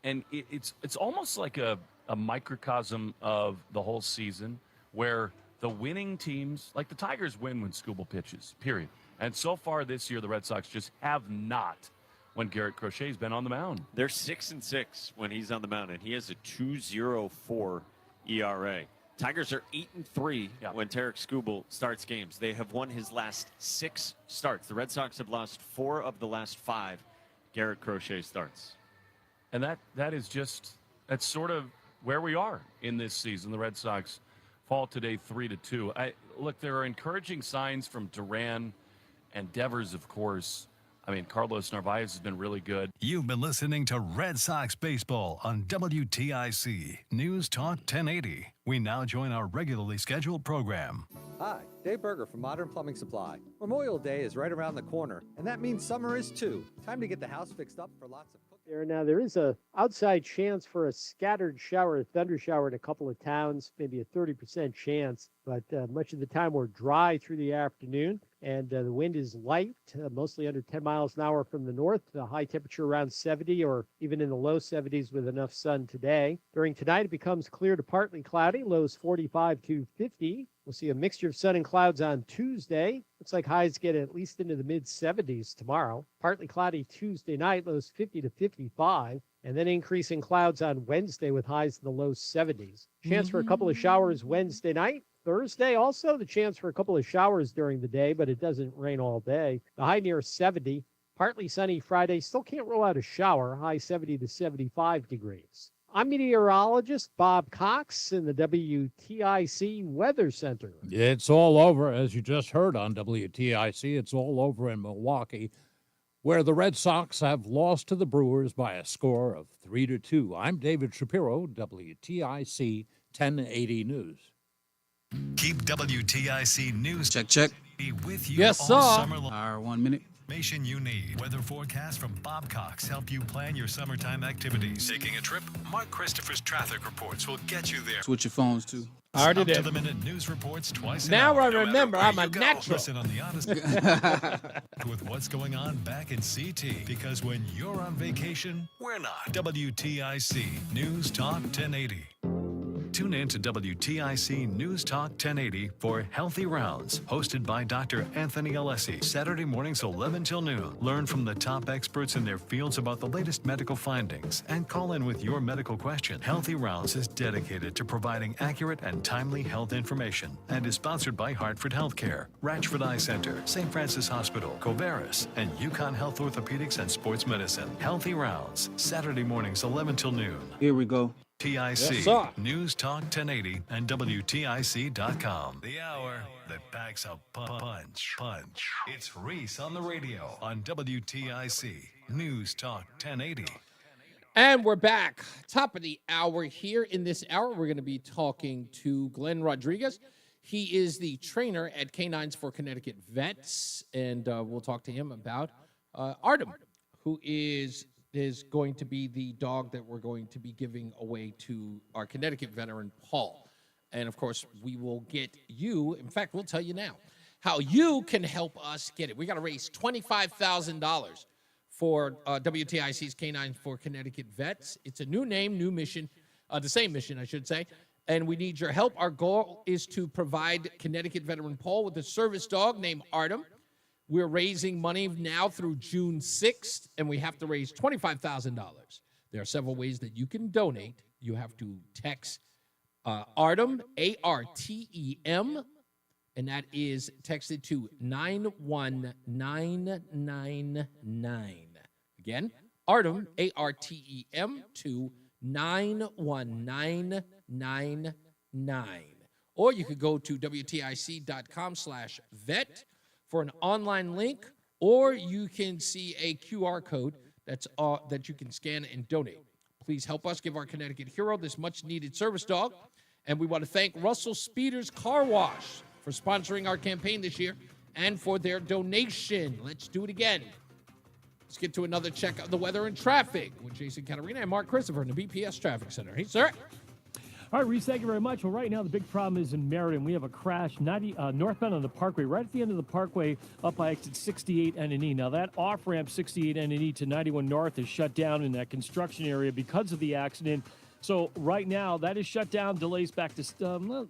and it's almost like a microcosm of the whole season where the winning teams, like the Tigers, win when Skubal pitches, period. And so far this year, the Red Sox just have not when Garrett Crochet's been on the mound. They're 6-6 when he's on the mound, and he has a 2.04 ERA. Tigers are 8-3 when Tarek Skubal starts games. They have won his last 6 starts. The Red Sox have lost 4 of the last 5 Garrett Crochet starts. And that's sort of where we are in this season. The Red Sox fall today 3-2. Look, there are encouraging signs from Duran and Devers, of course. I mean, Carlos Narvaez has been really good. You've been listening to Red Sox Baseball on WTIC News Talk 1080. We now join our regularly scheduled program. Hi, Dave Berger from Modern Plumbing Supply. Memorial Day is right around the corner, and that means summer is too. Time to get the house fixed up for lots of cooking. Now, there is a outside chance for a scattered shower, a thunder shower in a couple of towns, maybe a 30% chance, but much of the time we're dry through the afternoon, and the wind is light, mostly under 10 miles an hour from the north, the high temperature around 70 or even in the low 70s with enough sun today. During tonight, it becomes clear to partly cloudy, lows 45 to 50. We'll see a mixture of sun and clouds on Tuesday. Looks like highs get at least into the mid-70s tomorrow. Partly cloudy Tuesday night, lows 50 to 55. And then increasing clouds on Wednesday with highs in the low 70s. Chance for a couple of showers Wednesday night. Thursday also, the chance for a couple of showers during the day, but it doesn't rain all day. The high near 70. Partly sunny Friday. Still can't rule out a shower. High 70 to 75 degrees. I'm meteorologist Bob Cox in the WTIC Weather Center. It's all over, as you just heard on WTIC. It's all over in Milwaukee, where the Red Sox have lost to the Brewers by a score of 3-2. I'm David Shapiro, WTIC 1080 News. Keep WTIC News check with you Yes, all sir. summer long. Our 1 minute. Information you need. Weather forecast from Bob Cox help you plan your summertime activities. Taking a trip? Mark Christopher's traffic reports will get you there. Switch your phones too. I already Up did. to the minute news reports twice an Now hour. I No matter remember, where I'm a you go. natural. Listen on the Honest with what's going on back in CT. Because when you're on vacation, we're not. WTIC News Talk 1080. Tune in to WTIC News Talk 1080 for Healthy Rounds, hosted by Dr. Anthony Alessi, Saturday mornings 11 till noon. Learn from the top experts in their fields about the latest medical findings and call in with your medical question. Healthy Rounds is dedicated to providing accurate and timely health information and is sponsored by Hartford Healthcare, Ratchford Eye Center, St. Francis Hospital, Covaris, and Yukon Health Orthopedics and Sports Medicine. Healthy Rounds, Saturday mornings 11 till noon. Here we go. TIC, Yes, sir. News Talk 1080, and WTIC.com. The hour that packs a punch. It's Reese on the radio on WTIC, News Talk 1080. And we're back. Top of the hour here. In this hour, we're going to be talking to Glenn Rodriguez. He is the trainer at Canines for Connecticut Vets, and we'll talk to him about Artem, who is going to be the dog that we're going to be giving away to our Connecticut veteran, Paul. And, of course, we will get you, in fact, we'll tell you now, how you can help us get it. We got to raise $25,000 for WTIC's Canine for Connecticut Vets. It's a new name, new mission, the same mission, I should say. And we need your help. Our goal is to provide Connecticut veteran Paul with a service dog named Artem. We're raising money now through June 6th, and we have to raise $25,000. There are several ways that you can donate. You have to text Artem, A-R-T-E-M, and that is texted to 91999. Again, Artem, A-R-T-E-M, to 91999. Or you could go to WTIC.com/vet for an online link, or you can see a QR code that you can scan and donate. Please help us give our Connecticut hero this much-needed service dog. And we want to thank Russell Speeder's Car Wash for sponsoring our campaign this year and for their donation. Let's do it again. Let's get to another check of the weather and traffic with Jason Catarina and Mark Christopher in the BPS Traffic Center. Hey, sir. All right, Reese, thank you very much. Well, right now, the big problem is in Meriden. We have a crash northbound on the Parkway, right at the end of the Parkway, up by exit 68 N&E. Now, that off-ramp 68 N&E to 91 North is shut down in that construction area because of the accident. So right now, that is shut down. Delays back to,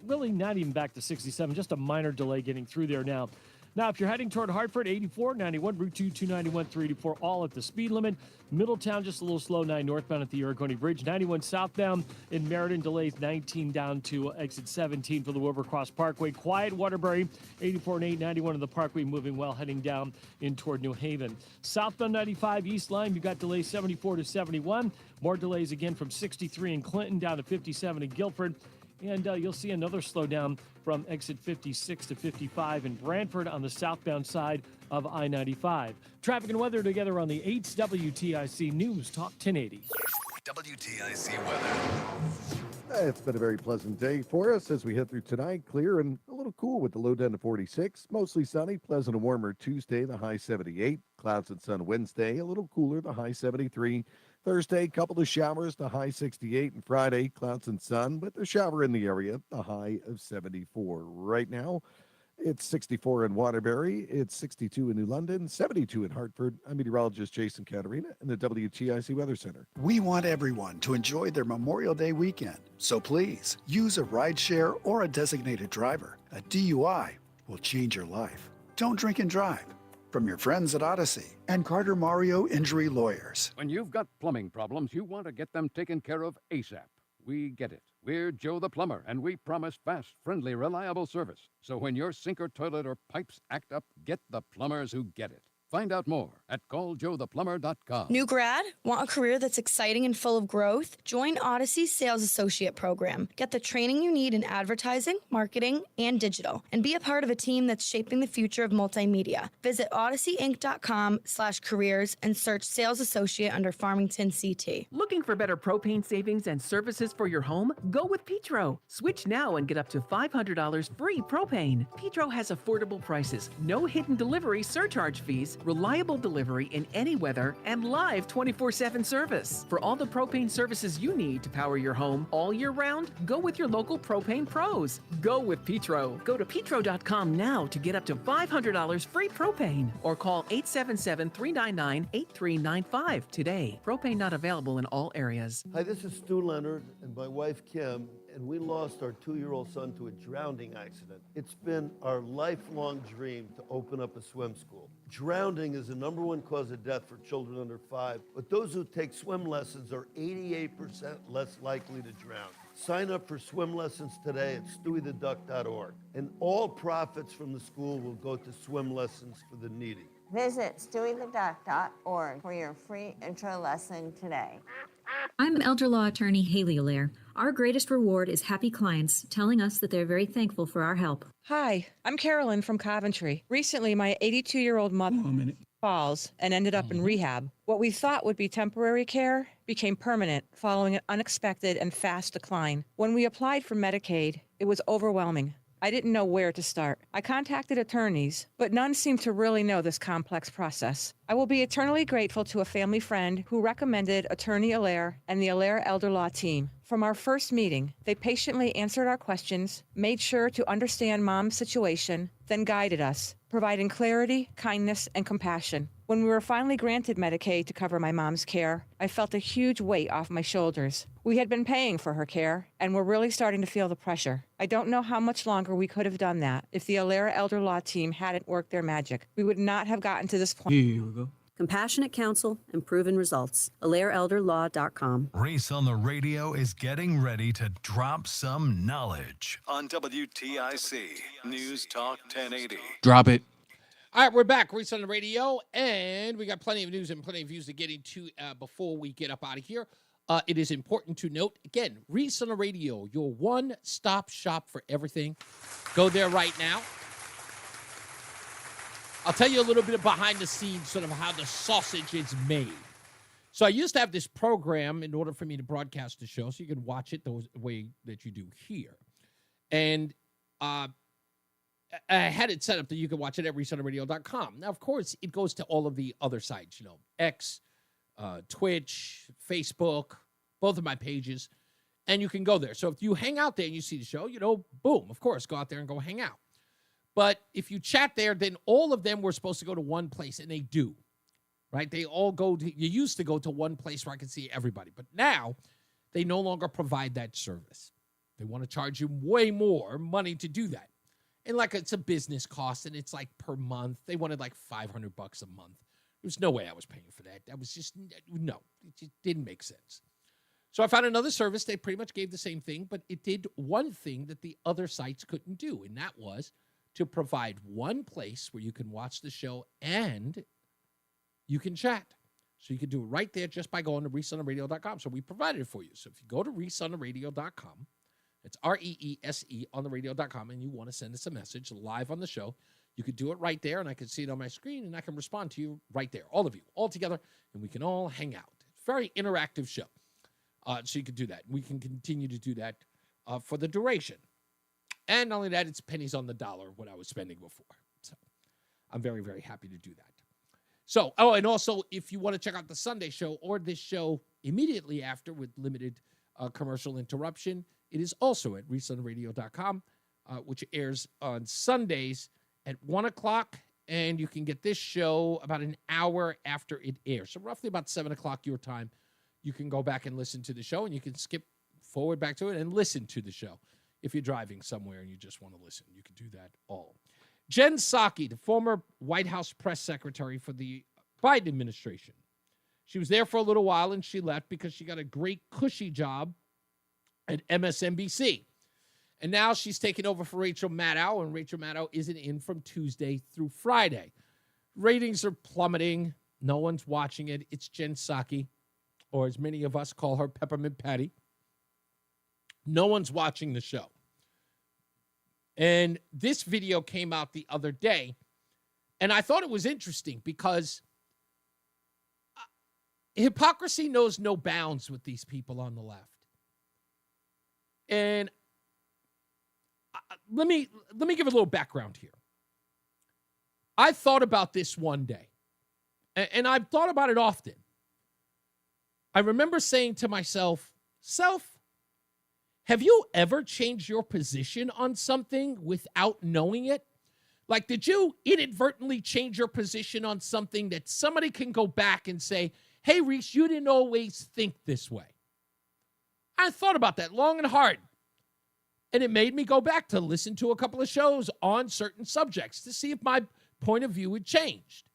really not even back to 67, just a minor delay getting through there now. Now, if you're heading toward Hartford, 84, 91, Route 2, 291, 384, all at the speed limit. Middletown, just a little slow, 9 northbound at the Aragoni Bridge. 91 southbound in Meriden, delays 19 down to exit 17 for the Wilbercross Parkway. Quiet, Waterbury, 84 and 8, 91 on the Parkway, moving well, heading down in toward New Haven. Southbound 95 East Line, you've got delays 74 to 71. More delays again from 63 in Clinton down to 57 in Guilford. And you'll see another slowdown from exit 56 to 55 in Brantford on the southbound side of I-95. Traffic and weather together on the 8th WTIC News Talk 1080. WTIC weather. It's been a very pleasant day for us as we head through tonight. Clear and a little cool with the low down to 46. Mostly sunny, pleasant and warmer Tuesday, the high 78. Clouds and sun Wednesday, a little cooler, the high 73. Thursday, couple of showers, the high 68, and Friday, clouds and sun, but a shower in the area, the high of 74. Right now, it's 64 in Waterbury, it's 62 in New London, 72 in Hartford. I'm meteorologist Jason Catarina in the WTIC Weather Center. We want everyone to enjoy their Memorial Day weekend, so please use a rideshare or a designated driver. A DUI will change your life. Don't drink and drive. From your friends at Odyssey and Carter Mario Injury Lawyers. When you've got plumbing problems, you want to get them taken care of ASAP. We get it. We're Joe the Plumber, and we promise fast, friendly, reliable service. So when your sink or toilet or pipes act up, get the plumbers who get it. Find out more at calljoetheplumber.com. New grad? Want a career that's exciting and full of growth? Join Odyssey's Sales Associate Program. Get the training you need in advertising, marketing, and digital, and be a part of a team that's shaping the future of multimedia. Visit odysseyinc.com/careers and search Sales Associate under Farmington CT. Looking for better propane savings and services for your home? Go with Petro. Switch now and get up to $500 free propane. Petro has affordable prices, no hidden delivery surcharge fees, reliable delivery in any weather, and live 24/7 service. For all the propane services you need to power your home all year round, go with your local propane pros. Go with Petro. Go to petro.com now to get up to $500 free propane, or call 877-399-8395 today. Propane not available in all areas. Hi, this is Stu Leonard and my wife Kim. and we lost our 2-year-old son to a drowning accident. It's been our lifelong dream to open up a swim school. Drowning is the #1 cause of death for children under 5, but those who take swim lessons are 88% less likely to drown. Sign up for swim lessons today at stewietheduck.org, and all profits from the school will go to swim lessons for the needy. Visit stewietheduck.org for your free intro lesson today. I'm elder law attorney Haley Allaire. Our greatest reward is happy clients telling us that they're very thankful for our help. Hi, I'm Carolyn from Coventry. Recently, my 82-year-old mother falls and ended up in rehab. What we thought would be temporary care became permanent following an unexpected and fast decline. When we applied for Medicaid, it was overwhelming. I didn't know where to start. I contacted attorneys, but none seemed to really know this complex process. I will be eternally grateful to a family friend who recommended Attorney Allaire and the Allaire Elder Law team. From our first meeting, they patiently answered our questions, made sure to understand Mom's situation, then guided us, providing clarity, kindness, and compassion. When we were finally granted Medicaid to cover my mom's care, I felt a huge weight off my shoulders. We had been paying for her care, and were really starting to feel the pressure. I don't know how much longer we could have done that if the Allaire Elder Law team hadn't worked their magic. We would not have gotten to this point. Here we go. Compassionate counsel and proven results. AllaireElderLaw.com. Reese on the Radio is getting ready to drop some knowledge on WTIC News Talk 1080. Drop it. All right, we're back. Reese on the Radio, and we got plenty of news and plenty of views to get into before we get up out of here. It is important to note, again, Reese on the Radio, your one-stop shop for everything. Go there right now. I'll tell you a little bit behind the scenes, sort of how the sausage is made. So I used to have this program in order for me to broadcast the show, so you can watch it the way that you do here. And I had it set up that you can watch it at reasonoradio.com. Now, of course, it goes to all of the other sites, X, Twitch, Facebook, both of my pages, and you can go there. So if you hang out there and you see the show, boom, of course, go out there and go hang out. But if you chat there, then all of them were supposed to go to one place, and they do, right? They all go to, you used to go to one place where I could see everybody, but now they no longer provide that service. They want to charge you way more money to do that. And it's a business cost, and it's per month. They wanted $500 a month. There's no way I was paying for that. That was just, no, it just didn't make sense. So I found another service. They pretty much gave the same thing, but it did one thing that the other sites couldn't do, and that was to provide one place where you can watch the show and you can chat. So you can do it right there just by going to reasonoradio.com. So we provided it for you. So if you go to reasonoradio.com, it's REESE on the radio.com, and you want to send us a message live on the show, you could do it right there, and I can see it on my screen, and I can respond to you right there, all of you, all together, and we can all hang out. Very interactive show. So you can do that. We can continue to do that for the duration. And not only that, it's pennies on the dollar what I was spending before. So I'm very, very happy to do that. So, and also, if you want to check out the Sunday show or this show immediately after with limited commercial interruption, it is also at reasonradio.com, which airs on Sundays at 1 o'clock, and you can get this show about an hour after it airs. So roughly about 7 o'clock your time, you can go back and listen to the show, and you can skip forward back to it and listen to the show. If you're driving somewhere and you just want to listen, you can do that all. Jen Psaki, the former White House press secretary for the Biden administration. She was there for a little while, and she left because she got a great cushy job at MSNBC. And now she's taking over for Rachel Maddow, and Rachel Maddow isn't in from Tuesday through Friday. Ratings are plummeting. No one's watching it. It's Jen Psaki, or as many of us call her, Peppermint Patty. No one's watching the show. And this video came out the other day, and I thought it was interesting because hypocrisy knows no bounds with these people on the left. And let me give a little background here. I thought about this one day, and I've thought about it often. I remember saying to myself, have you ever changed your position on something without knowing it? Did you inadvertently change your position on something that somebody can go back and say, hey, Reese, you didn't always think this way? I thought about that long and hard. And it made me go back to listen to a couple of shows on certain subjects to see if my point of view had changed.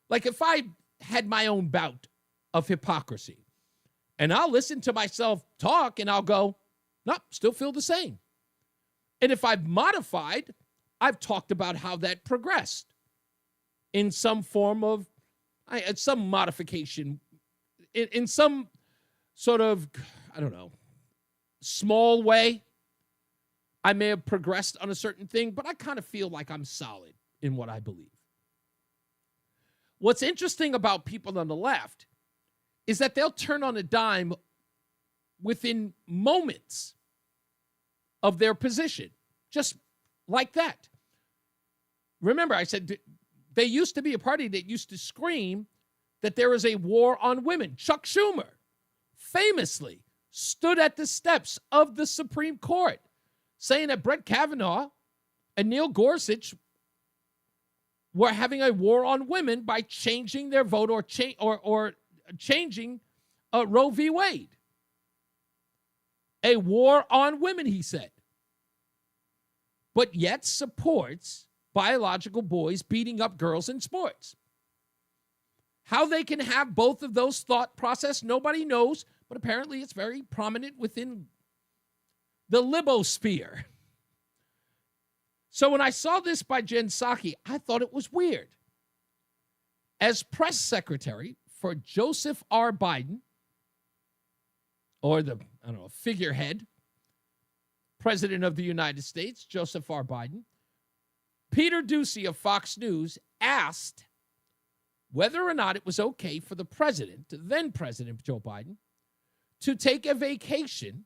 Like if I had my own bout of hypocrisy, and I'll listen to myself talk and I'll go, nope, still feel the same. And if I've modified, I've talked about how that progressed in some form of, some modification, in some sort of, I don't know, small way. I may have progressed on a certain thing, but I kind of feel like I'm solid in what I believe. What's interesting about people on the left is that they'll turn on a dime within moments of their position, just like that. Remember, I said they used to be a party that used to scream that there is a war on women. Chuck Schumer famously stood at the steps of the Supreme Court saying that Brett Kavanaugh and Neil Gorsuch were having a war on women by changing their vote or changing Roe v. Wade. A war on women, he said. But yet supports biological boys beating up girls in sports. How they can have both of those thought process, nobody knows, but apparently it's very prominent within the libosphere. So when I saw this by Jen Psaki, I thought it was weird. As press secretary for Joseph R. Biden, or the, figurehead, President of the United States, Joseph R. Biden, Peter Doocy of Fox News asked whether or not it was okay for the president, then President Joe Biden, to take a vacation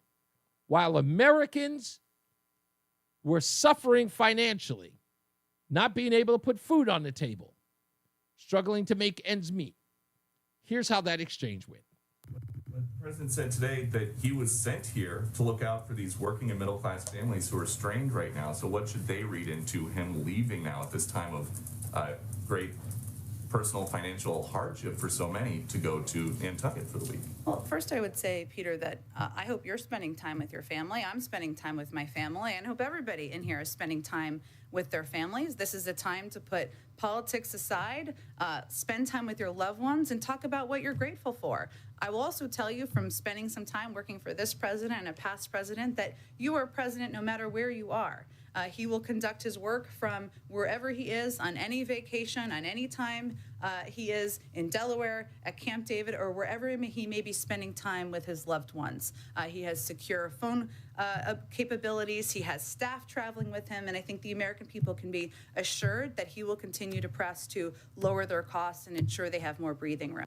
while Americans were suffering financially, not being able to put food on the table, struggling to make ends meet. Here's how that exchange went. The president said today that he was sent here to look out for these working and middle-class families who are strained right now. So what should they read into him leaving now at this time of great personal financial hardship for so many to go to Nantucket for the week? Well, first I would say, Peter, that I hope you're spending time with your family. I'm spending time with my family, and I hope everybody in here is spending time with their families. This is a time to put politics aside, spend time with your loved ones, and talk about what you're grateful for. I will also tell you from spending some time working for this president and a past president that you are president no matter where you are. He will conduct his work from wherever he is, on any vacation, on any time he is in Delaware, at Camp David, or wherever he may be spending time with his loved ones. He has secure phone capabilities. He has staff traveling with him, and I think the American people can be assured that he will continue to press to lower their costs and ensure they have more breathing room.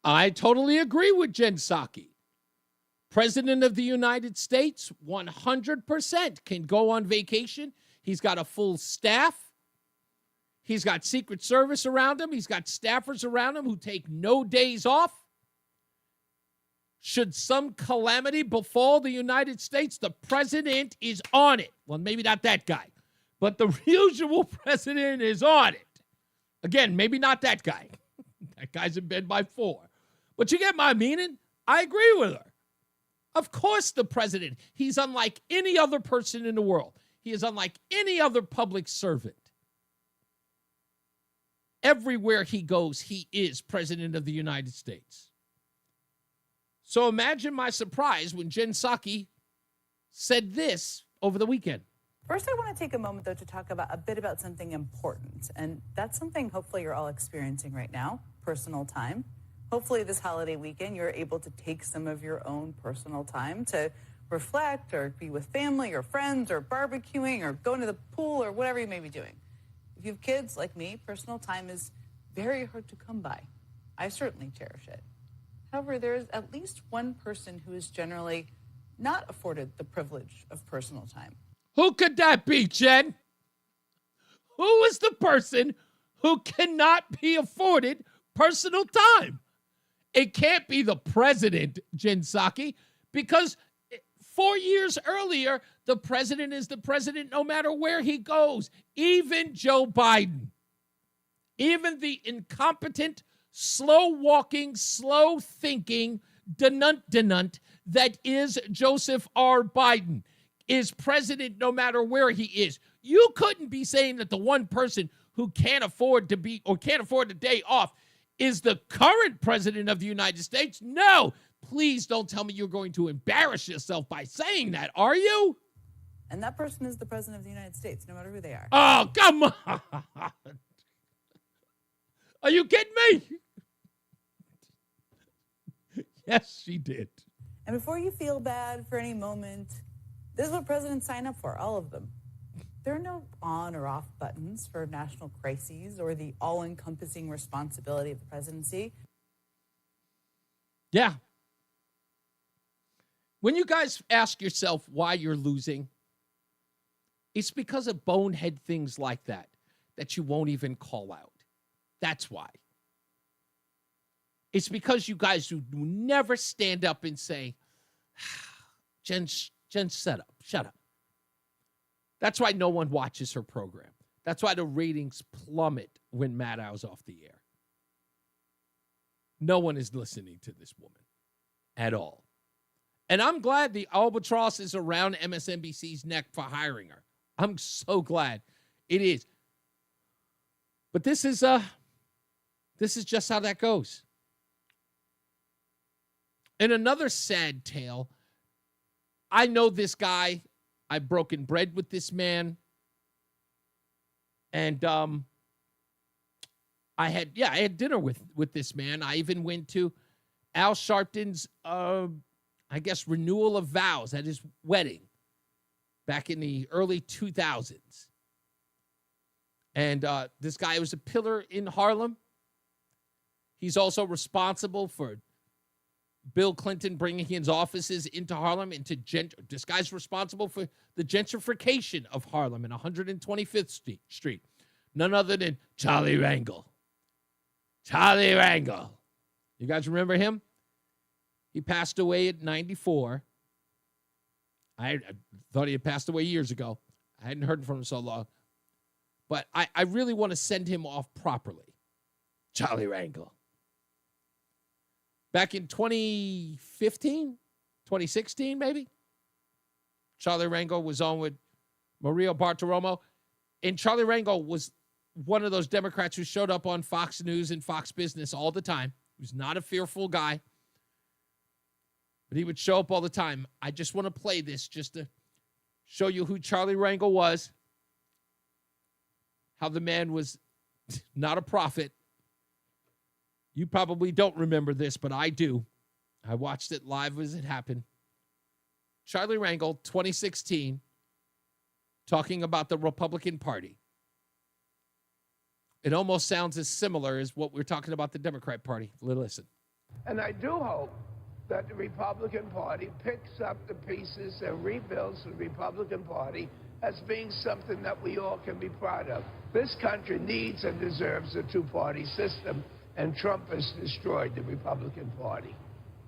I totally agree with Jen Psaki. President of the United States, 100% can go on vacation. He's got a full staff. He's got Secret Service around him. He's got staffers around him who take no days off. Should some calamity befall the United States, the president is on it. Well, maybe not that guy, but the usual president is on it. Again, maybe not that guy. That guy's in bed by 4. But you get my meaning? I agree with her. Of course the president, he's unlike any other person in the world. He is unlike any other public servant. Everywhere he goes, he is president of the United States. So imagine my surprise when Jen Psaki said this over the weekend. First, I want to take a moment, though, to talk about a bit about something important. And that's something hopefully you're all experiencing right now, personal time. Hopefully this holiday weekend, you're able to take some of your own personal time to reflect or be with family or friends or barbecuing or going to the pool or whatever you may be doing. If you have kids like me, personal time is very hard to come by. I certainly cherish it. However, there is at least one person who is generally not afforded the privilege of personal time. Who could that be, Jen? Who is the person who cannot be afforded personal time? It can't be the president, Jen Psaki, because 4 years earlier, the president is the president no matter where he goes. Even Joe Biden, even the incompetent, slow-walking, slow-thinking denunt that is Joseph R. Biden is president no matter where he is. You couldn't be saying that the one person who can't afford to be or can't afford a day off is the current president of the United States. No, please don't tell me you're going to embarrass yourself by saying that, are you? And that person is the president of the United States, no matter who they are. Oh, come on. Are you kidding me? Yes, she did. And before you feel bad for any moment, this is what presidents sign up for, all of them. There are no on or off buttons for national crises or the all-encompassing responsibility of the presidency. Yeah. When you guys ask yourself why you're losing, it's because of bonehead things like that you won't even call out. That's why. It's because you guys who never stand up and say, Jen, shut up. That's why no one watches her program. That's why the ratings plummet when Maddow's off the air. No one is listening to this woman at all. And I'm glad the albatross is around MSNBC's neck for hiring her. I'm so glad it is. But this is just how that goes. And another sad tale, I know this guy. I've broken bread with this man. And I had dinner with this man. I even went to Al Sharpton's renewal of vows at his wedding back in the early 2000s. And this guy was a pillar in Harlem. He's also responsible for Bill Clinton bringing his offices into Harlem, this guy's responsible for the gentrification of Harlem and 125th Street. None other than Charlie Rangel. Charlie Rangel. You guys remember him? He passed away at 94. I thought he had passed away years ago. I hadn't heard from him so long. But I really want to send him off properly. Charlie Rangel. Back in 2015, 2016 maybe, Charlie Rangel was on with Maria Bartiromo. And Charlie Rangel was one of those Democrats who showed up on Fox News and Fox Business all the time. He was not a fearful guy, but he would show up all the time. I just want to play this just to show you who Charlie Rangel was, how the man was not a prophet. You probably don't remember this, but I do. I watched it live as it happened. Charlie Rangel, 2016, talking about the Republican Party. It almost sounds as similar as what we're talking about the Democrat Party. Listen. And I do hope that the Republican Party picks up the pieces and rebuilds the Republican Party as being something that we all can be proud of. This country needs and deserves a two-party system, and Trump has destroyed the Republican Party.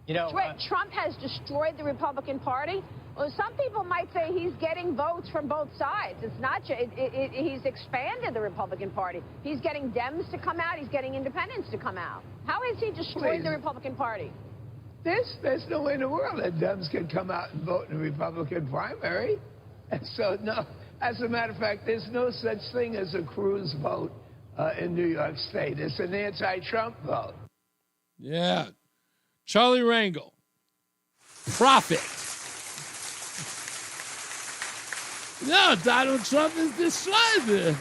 You know, Trump has destroyed the Republican Party. Well, some people might say he's getting votes from both sides. It's not. He's expanded the Republican Party. He's getting Dems to come out. He's getting independents to come out. How has he destroyed the Republican Party? There's no way in the world that Dems can come out and vote in the Republican primary. And so, no. As a matter of fact, there's no such thing as a Cruz vote in New York State. It's an anti-Trump vote. Yeah. Charlie Rangel. Prophet. No, Donald Trump has destroyed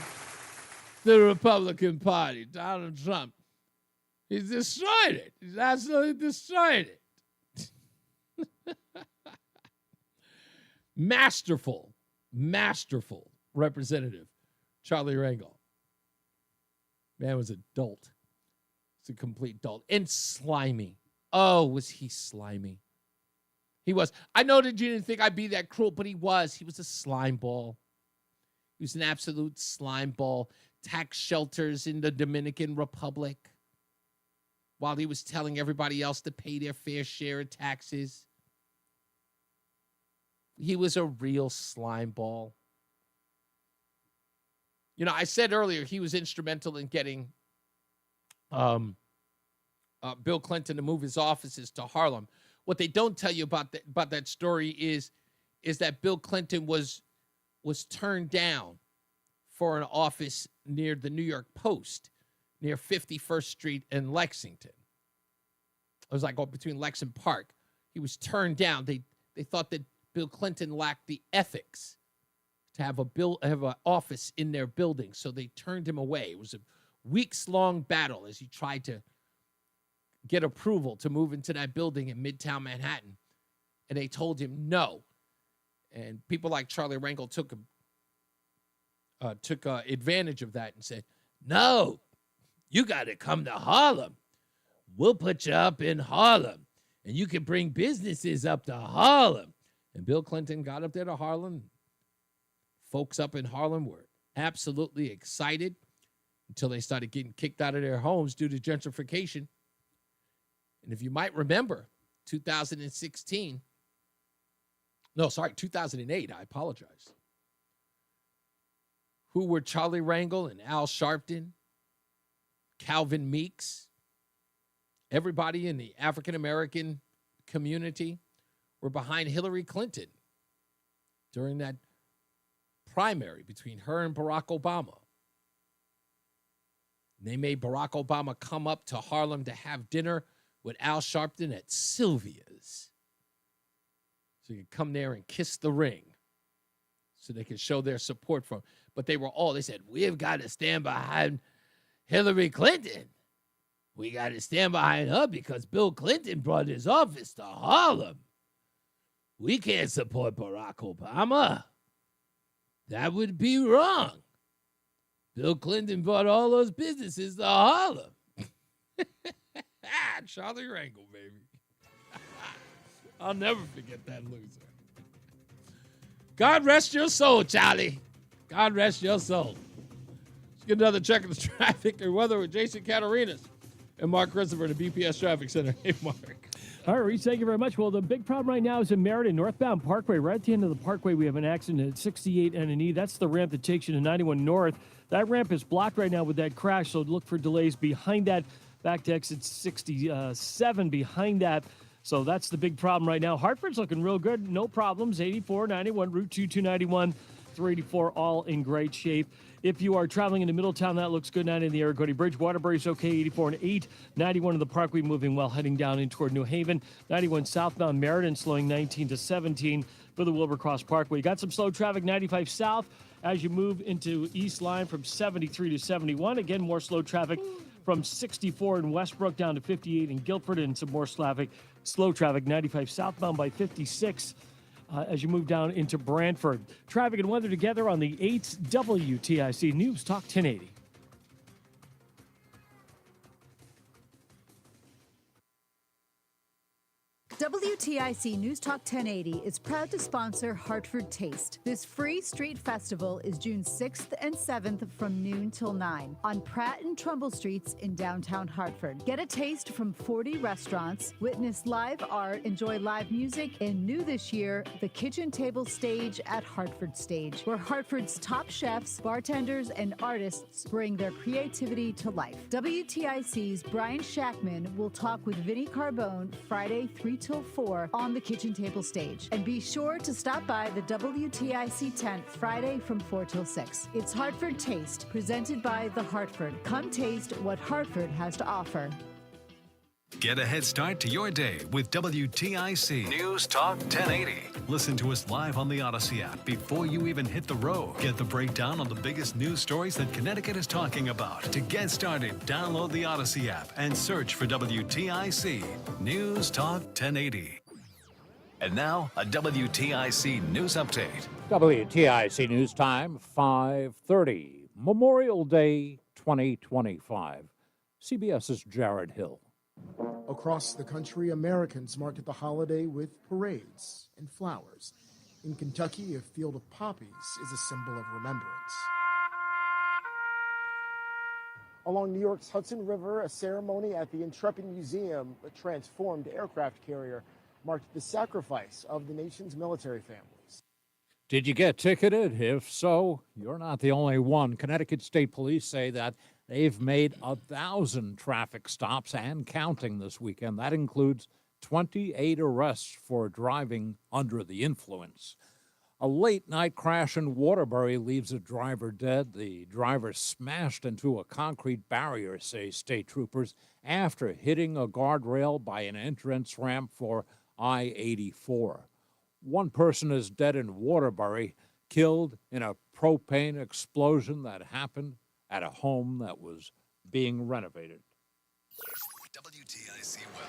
the Republican Party. Donald Trump. He's destroyed it. He's absolutely destroyed it. Masterful representative, Charlie Rangel. Man was a dolt. It's a complete dolt. And slimy. Oh, was he slimy. He was. I know that you didn't think I'd be that cruel, but he was. He was a slime ball. He was an absolute slime ball. Tax shelters in the Dominican Republic while he was telling everybody else to pay their fair share of taxes. He was a real slime ball. You know, I said earlier he was instrumental in getting Bill Clinton to move his offices to Harlem. what they don't tell you about that story is that Bill Clinton was turned down for an office near the New York Post, near 51st Street and Lexington. It was like between Lex and Park. He was turned down. They thought that Bill Clinton lacked the ethics to have an office in their building, so they turned him away. It was a weeks-long battle as he tried to get approval to move into that building in Midtown Manhattan, and they told him no. And people like Charlie Rangel took advantage of that and said, "No, you got to come to Harlem. We'll put you up in Harlem, and you can bring businesses up to Harlem." And Bill Clinton got up there to Harlem. Folks up in Harlem were absolutely excited until they started getting kicked out of their homes due to gentrification. And if you might remember, 2008, I apologize. Who were Charlie Rangel and Al Sharpton, Calvin Meeks, everybody in the African-American community were behind Hillary Clinton during that primary between her and Barack Obama. They made Barack Obama come up to Harlem to have dinner with Al Sharpton at Sylvia's. So you could come there and kiss the ring so they could show their support for him. But they said, we've got to stand behind Hillary Clinton. We got to stand behind her because Bill Clinton brought his office to Harlem. We can't support Barack Obama. That would be wrong. Bill Clinton brought all those businesses to Harlem. Charlie Rangel, baby. I'll never forget that loser. God rest your soul, Charlie. God rest your soul. Let's get another check of the traffic and weather with Jason Catarinas and Mark Christopher at the BPS Traffic Center. Hey, Mark. All right, Reese, thank you very much. Well, the big problem right now is in Meriden, northbound Parkway. Right at the end of the Parkway, we have an accident at 68 N&E. That's the ramp that takes you to 91 North. That ramp is blocked right now with that crash, so look for delays behind that. Back to exit 67 behind that. So that's the big problem right now. Hartford's looking real good. No problems. 84, 91, Route 2, 291, 384, all in great shape. If you are traveling into Middletown, that looks good. 9 in the Aragodi Bridge. Waterbury's okay. 84 and 8. 91 in the Parkway moving well, heading down in toward New Haven. 91 southbound Meriden slowing 19 to 17 for the Wilbur-Cross Parkway. Got some slow traffic 95 south as you move into East Line from 73 to 71. Again, more slow traffic from 64 in Westbrook down to 58 in Guilford, and some more slow traffic 95 southbound by 56 as you move down into Brantford. Traffic and weather together on the 8th WTIC News Talk 1080. WTIC News Talk 1080 is proud to sponsor Hartford Taste. This free street festival is June 6th and 7th from noon till 9 on Pratt and Trumbull Streets in downtown Hartford. Get a taste from 40 restaurants, witness live art, enjoy live music, and new this year, the Kitchen Table Stage at Hartford Stage, where Hartford's top chefs, bartenders, and artists bring their creativity to life. WTIC's Brian Shackman will talk with Vinnie Carbone Friday 3 till 4 on the Kitchen Table Stage. And be sure to stop by the WTIC tent Friday from 4 till 6. It's Hartford Taste, presented by The Hartford. Come taste what Hartford has to offer. Get a head start to your day with WTIC News Talk 1080. Listen to us live on the Odyssey app before you even hit the road. Get the breakdown on the biggest news stories that Connecticut is talking about. To get started, download the Odyssey app and search for WTIC News Talk 1080. And now, a WTIC news update. WTIC News Time, 5:30, Memorial Day 2025. CBS's Jared Hill. Across the country, Americans market the holiday with parades and flowers. In Kentucky, a field of poppies is a symbol of remembrance. Along New York's Hudson River, a ceremony at the Intrepid Museum, a transformed aircraft carrier, marked the sacrifice of the nation's military families. Did you get ticketed? If so, you're not the only one. Connecticut State Police say that they've made 1,000 traffic stops and counting this weekend. That includes 28 arrests for driving under the influence. A late-night crash in Waterbury leaves a driver dead. The driver smashed into a concrete barrier, say state troopers, after hitting a guardrail by an entrance ramp for I-84. One person is dead in Waterbury, killed in a propane explosion that happened at a home that was being renovated. WTIC weather.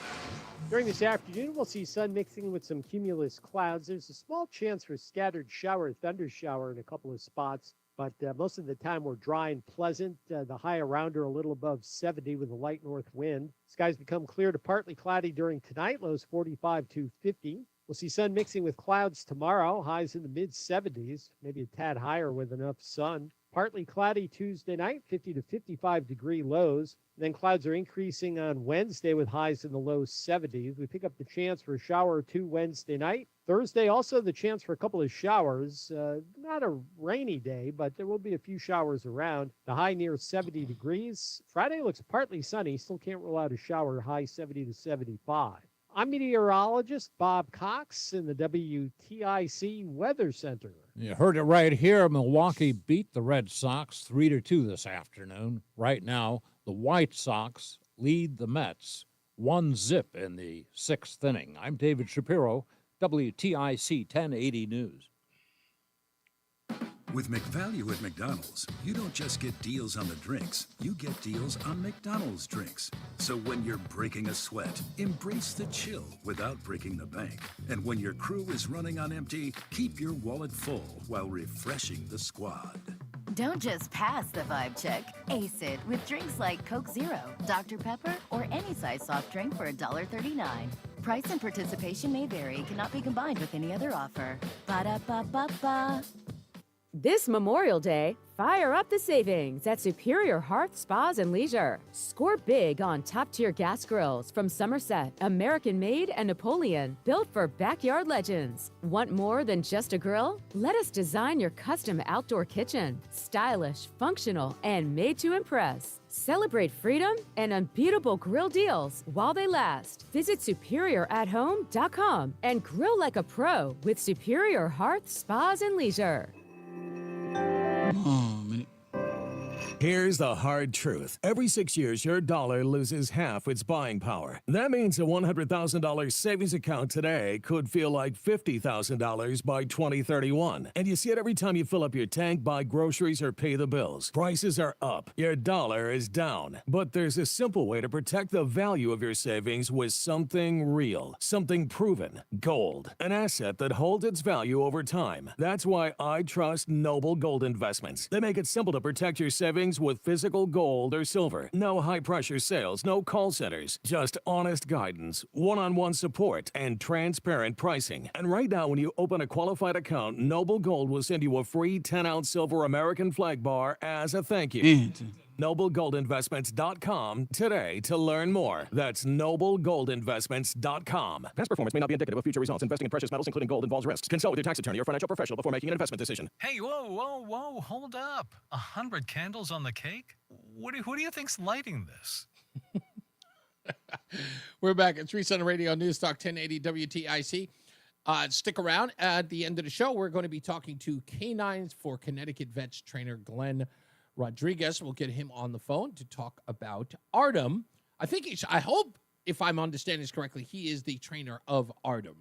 During this afternoon, we'll see sun mixing with some cumulus clouds. There's a small chance for scattered shower, thunder shower in a couple of spots, but most of the time we're dry and pleasant. The high around are a little above 70 with a light north wind. Skies become clear to partly cloudy during tonight, lows 45 to 50. We'll see sun mixing with clouds tomorrow, highs in the mid-70s, maybe a tad higher with enough sun. Partly cloudy Tuesday night, 50 to 55 degree lows. Then clouds are increasing on Wednesday with highs in the low 70s. We pick up the chance for a shower or two Wednesday night. Thursday, also the chance for a couple of showers. Not a rainy day, but there will be a few showers around. The high near 70 degrees. Friday looks partly sunny. Still can't rule out a shower, high 70 to 75. I'm meteorologist Bob Cox in the WTIC Weather Center. You heard it right here. Milwaukee beat the Red Sox 3-2 this afternoon. Right now, the White Sox lead the Mets 1-0 in the sixth inning. I'm David Shapiro, WTIC 1080 News. With McValue at McDonald's, you don't just get deals on the drinks, you get deals on McDonald's drinks. So when you're breaking a sweat, embrace the chill without breaking the bank. And when your crew is running on empty, keep your wallet full while refreshing the squad. Don't just pass the vibe check. Ace it with drinks like Coke Zero, Dr. Pepper, or any size soft drink for $1.39. Price and participation may vary. Cannot be combined with any other offer. Ba-da-ba-ba-ba. This Memorial Day, fire up the savings at Superior Hearth Spas and Leisure. Score big on top-tier gas grills from Somerset, American Made, and Napoleon, built for backyard legends. Want more than just a grill? Let us design your custom outdoor kitchen. Stylish, functional, and made to impress. Celebrate freedom and unbeatable grill deals while they last. Visit SuperiorAtHome.com and grill like a pro with Superior Hearth Spas and Leisure. Oh, man. Here's the hard truth. Every 6 years, your dollar loses half its buying power. That means a $100,000 savings account today could feel like $50,000 by 2031. And you see it every time you fill up your tank, buy groceries, or pay the bills. Prices are up. Your dollar is down. But there's a simple way to protect the value of your savings with something real, something proven. Gold, an asset that holds its value over time. That's why I trust Noble Gold Investments. They make it simple to protect your savings with physical gold or silver. No high-pressure sales, no call centers. Just honest guidance, one-on-one support, and transparent pricing. And right now, when you open a qualified account, Noble Gold will send you a free 10-ounce silver American flag bar as a thank you. NobleGoldInvestments.com today to learn more. That's NobleGoldInvestments.com. Past performance may not be indicative of future results. Investing in precious metals, including gold, involves risks. Consult with your tax attorney or financial professional before making an investment decision. Hey, whoa, hold up. 100 candles on the cake? Who do you think's lighting this? We're back. It's Reese On The Radio, News Talk 1080 WTIC. Stick around. At the end of the show, we're going to be talking to Canines for Connecticut Vets trainer Glenn Rodriguez. We'll get him on the phone to talk about Artem. I hope, if I'm understanding this correctly, he is the trainer of Artem,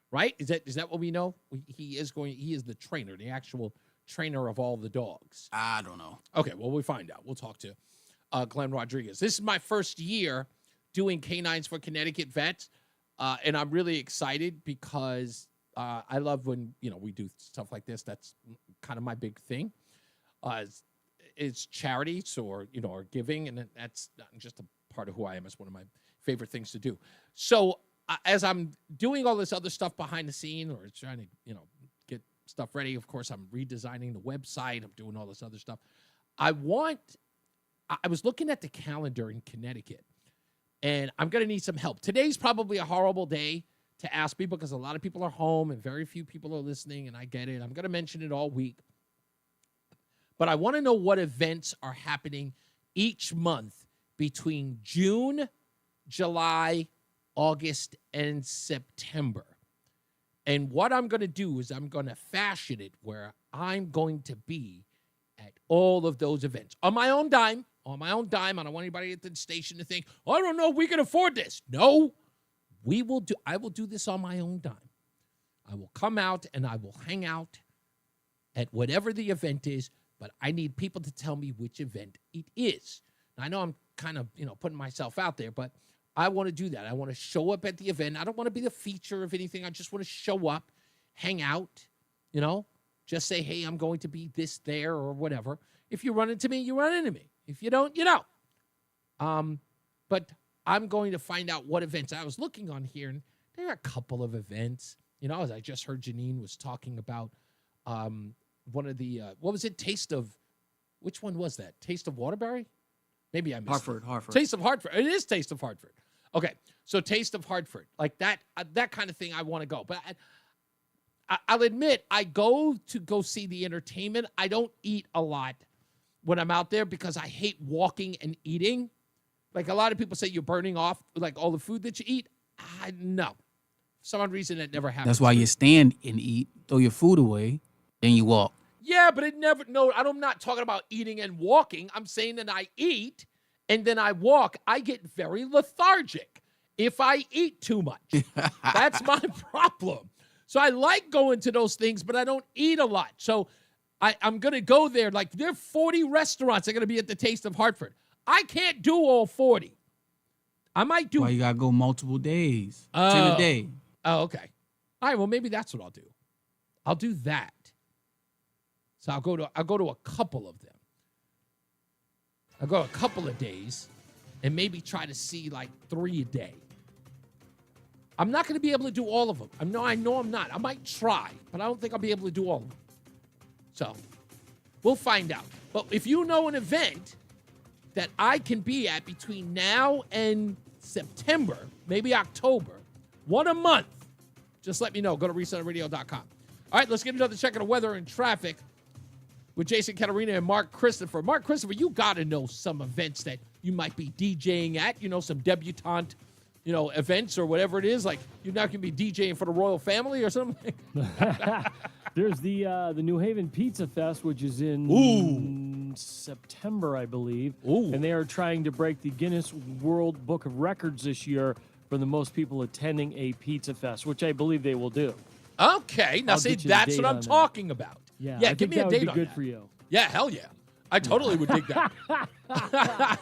right? Is that what we know? He is the trainer, the actual trainer of all the dogs. I don't know. Okay, well, we'll find out. We'll talk to Glenn Rodriguez. This is my first year doing Canines for Connecticut Vets, and I'm really excited because I love when we do stuff like this. That's kind of my big thing. It's charities or giving, and that's just a part of who I am. It's one of my favorite things to do. So as I'm doing all this other stuff behind the scene or trying to get stuff ready, of course I'm redesigning the website, I'm doing all this other stuff. I was looking at the calendar in Connecticut, and I'm going to need some help. Today's probably a horrible day to ask people because a lot of people are home and very few people are listening, and I get it. I'm going to mention it all week. But I want to know what events are happening each month between June, July, August, and September. And what I'm going to do is I'm going to fashion it where I'm going to be at all of those events on my own dime. On my own dime. I don't want anybody at the station to think, oh, I don't know if we can afford this. No, I will do this on my own dime. I will come out and I will hang out at whatever the event is, but I need people to tell me which event it is. Now, I know I'm kind of, putting myself out there, but I want to do that. I want to show up at the event. I don't want to be the feature of anything. I just want to show up, hang out, just say, hey, I'm going to be this, there, or whatever. If you run into me, you run into me. If you don't, you don't. But I'm going to find out what events. I was looking on here, and there are a couple of events. As I just heard Janine was talking about one of the, what was it? Which one was that? Taste of Waterbury? Maybe I missed Hartford. Taste of Hartford. It is Taste of Hartford. Okay, so Taste of Hartford. Like that kind of thing I want to go. But I'll admit, I go see the entertainment. I don't eat a lot when I'm out there because I hate walking and eating. Like a lot of people say you're burning off like all the food that you eat. No. For some reason that never happens. That's why you stand and eat, throw your food away, then you walk. Yeah, but I'm not talking about eating and walking. I'm saying that I eat and then I walk. I get very lethargic if I eat too much. That's my problem. So I like going to those things, but I don't eat a lot. So I'm going to go there. Like, there are 40 restaurants that are going to be at the Taste of Hartford. I can't do all 40. I might do. Why you got to go multiple days? 10 a day. Oh, okay. All right, well, maybe that's what I'll do. I'll do that. So I'll go to a couple of them. I'll go a couple of days and maybe try to see like 3 a day. I'm not going to be able to do all of them. I know I'm not. I might try, but I don't think I'll be able to do all of them. So we'll find out. But if you know an event that I can be at between now and September, maybe October, one a month, just let me know. Go to resetontheradio.com. All right, let's get another check of the weather and traffic with Jason Caterina and Mark Christopher. Mark Christopher, you got to know some events that you might be DJing at, some debutante, events or whatever it is. Like, you're not going to be DJing for the royal family or something? There's the New Haven Pizza Fest, which is in September, I believe. Ooh. And they are trying to break the Guinness World Book of Records this year for the most people attending a pizza fest, which I believe they will do. Okay. Now, see, that's what I'm talking about. Yeah, give me a date on that. That would be good for you. Yeah, hell yeah. I totally would dig that.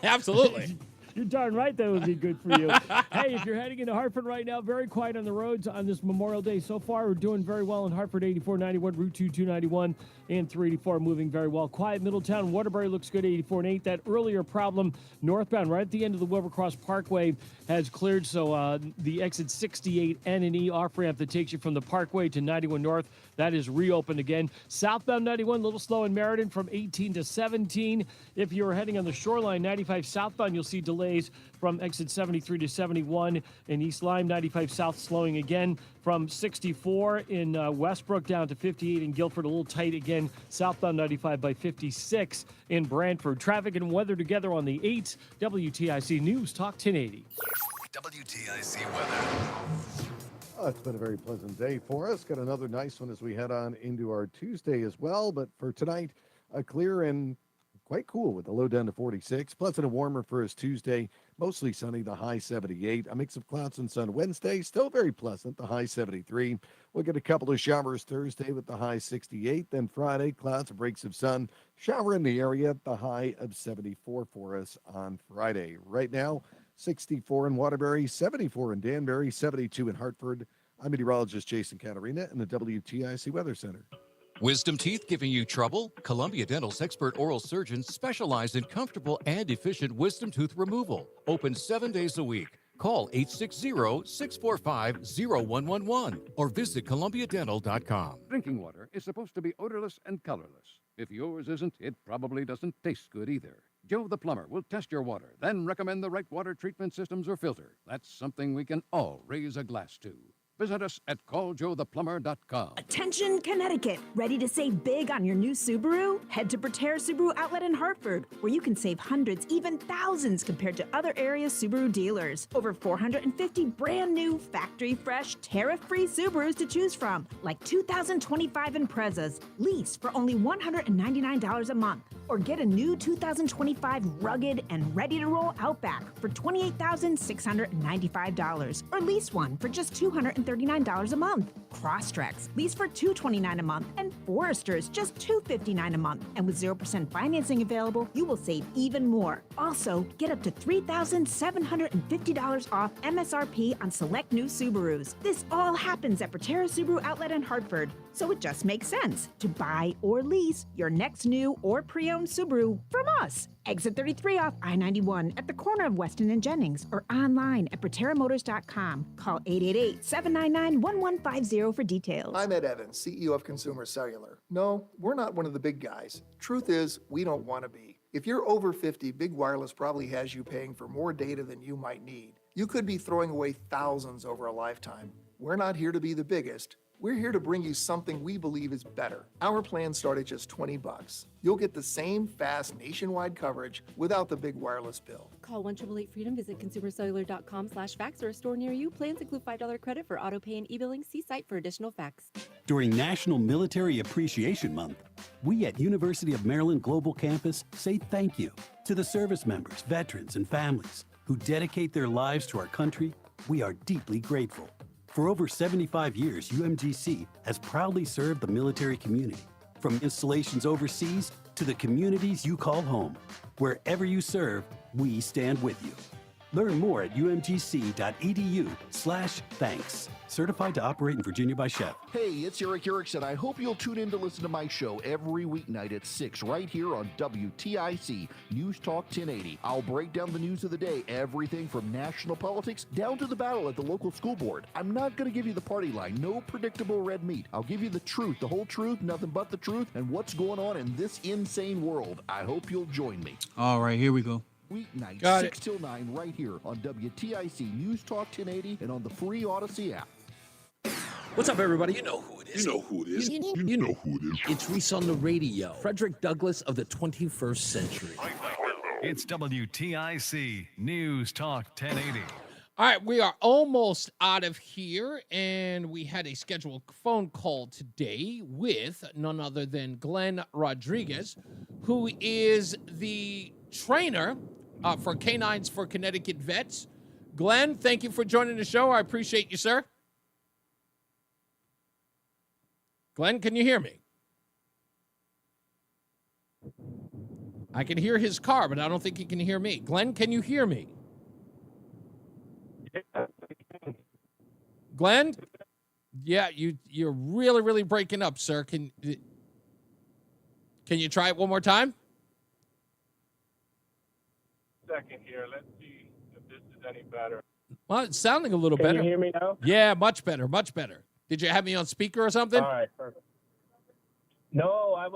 Absolutely. You're darn right that would be good for you. Hey, if you're heading into Hartford right now, very quiet on the roads on this Memorial Day. So far, we're doing very well in Hartford, 8491, Route 2, 291, and 384 moving very well. Quiet Middletown, Waterbury looks good, 84 and 8. That earlier problem northbound right at the end of the Wilbercross Parkway has cleared, so the exit 68 N and E off-ramp that takes you from the Parkway to 91 North, that is reopened again. Southbound 91, a little slow in Meriden from 18 to 17. If you're heading on the shoreline, 95 southbound, you'll see delays from exit 73 to 71 in East Lyme. 95 south slowing again from 64 in Westbrook down to 58 in Guilford. A little tight again southbound 95 by 56 in Brantford. Traffic and weather together on the 8th. WTIC News Talk 1080. WTIC weather. It's been a very pleasant day for us. Got another nice one as we head on into our Tuesday as well. But for tonight, clear and quite cool with the low down to 46. Pleasant and warmer for us Tuesday. Mostly sunny, the high 78. A mix of clouds and sun Wednesday. Still very pleasant, the high 73. We'll get a couple of showers Thursday with the high 68. Then Friday, clouds and breaks of sun. Shower in the area, the high of 74 for us on Friday. Right now, 64 in Waterbury, 74 in Danbury, 72 in Hartford. I'm meteorologist Jason Caterina in the WTIC Weather Center. Wisdom teeth giving you trouble? Columbia Dental's expert oral surgeons specialize in comfortable and efficient wisdom tooth removal. Open 7 days a week. Call 860-645-0111 or visit columbiadental.com. Drinking water is supposed to be odorless and colorless. If yours isn't, it probably doesn't taste good either. Joe the plumber will test your water, then recommend the right water treatment systems or filter. That's something we can all raise a glass to. Visit us at calljoetheplumber.com. Attention, Connecticut! Ready to save big on your new Subaru? Head to Proterra Subaru Outlet in Hartford, where you can save hundreds, even thousands compared to other area Subaru dealers. Over 450 brand new, factory fresh, tariff-free Subarus to choose from, like 2025 Imprezas, lease for only $199 a month. Or get a new 2025 rugged and ready-to-roll Outback for $28,695. Or lease one for just $239 a month. Crosstreks, lease for $229 a month. And Foresters, just $259 a month. And with 0% financing available, you will save even more. Also, get up to $3,750 off MSRP on select new Subarus. This all happens at Proterra Subaru Outlet in Hartford. So it just makes sense to buy or lease your next new or pre-owned Subaru from us. Exit 33 off I-91 at the corner of Weston and Jennings, or online at ProterraMotors.com. Call 888-799-1150 for details. I'm Ed Evans, CEO of Consumer Cellular. No, we're not one of the big guys. Truth is, we don't want to be. If you're over 50, Big Wireless probably has you paying for more data than you might need. You could be throwing away thousands over a lifetime. We're not here to be the biggest. We're here to bring you something we believe is better. Our plans start at just $20. You'll get the same fast nationwide coverage without the big wireless bill. Call 1-888-FREEDOM, visit consumercellular.com/facts or a store near you. Plans include $5 credit for auto pay and e-billing. See site for additional facts. During National Military Appreciation Month, we at University of Maryland Global Campus say thank you to the service members, veterans, and families who dedicate their lives to our country. We are deeply grateful. For over 75 years, UMGC has proudly served the military community, from installations overseas to the communities you call home. Wherever you serve, we stand with you. Learn more at umgc.edu/thanks. Certified to operate in Virginia by Chef. Hey, it's Eric Erickson. I hope you'll tune in to listen to my show every weeknight at 6 right here on WTIC News Talk 1080. I'll break down the news of the day, everything from national politics down to the battle at the local school board. I'm not going to give you the party line, no predictable red meat. I'll give you the truth, the whole truth, nothing but the truth, and what's going on in this insane world. I hope you'll join me. All right, here we go. Weeknight, Got 6 till 9 right here on WTIC News Talk 1080 and on the free Odyssey app. What's up, everybody? You know who it is. You know who it is. You know who it is. It's Reese on the Radio. Frederick Douglass of the 21st century. It's WTIC News Talk 1080. All right, we are almost out of here, and we had a scheduled phone call today with none other than Glenn Rodriguez, who is the trainer for Canines for Connecticut Vets. Glenn, thank you for joining the show. I appreciate you, sir. Glenn, can you hear me? I can hear his car, but I don't think he can hear me. Glenn, can you hear me? Glenn? Yeah, you're really, really breaking up, sir. Can you try it one more time? Second here. Let's see if this is any better. Well, it's sounding a little better. Can you hear me now? Yeah, much better, much better. Did you have me on speaker or something? All right, perfect. No, it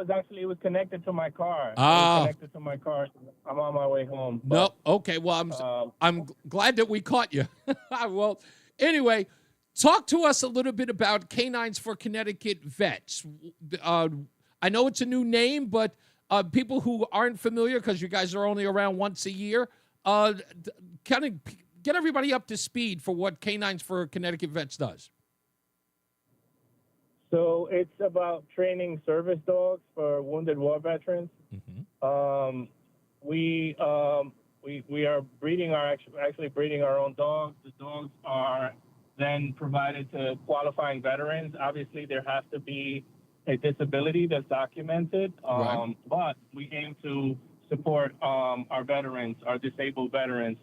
was connected to my car. Connected to my car. I'm on my way home. No, okay. Well, I'm glad that we caught you. Well, anyway, talk to us a little bit about Canines for Connecticut Vets. I know it's a new name, but people who aren't familiar, because you guys are only around once a year, kind of get everybody up to speed for what Canines for Connecticut Vets does. So it's about training service dogs for wounded war veterans. We are breeding actually breeding our own dogs. The dogs are then provided to qualifying veterans. Obviously, there has to be a disability that's documented, Right. but we aim to support our veterans, our disabled veterans,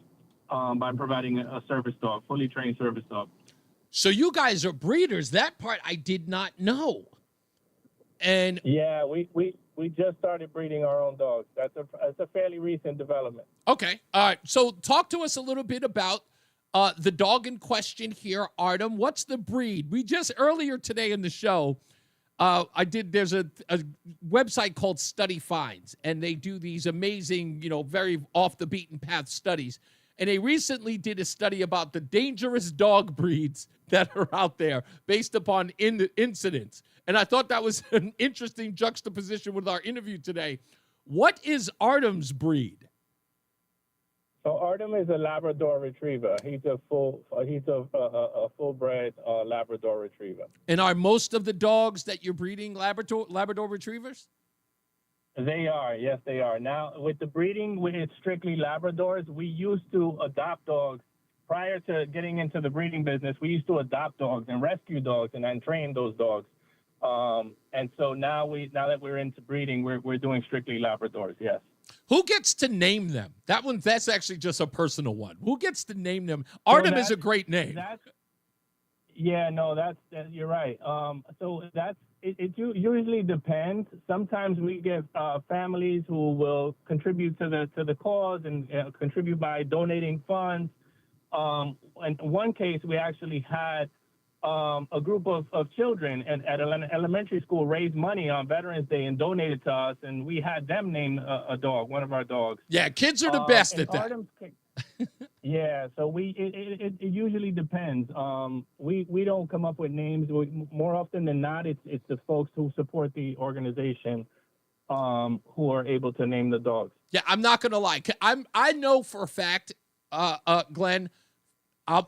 by providing a service dog, fully trained service dog. So you guys are breeders. That part I did not know. And yeah, we just started breeding our own dogs. That's a fairly recent development. Okay. All right. So talk to us a little bit about the dog in question here, Artem. What's the breed? We just earlier today in the show, there's a website called Study Finds, and they do these amazing, very off the beaten path studies. And they recently did a study about the dangerous dog breeds that are out there based upon incidents. And I thought that was an interesting juxtaposition with our interview today. What is Artem's breed? So Artem is a Labrador Retriever. He's a full-bred Labrador Retriever. And are most of the dogs that you're breeding Labrador Retrievers? They are, yes, they are. Now, with the breeding, it's strictly Labradors. We used to adopt dogs. Prior to getting into the breeding business, we used to adopt dogs and rescue dogs and then train those dogs. And so now that we're into breeding, we're doing strictly Labradors, yes. Who gets to name them? That's actually just a personal one. Who gets to name them? Artem is a great name. You're right. It usually depends. Sometimes we get families who will contribute to the cause and contribute by donating funds. In one case, we actually had a group of children at an elementary school raise money on Veterans Day and donated to us, and we had them name a dog, one of our dogs. Yeah, kids are the best at that. Yeah, so it usually depends. We don't come up with names. More often than not, it's the folks who support the organization who are able to name the dogs. Yeah, I'm not gonna lie. I know for a fact, Glenn.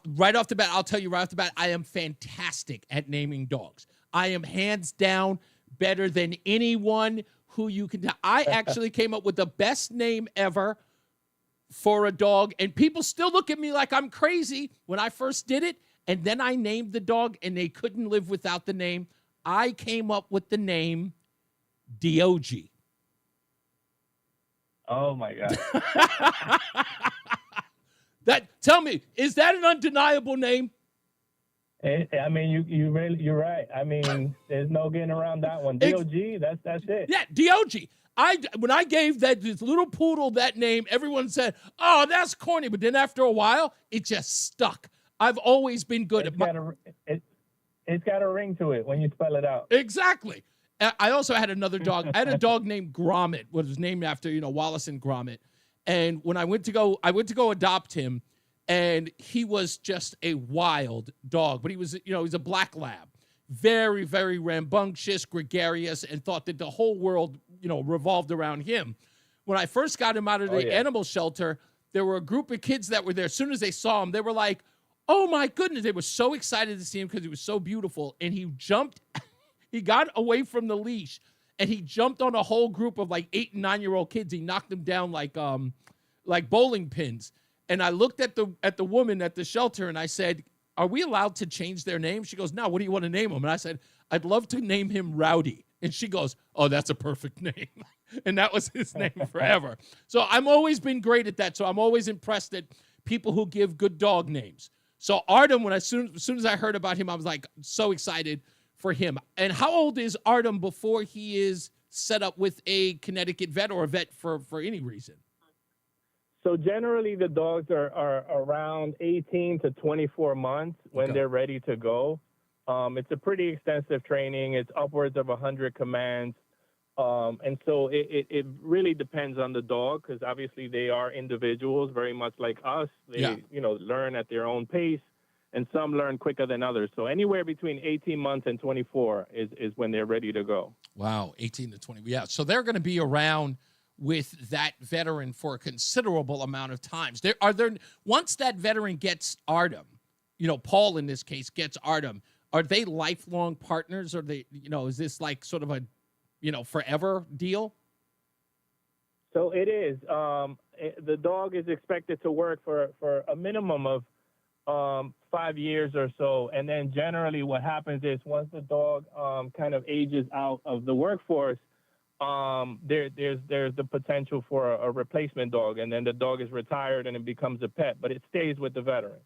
Right off the bat, I am fantastic at naming dogs. I am hands down better than anyone who you can. I actually came up with the best name ever for a dog, and people still look at me like I'm crazy when I first did it, and then I named the dog, and they couldn't live without the name. I came up with the name Dog. Oh, my God. Tell me, is that an undeniable name? I mean, you're right. I mean, there's no getting around that one. Dog, that's it. Yeah, Dog. When I gave this little poodle that name, everyone said, "Oh, that's corny." But then after a while, it just stuck. I've always been good it's got a ring to it when you spell it out. Exactly. I also had another dog. I had a dog named Gromit, which was named after Wallace and Gromit. And when I went to go adopt him, and he was just a wild dog. But he was, he's a black lab, very, very rambunctious, gregarious, and thought that the whole world, revolved around him. When I first got him out of the animal shelter, there were a group of kids that were there. As soon as they saw him, they were like, "Oh my goodness!" They were so excited to see him because he was so beautiful. And he jumped. He got away from the leash. And he jumped on a whole group of like 8 and 9-year-old kids. He knocked them down like bowling pins. And I looked at the woman at the shelter and I said, "Are we allowed to change their name?" She goes, "No, what do you want to name him?" And I said, "I'd love to name him Rowdy." And she goes, "Oh, that's a perfect name." And that was his name forever. So I've always been great at that. So I'm always impressed at people who give good dog names. So Artem, as soon as I heard about him, I was like so excited for him. And how old is Artem before he is set up with a Connecticut vet or a vet for any reason? So generally the dogs are around 18 to 24 months when they're ready to go. It's a pretty extensive training. It's upwards of 100 commands. And so it really depends on the dog because obviously they are individuals very much like us. They, learn at their own pace. And some learn quicker than others. So anywhere between 18 months and 24 is when they're ready to go. Wow, 18 to 20. Yeah, so they're going to be around with that veteran for a considerable amount of times. Once that veteran gets Artem, Paul in this case gets Artem, are they lifelong partners? Or is this like sort of a, forever deal? So it is. The dog is expected to work for a minimum of 5 years or so. And then generally what happens is once the dog kind of ages out of the workforce, there's the potential for a replacement dog. And then the dog is retired and it becomes a pet, but it stays with the veteran.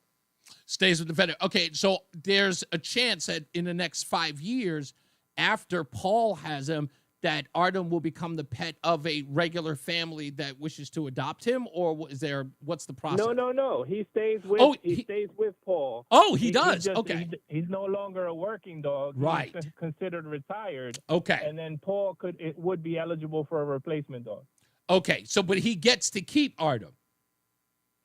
Stays with the veteran. Okay, so there's a chance that in the next 5 years after Paul has him, that Artem will become the pet of a regular family that wishes to adopt him, or what's the process? No. He stays with. He stays with Paul. Oh, he does. Okay. He's no longer a working dog. Right. He's considered retired. Okay. And then Paul would be eligible for a replacement dog. Okay. So, but he gets to keep Artem.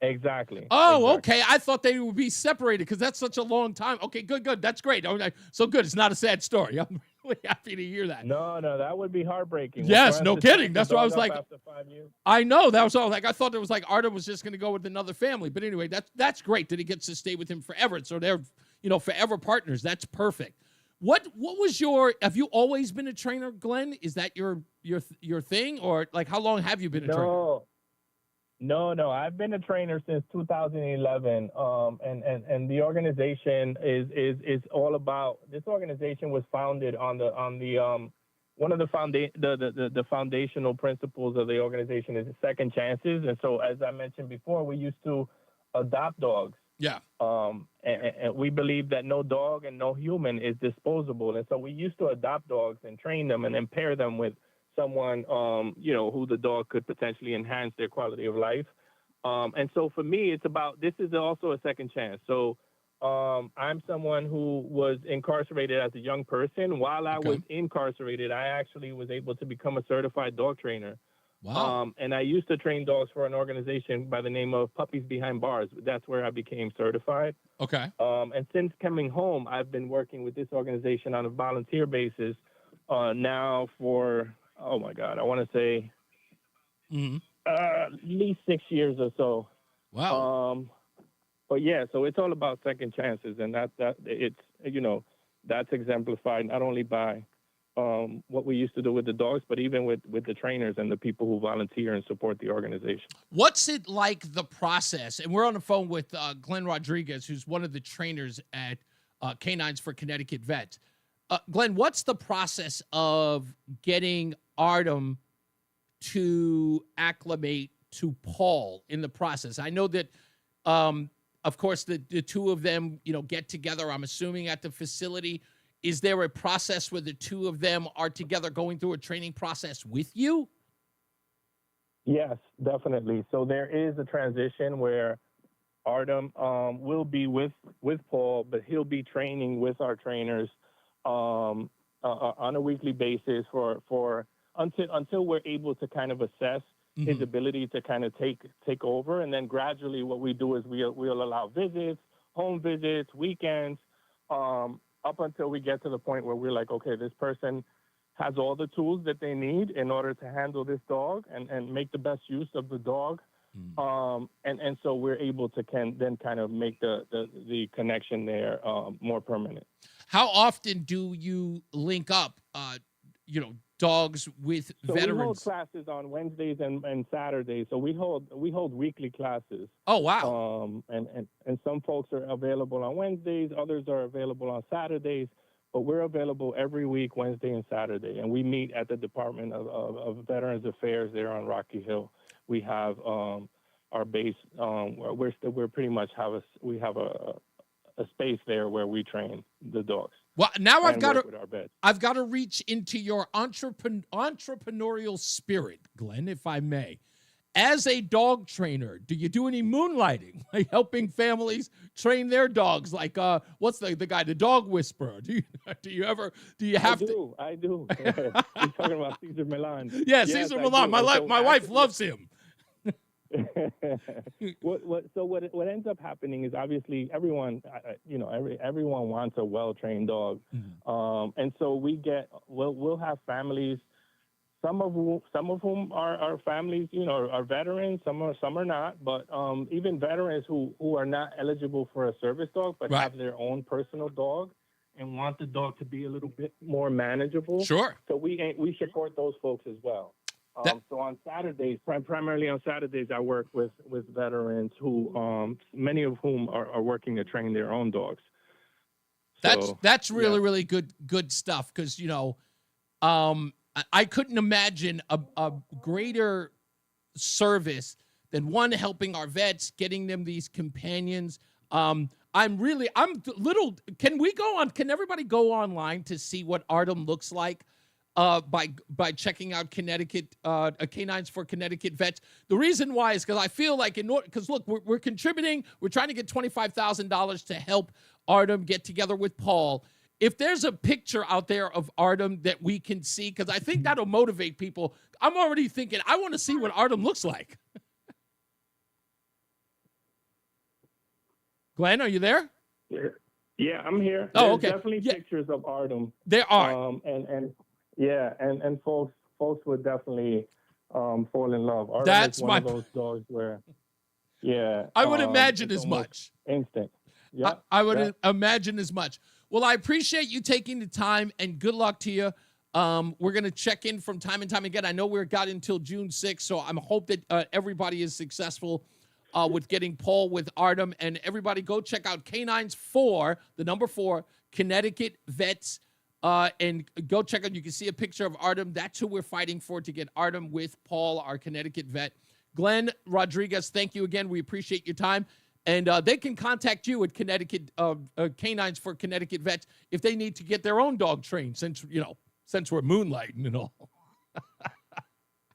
Exactly. Oh, exactly. okay. I thought they would be separated because that's such a long time. Okay, good. That's great. Okay, so good. It's not a sad story. I'm really happy to hear that. No, that would be heartbreaking. Yes, For no him to pack kidding. the That's what I dog was up like. After 5 years. I know. That was all. Like I thought it was like Artem was just going to go with another family. But anyway, that's great that he gets to stay with him forever. So they're forever partners. That's perfect. What was your? Have you always been a trainer, Glenn? Is that your thing, or like how long have you been a trainer? No. I've been a trainer since 2011. And the organization is all about. This organization was founded on the one of the foundational principles of the organization is second chances. And so, as I mentioned before, we used to adopt dogs. Yeah. And we believe that no dog and no human is disposable. And so we used to adopt dogs and train them and then pair them with someone, who the dog could potentially enhance their quality of life. And so for me, this is also a second chance. So I'm someone who was incarcerated as a young person. While I was incarcerated, I actually was able to become a certified dog trainer. Wow. And I used to train dogs for an organization by the name of Puppies Behind Bars. That's where I became certified. Okay. And since coming home, I've been working with this organization on a volunteer basis now for, oh my God, I want to say at least 6 years or so. Wow. But yeah, so it's all about second chances, and that's exemplified not only by what we used to do with the dogs, but even with the trainers and the people who volunteer and support the organization. What's it like, the process? And we're on the phone with Glenn Rodriguez, who's one of the trainers at Canines for Connecticut Vets. Glenn, what's the process of getting Artem to acclimate to Paul in the process? I know that, of course, the two of them, get together, I'm assuming, at the facility. Is there a process where the two of them are together going through a training process with you? Yes, definitely. So there is a transition where Artem will be with Paul, but he'll be training with our trainers on a weekly basis until we're able to kind of assess his ability to kind of take over. And then gradually what we do is we'll allow visits, home visits, weekends, up until we get to the point where we're like, okay, this person has all the tools that they need in order to handle this dog and make the best use of the dog. And so we're able to then kind of make the connection there more permanent. How often do you link up, dogs with veterans? We hold classes on Wednesdays and Saturdays. So we hold weekly classes. Oh, wow. And some folks are available on Wednesdays, others are available on Saturdays, but we're available every week, Wednesday and Saturday. And we meet at the Department of Veterans Affairs there on Rocky Hill. We have our base where we're pretty much have a space there where we train the dogs. Well, now I've got to reach into your entrepreneurial spirit, Glenn, if I may. As a dog trainer, do you do any moonlighting, like helping families train their dogs? Like, what's the guy, the dog whisperer? Do you have to? I do. You're talking about Cesar Milan. Yeah, yes, Cesar Milan. My wife loves him. What ends up happening is obviously everyone wants a well-trained dog, and so we'll have families. Some of whom are families, are veterans. Some are not, but even veterans who are not eligible for a service dog, but have their own personal dog and want the dog to be a little bit more manageable. Sure. So we support those folks as well. So on Saturdays, primarily on Saturdays, I work with veterans who, many of whom are working to train their own dogs. That's really good stuff, because I couldn't imagine a greater service than one, helping our vets, getting them these companions. Can everybody go online to see what Artem looks like? By checking out Connecticut Canines for Connecticut Vets. The reason why is because I feel like look, we're contributing. We're trying to get $25,000 to help Artem get together with Paul. If there's a picture out there of Artem that we can see, because I think that'll motivate people. I'm already thinking I want to see what Artem looks like. Glenn, are you there? Yeah, I'm here. Oh, There's okay. definitely pictures of Artem. There are. And folks would definitely fall in love. Artem That's is one of those dogs where, I would imagine it's as almost much. Instinct. Yeah, I would imagine as much. Well, I appreciate you taking the time, and good luck to you. We're going to check in from time and time again. I know we're got until June 6th, so I hope that everybody is successful with getting Paul with Artem. And everybody go check out Canines 4, the number 4, Connecticut Vets. And go check out. You can see a picture of Artem. That's who we're fighting for, to get Artem with Paul, our Connecticut vet. Glenn Rodriguez, thank you again. We appreciate your time. And they can contact you at Connecticut Canines for Connecticut Vets if they need to get their own dog trained, since we're moonlighting and all.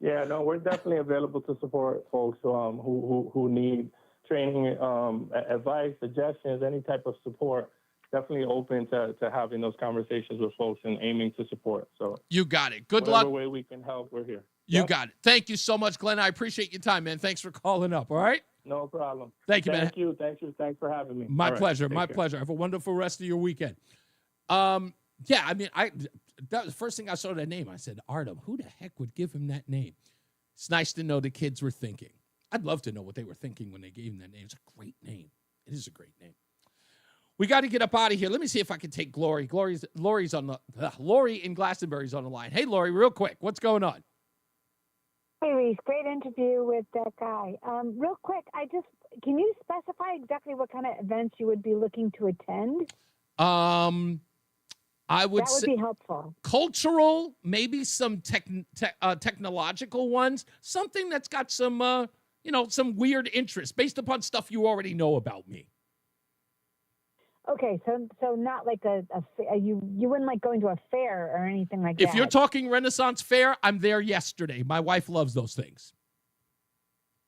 Yeah, no, we're definitely available to support folks who need training, advice, suggestions, any type of support. Definitely open to having those conversations with folks and aiming to support. So you got it. Good whatever luck. way we can help, we're here. You got it. Thank you so much, Glenn. I appreciate your time, man. Thanks for calling up. All right. No problem. Thank you, man. Thank you. Thanks for having me. My All right, pleasure. take My care. pleasure. Have a wonderful rest of your weekend. Yeah, I mean, that was the first thing I saw that name. I said, Artem, who the heck would give him that name? It's nice to know the kids were thinking. I'd love to know what they were thinking when they gave him that name. It's a great name. It is a great name. We got to get up out of here. Let me see if I can take Glory. Lori's on the Lori in Glastonbury's on the line. Hey, Lori, real quick, what's going on? Hey, Reese, great interview with that guy. Real quick, can you specify exactly what kind of events you would be looking to attend? I would that would say be helpful. Cultural, maybe some technological ones, something that's got some, some weird interest based upon stuff you already know about me. Okay, so not like you wouldn't like going to a fair or anything like that. If you're talking Renaissance Fair, I'm there yesterday. My wife loves those things.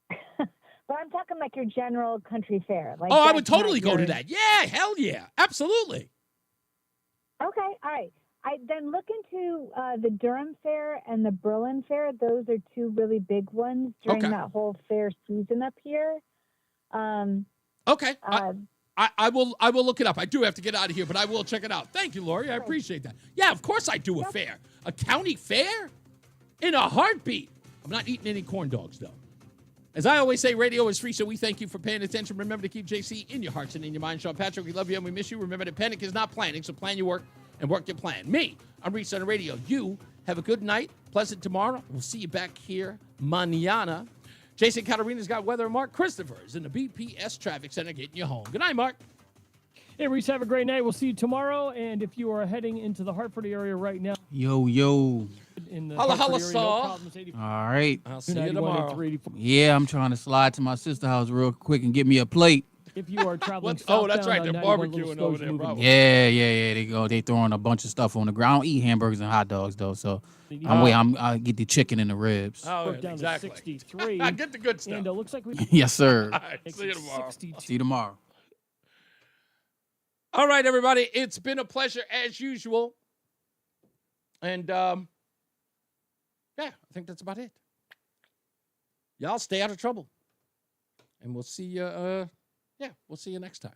But I'm talking like your general country fair. Like I would totally go to that. Yeah, hell yeah, absolutely. Okay, all right. I then look into the Durham Fair and the Berlin Fair. Those are two really big ones during that whole fair season up here. Okay. I will look it up. I do have to get out of here, but I will check it out. Thank you, Lori. I appreciate that. Yeah, of course I do a fair. A county fair? In a heartbeat. I'm not eating any corn dogs, though. As I always say, radio is free, so we thank you for paying attention. Remember to keep JC in your hearts and in your minds. Sean Patrick, we love you and we miss you. Remember that panic is not planning, so plan your work and work your plan. Me, I'm Reese on the Radio. You have a good night, pleasant tomorrow. We'll see you back here mañana. Jason Catarina's got weather. Mark Christopher is in the BPS Traffic Center getting you home. Good night, Mark. Hey, Reese, have a great night. We'll see you tomorrow. And if you are heading into the Hartford area right now. Yo. In the holla, Hartford area, no saw. problems, 84. All right. I'll see you tomorrow. Yeah, I'm trying to slide to my sister's house real quick and get me a plate. If you are traveling that's right. southbound They're on 91 barbecuing Little over there, Slows bro. moving. Yeah. They throwing a bunch of stuff on the ground. I don't eat hamburgers and hot dogs though, so I get the chicken and the ribs. Oh, Down exactly. to 63. Get the good stuff. And it looks like we. Yes, sir. All right, see you tomorrow. See you tomorrow. All right, everybody. It's been a pleasure as usual. And, I think that's about it. Y'all stay out of trouble. And we'll see you, we'll see you next time.